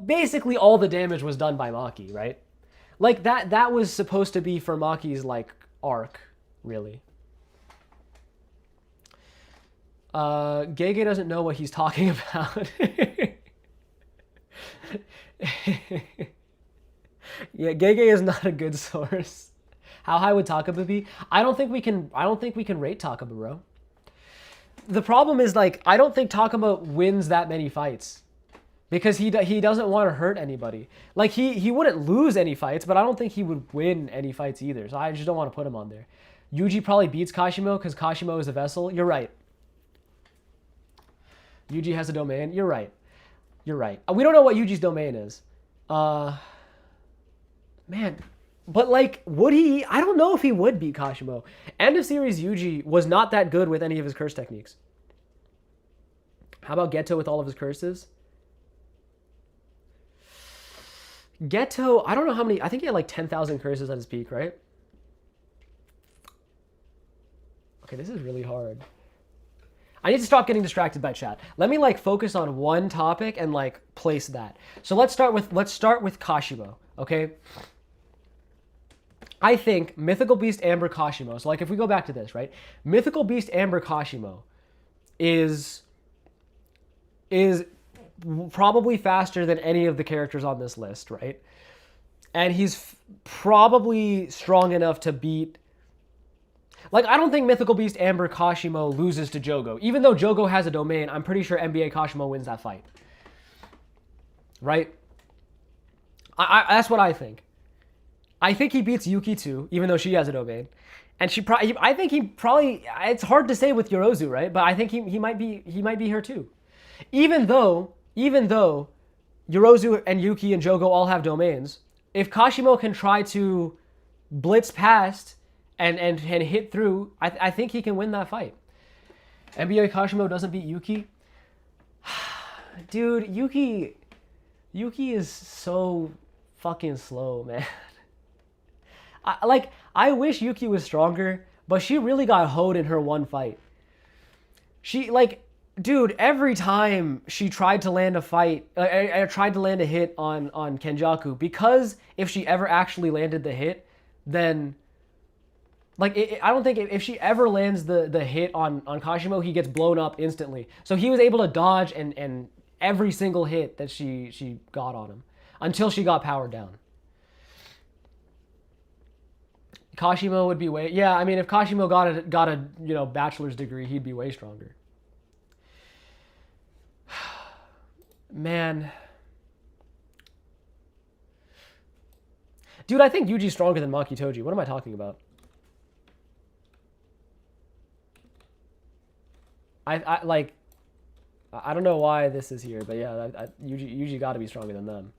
basically all the damage was done by Maki, right? Like that was supposed to be for Maki's like arc, really. Gege doesn't know what he's talking about. Yeah, Gege is not a good source. How high would Takaba be? I don't think we can rate Takaba, bro. The problem is, like, I don't think Takaba wins that many fights. Because he doesn't want to hurt anybody. Like, he wouldn't lose any fights, but I don't think he would win any fights either. So I just don't want to put him on there. Yuji probably beats Kashimo because Kashimo is a vessel. You're right. Yuji has a domain. You're right. You're right. We don't know what Yuji's domain is. Man, but like, would he? I don't know if he would beat Kashimo. End of series Yuji was not that good with any of his curse techniques. How about Geto with all of his curses? Geto, I don't know how many. I think he had like 10,000 curses at his peak, right? Okay, this is really hard. I need to stop getting distracted by chat. Let me like focus on one topic and like place that. So let's start with Kashimo, okay? I think Mythical Beast Amber Kashimo. So like if we go back to this, right? Mythical Beast Amber Kashimo is probably faster than any of the characters on this list, right? And he's probably strong enough to beat. Like, I don't think Mythical Beast Amber Kashimo loses to Jogo. Even though Jogo has a domain, I'm pretty sure NBA Kashimo wins that fight. Right? That's what I think. I think he beats Yuki too, even though she has a domain. And I think he probably, it's hard to say with Yorozu, right? But I think he might be her too. Even though Yorozu and Yuki and Jogo all have domains, if Kashimo can try to blitz past and hit through, I think he can win that fight. NBA Kashimo doesn't beat Yuki. Dude, Yuki is so fucking slow, man. I wish Yuki was stronger, but she really got hoed in her one fight. She, like, dude, every time she tried to land a hit on Kenjaku, because if she ever actually landed the hit, then, like, I don't think if she ever lands the hit on Kashimo, he gets blown up instantly. So he was able to dodge and every single hit that she got on him until she got powered down. Kashimo would be way... Yeah, I mean, if Kashimo got a bachelor's degree, he'd be way stronger. Man. Dude, I think Yuji's stronger than Maki Toji. What am I talking about? I don't know why this is here, but yeah, Yuji got to be stronger than them.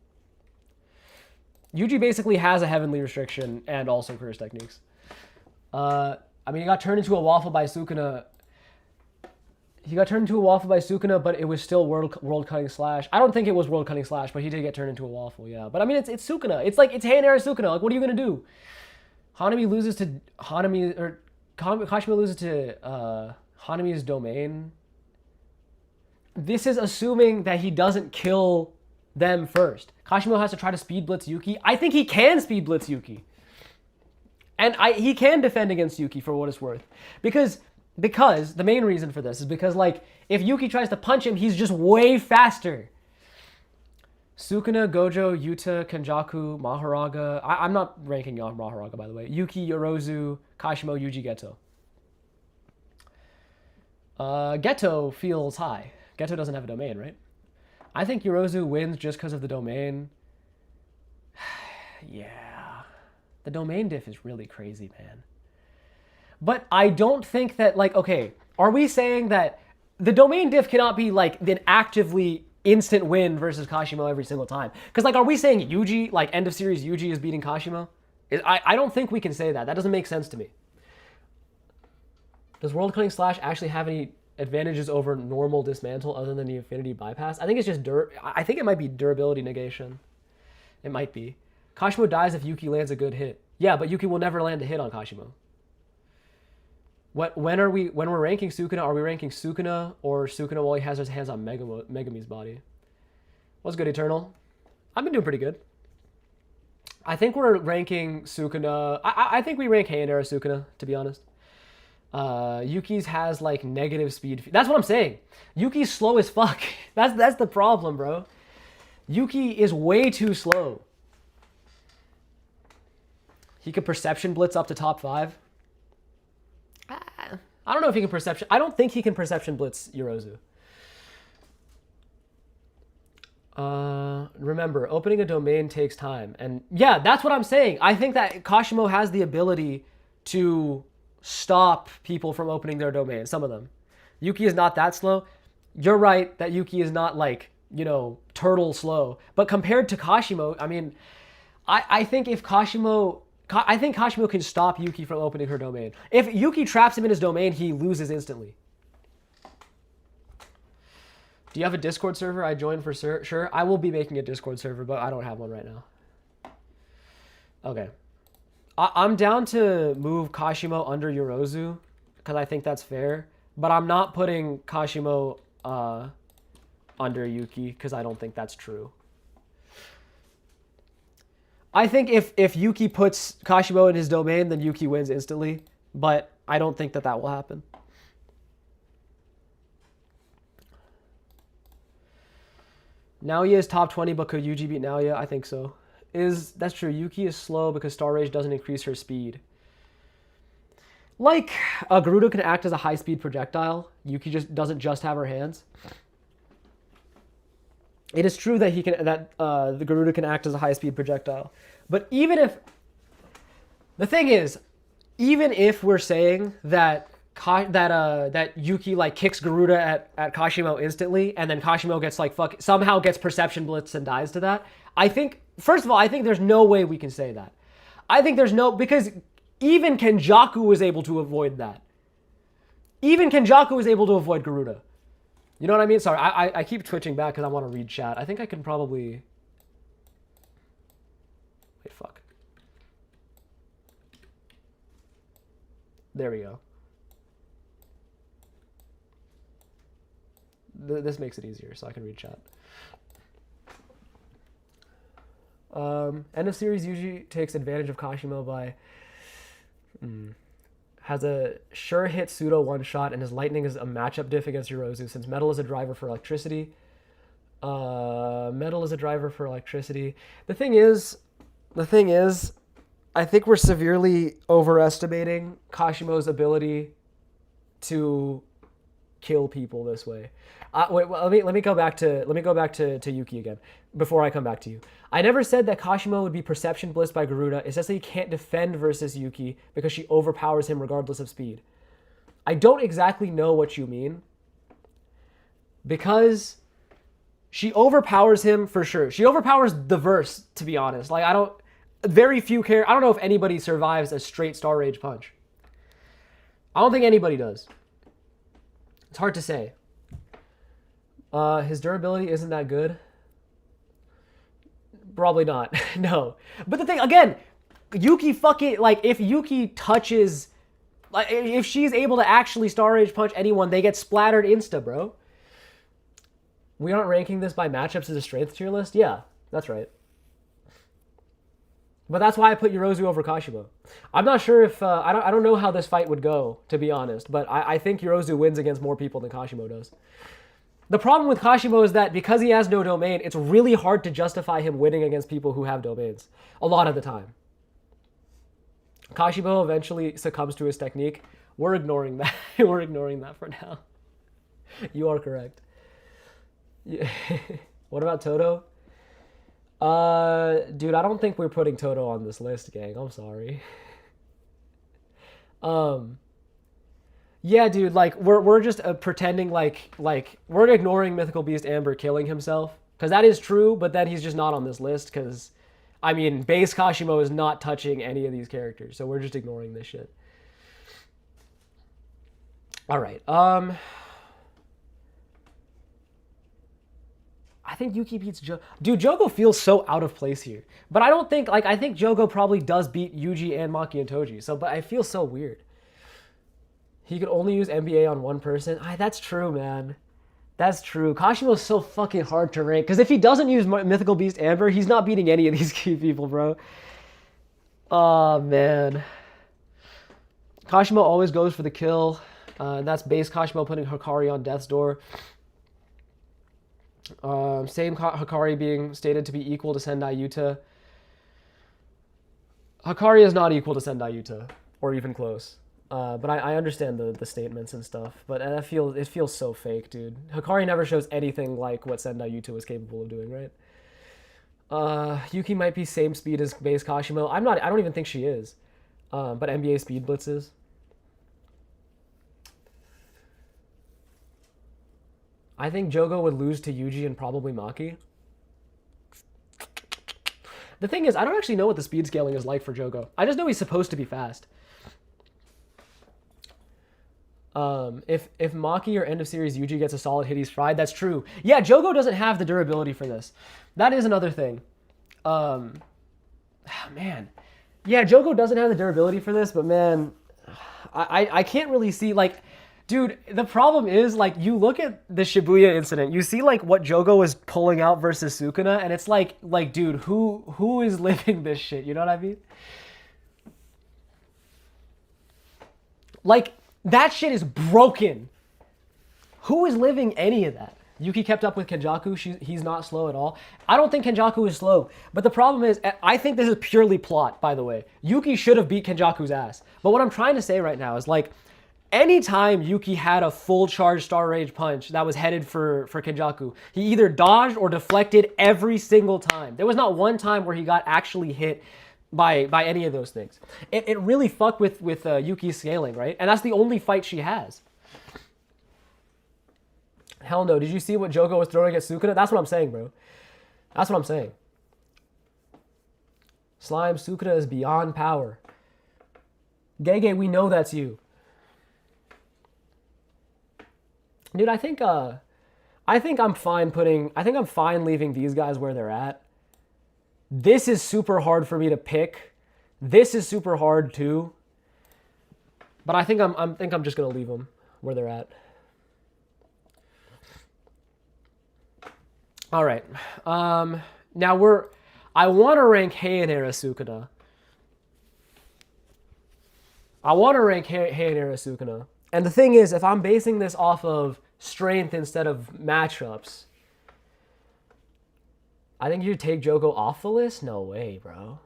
Yuji basically has a heavenly restriction and also curse techniques. I mean, he got turned into a waffle by Sukuna. But it was still world cutting slash. I don't think it was world cutting slash, but he did get turned into a waffle, yeah. But I mean, it's Sukuna. It's Heian-era Sukuna. Like, what are you gonna do? Kashimo loses to Hanami's domain. This is assuming that he doesn't kill them first. Kashimo has to try to speed blitz Yuki. I think he can speed blitz Yuki. And he can defend against Yuki for what it's worth. Because the main reason for this is because, like, if Yuki tries to punch him, he's just way faster. Sukuna, Gojo, Yuta, Kenjaku, Maharaga. I'm not ranking on Maharaga, by the way. Yuki, Yorozu, Kashimo, Yuji, Geto. Geto feels high. Geto doesn't have a domain, right? I think Yorozu wins just because of the domain. Yeah. The domain diff is really crazy, man. But I don't think that, like, okay, are we saying that the domain diff cannot be, like, an actively instant win versus Kashimo every single time? Because, like, are we saying Yuji, like, end of series Yuji is beating Kashimo? I don't think we can say that. That doesn't make sense to me. Does World Cutting Slash actually have any advantages over normal dismantle other than the Infinity Bypass? I think it's just I think it might be durability negation. It might be. Kashimo dies if Yuki lands a good hit. Yeah, but Yuki will never land a hit on Kashimo. When we're ranking Sukuna, are we ranking Sukuna or Sukuna while he has his hands on Megami's body? What's good, Eternal? I've been doing pretty good. I think we're ranking Sukuna. I think we rank Heian era Sukuna, to be honest. Yuki's has like negative speed. That's what I'm saying. Yuki's slow as fuck. That's the problem, bro. Yuki is way too slow. He could perception blitz up to top 5. I don't know if he can perception. I don't think he can perception blitz Yorozu. Remember, opening a domain takes time. And yeah, that's what I'm saying. I think that Kashimo has the ability to stop people from opening their domain. Some of them. Yuki is not that slow. You're right that Yuki is not like, you know, turtle slow. But compared to Kashimo, I mean, I think if Kashimo... I think Kashimo can stop Yuki from opening her domain. If Yuki traps him in his domain, he loses instantly. Do you have a Discord server I join for sure? I will be making a Discord server, but I don't have one right now. Okay. I'm down to move Kashimo under Yorozu, because I think that's fair. But I'm not putting Kashimo under Yuki, because I don't think that's true. I think if Yuki puts Kashimo in his domain, then Yuki wins instantly. But I don't think that will happen. Naoya is top 20, but could Yuji beat Naoya? I think so. That's true. Yuki is slow because Star Rage doesn't increase her speed. Like, Garuda can act as a high-speed projectile. Yuki doesn't just have her hands. It is true that the Garuda can act as a high-speed projectile. But even if... The thing is, even if we're saying that Yuki like kicks Garuda at Kashimo instantly, and then Kashimo gets like somehow gets perception blitz and dies to that, I think, first of all, I think there's no way we can say that. I think there's no... Because even Kenjaku was able to avoid that. Even Kenjaku was able to avoid Garuda. You know what I mean? Sorry, I keep twitching back because I want to read chat. I think I can probably... Wait, fuck. There we go. This makes it easier, so I can read chat. End of series usually takes advantage of Kashimo by... has a sure hit pseudo one shot, and his lightning is a matchup diff against Yorozu since metal is a driver for electricity. Metal is a driver for electricity. The thing is, I think we're severely overestimating Kashimo's ability to kill people this way. Wait, well, let me go back to Yuki again before I come back to you. I never said that Kashimo would be perception blitzed by Garuda. It's just that he can't defend versus Yuki because she overpowers him regardless of speed. I don't exactly know what you mean, because she overpowers him for sure. She overpowers the verse, to be honest. Like, I don't know if anybody survives a straight Star Rage punch. I don't think anybody does. It's hard to say. His durability isn't that good. Probably not. No. But the thing, again, Yuki fucking, like, if Yuki touches, like, if she's able to actually Star Rage punch anyone, they get splattered insta, bro. We aren't ranking this by matchups as a strength tier list? Yeah, that's right. But that's why I put Yorozu over Kashimo. I'm not sure if, I don't know how this fight would go, to be honest, but I think Yorozu wins against more people than Kashimo does. The problem with Kashimo is that because he has no domain, it's really hard to justify him winning against people who have domains. A lot of the time. Kashimo eventually succumbs to his technique. We're ignoring that. We're ignoring that for now. You are correct. Yeah. What about Toto? Dude, I don't think we're putting Toto on this list, gang. I'm sorry. Yeah, dude, like we're just pretending like we're ignoring Mythical Beast Amber killing himself, because that is true, but then he's just not on this list because I mean, base Kashimo is not touching any of these characters, so we're just ignoring this shit. All right. I think Yuki beats Jogo. Dude, Jogo feels so out of place here. But I don't think, like, I think Jogo probably does beat Yuji and Maki and Toji. So, but I feel so weird. He could only use NBA on one person. That's true, man. That's true. Kashimo's so fucking hard to rank. Because if he doesn't use Mythical Beast Amber, he's not beating any of these key people, bro. Oh, man. Kashimo always goes for the kill. That's base Kashimo putting Hikari on death's door. Same Hikari being stated to be equal to Sendai Yuta. Hikari is not equal to Sendai Yuta, or even close. But I understand the statements and stuff. But it feels so fake, dude. Hikari never shows anything like what Sendai Yuta was capable of doing, right? Yuki might be same speed as base Kashimo. I don't even think she is. But NBA speed blitzes. I think Jogo would lose to Yuji and probably Maki. The thing is, I don't actually know what the speed scaling is like for Jogo. I just know he's supposed to be fast. If Maki or end of series Yuji gets a solid hit, he's fried. That's true. Yeah, Jogo doesn't have the durability for this. That is another thing. Man. Yeah, Jogo doesn't have the durability for this, but man, I can't really see, like, dude, the problem is, like, you look at the Shibuya incident, you see, like, what Jogo was pulling out versus Sukuna, and it's like, dude, who is living this shit? You know what I mean? Like, that shit is broken. Who is living any of that? Yuki kept up with Kenjaku. He's not slow at all. I don't think Kenjaku is slow. But the problem is, I think this is purely plot, by the way. Yuki should have beat Kenjaku's ass. But what I'm trying to say right now is, like, anytime Yuki had a full charge Star Rage punch that was headed for Kenjaku, he either dodged or deflected every single time. There was not one time where he got actually hit by any of those things. It really fucked with Yuki's scaling, right? And that's the only fight she has. Hell no. Did you see what Jogo was throwing at Sukuna? That's what I'm saying, bro. That's what I'm saying. Slime, Sukuna is beyond power. Gege, we know that's you. Dude, I think I'm fine leaving these guys where they're at. This is super hard for me to pick. This is super hard too. But I think I'm just gonna leave them where they're at. All right. Now I want to rank Heian era Sukuna. Sukuna. And the thing is, if I'm basing this off of strength instead of matchups, I think you take Jogo off the list? No way, bro.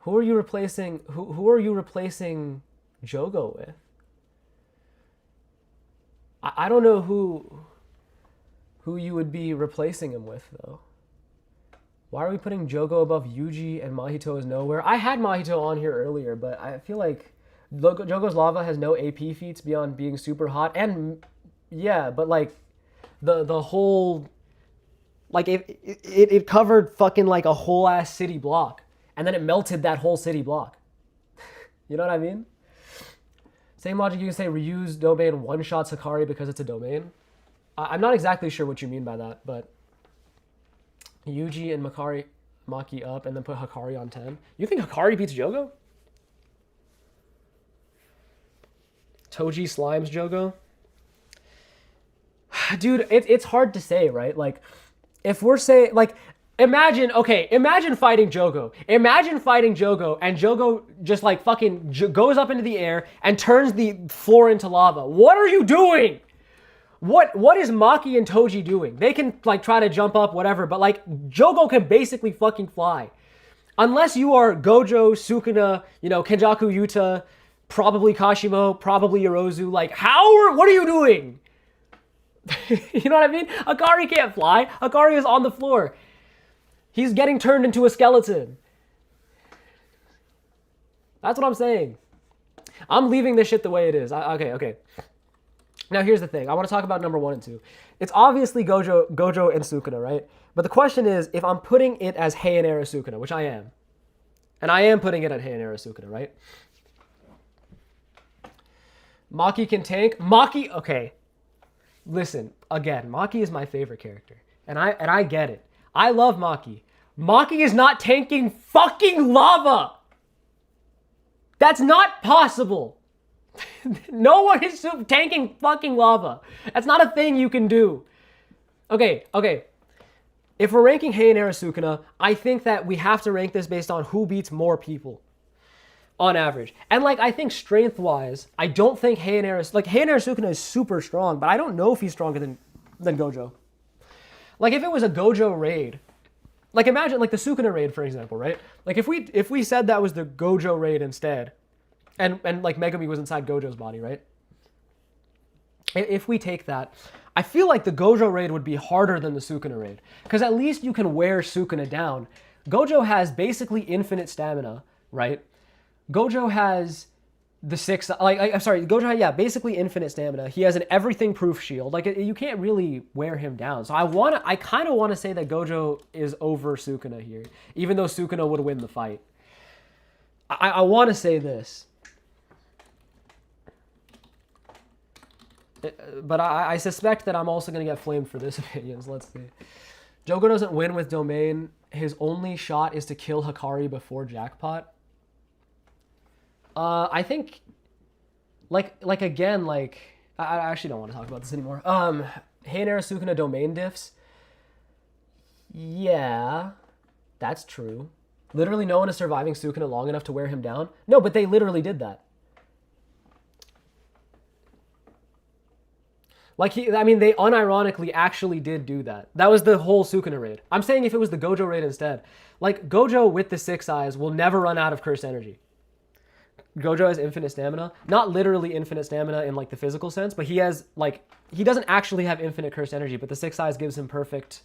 Who are you replacing? Who are you replacing Jogo with? I don't know who you would be replacing him with, though. Why are we putting Jogo above Yuji and Mahito is nowhere? I had Mahito on here earlier, but I feel like Jogo's Lava has no AP feats beyond being super hot. And yeah, but like the whole, like it covered fucking like a whole ass city block. And then it melted that whole city block. You know what I mean? Same logic you can say reuse domain one-shot Sakari because it's a domain. I'm not exactly sure what you mean by that, but Yuji and Maki up and then put Hikari on 10. You think Hikari beats Jogo? Toji slimes Jogo? Dude, it's hard to say, right? Like, if we're saying, like, imagine fighting Jogo. Imagine fighting Jogo and Jogo just like fucking goes up into the air and turns the floor into lava. What are you doing? What is Maki and Toji doing? They can like try to jump up, whatever, but like Jogo can basically fucking fly. Unless you are Gojo, Sukuna, Kenjaku Yuta, probably Kashimo, probably Yorozu, like what are you doing? You know what I mean? Akari can't fly. Akari is on the floor. He's getting turned into a skeleton. That's what I'm saying. I'm leaving this shit the way it is. Okay. Now here's the thing. I want to talk about number 1 and 2. It's obviously Gojo and Sukuna, right? But the question is, if I'm putting it as Heian era Sukuna, which I am, and I am putting it at Heian era Sukuna, right? Maki can tank. Maki, okay. Listen, again, Maki is my favorite character. And I get it. I love Maki. Maki is not tanking fucking lava. That's not possible. No one is tanking fucking lava. That's not a thing you can do. Okay. If we're ranking Heian era Sukuna, I think that we have to rank this based on who beats more people on average. And like, I think strength-wise, I don't think Heian era Sukuna is super strong, but I don't know if he's stronger than Gojo. Like, if it was a Gojo raid, like imagine like the Sukuna raid, for example, right? Like if we said that was the Gojo raid instead, and like Megumi was inside Gojo's body, right? If we take that, I feel like the Gojo raid would be harder than the Sukuna raid. Because at least you can wear Sukuna down. Gojo has basically infinite stamina, right? Gojo has the basically infinite stamina. He has an everything-proof shield. Like, you can't really wear him down. So I kind of want to say that Gojo is over Sukuna here, even though Sukuna would win the fight. I want to say this. But I suspect that I'm also going to get flamed for this opinion. So let's see. Jogo doesn't win with Domain. His only shot is to kill Hikari before Jackpot. I think, I actually don't want to talk about this anymore. Heian era Sukuna Domain diffs. Yeah, that's true. Literally no one is surviving Sukuna long enough to wear him down. No, but they literally did that. Like, they unironically actually did do that. That was the whole Sukuna raid. I'm saying if it was the Gojo raid instead. Like, Gojo with the 6 eyes will never run out of cursed energy. Gojo has infinite stamina. Not literally infinite stamina in, like, the physical sense, but he has, like, he doesn't actually have infinite cursed energy, but the 6 eyes gives him perfect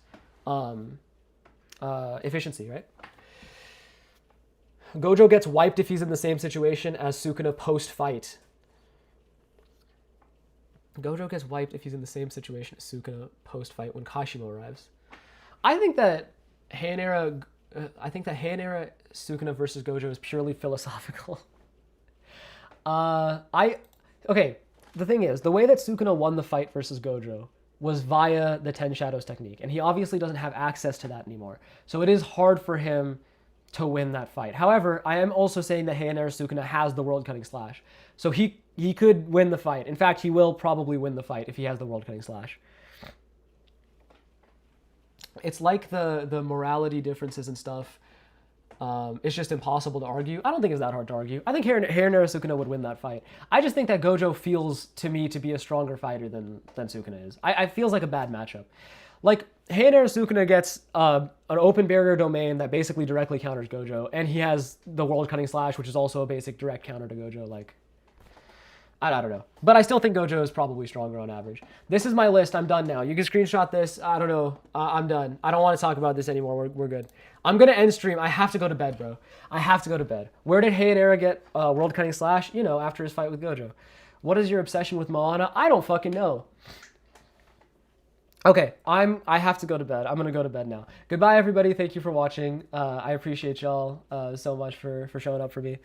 efficiency, right? Gojo gets wiped if he's in the same situation as Sukuna post-fight. Gojo gets wiped if he's in the same situation as Sukuna post-fight when Kashimo arrives. I think that Heian era Sukuna versus Gojo is purely philosophical. Okay, the thing is, the way that Sukuna won the fight versus Gojo was via the 10 Shadows technique, and he obviously doesn't have access to that anymore. So it is hard for him to win that fight. However, I am also saying that Heian era Sukuna has the World Cutting Slash. So he could win the fight. In fact, he will probably win the fight if he has the World Cutting Slash. It's like the morality differences and stuff. It's just impossible to argue. I don't think it's that hard to argue. I think Heian era Sukuna would win that fight. I just think that Gojo feels to me to be a stronger fighter than Sukuna is. It feels like a bad matchup. Like, Heian era Sukuna gets an open barrier domain that basically directly counters Gojo, and he has the World Cutting Slash, which is also a basic direct counter to Gojo. Like, I don't know. But I still think Gojo is probably stronger on average. This is my list. I'm done now. You can screenshot this. I don't know. I'm done. I don't want to talk about this anymore. We're good. I'm going to end stream. I have to go to bed, bro. I have to go to bed. Where did Heian era get World Cutting Slash? After his fight with Gojo. What is your obsession with Moana? I don't fucking know. Okay, I have to go to bed. I'm going to go to bed now. Goodbye, everybody. Thank you for watching. I appreciate y'all so much for showing up for me.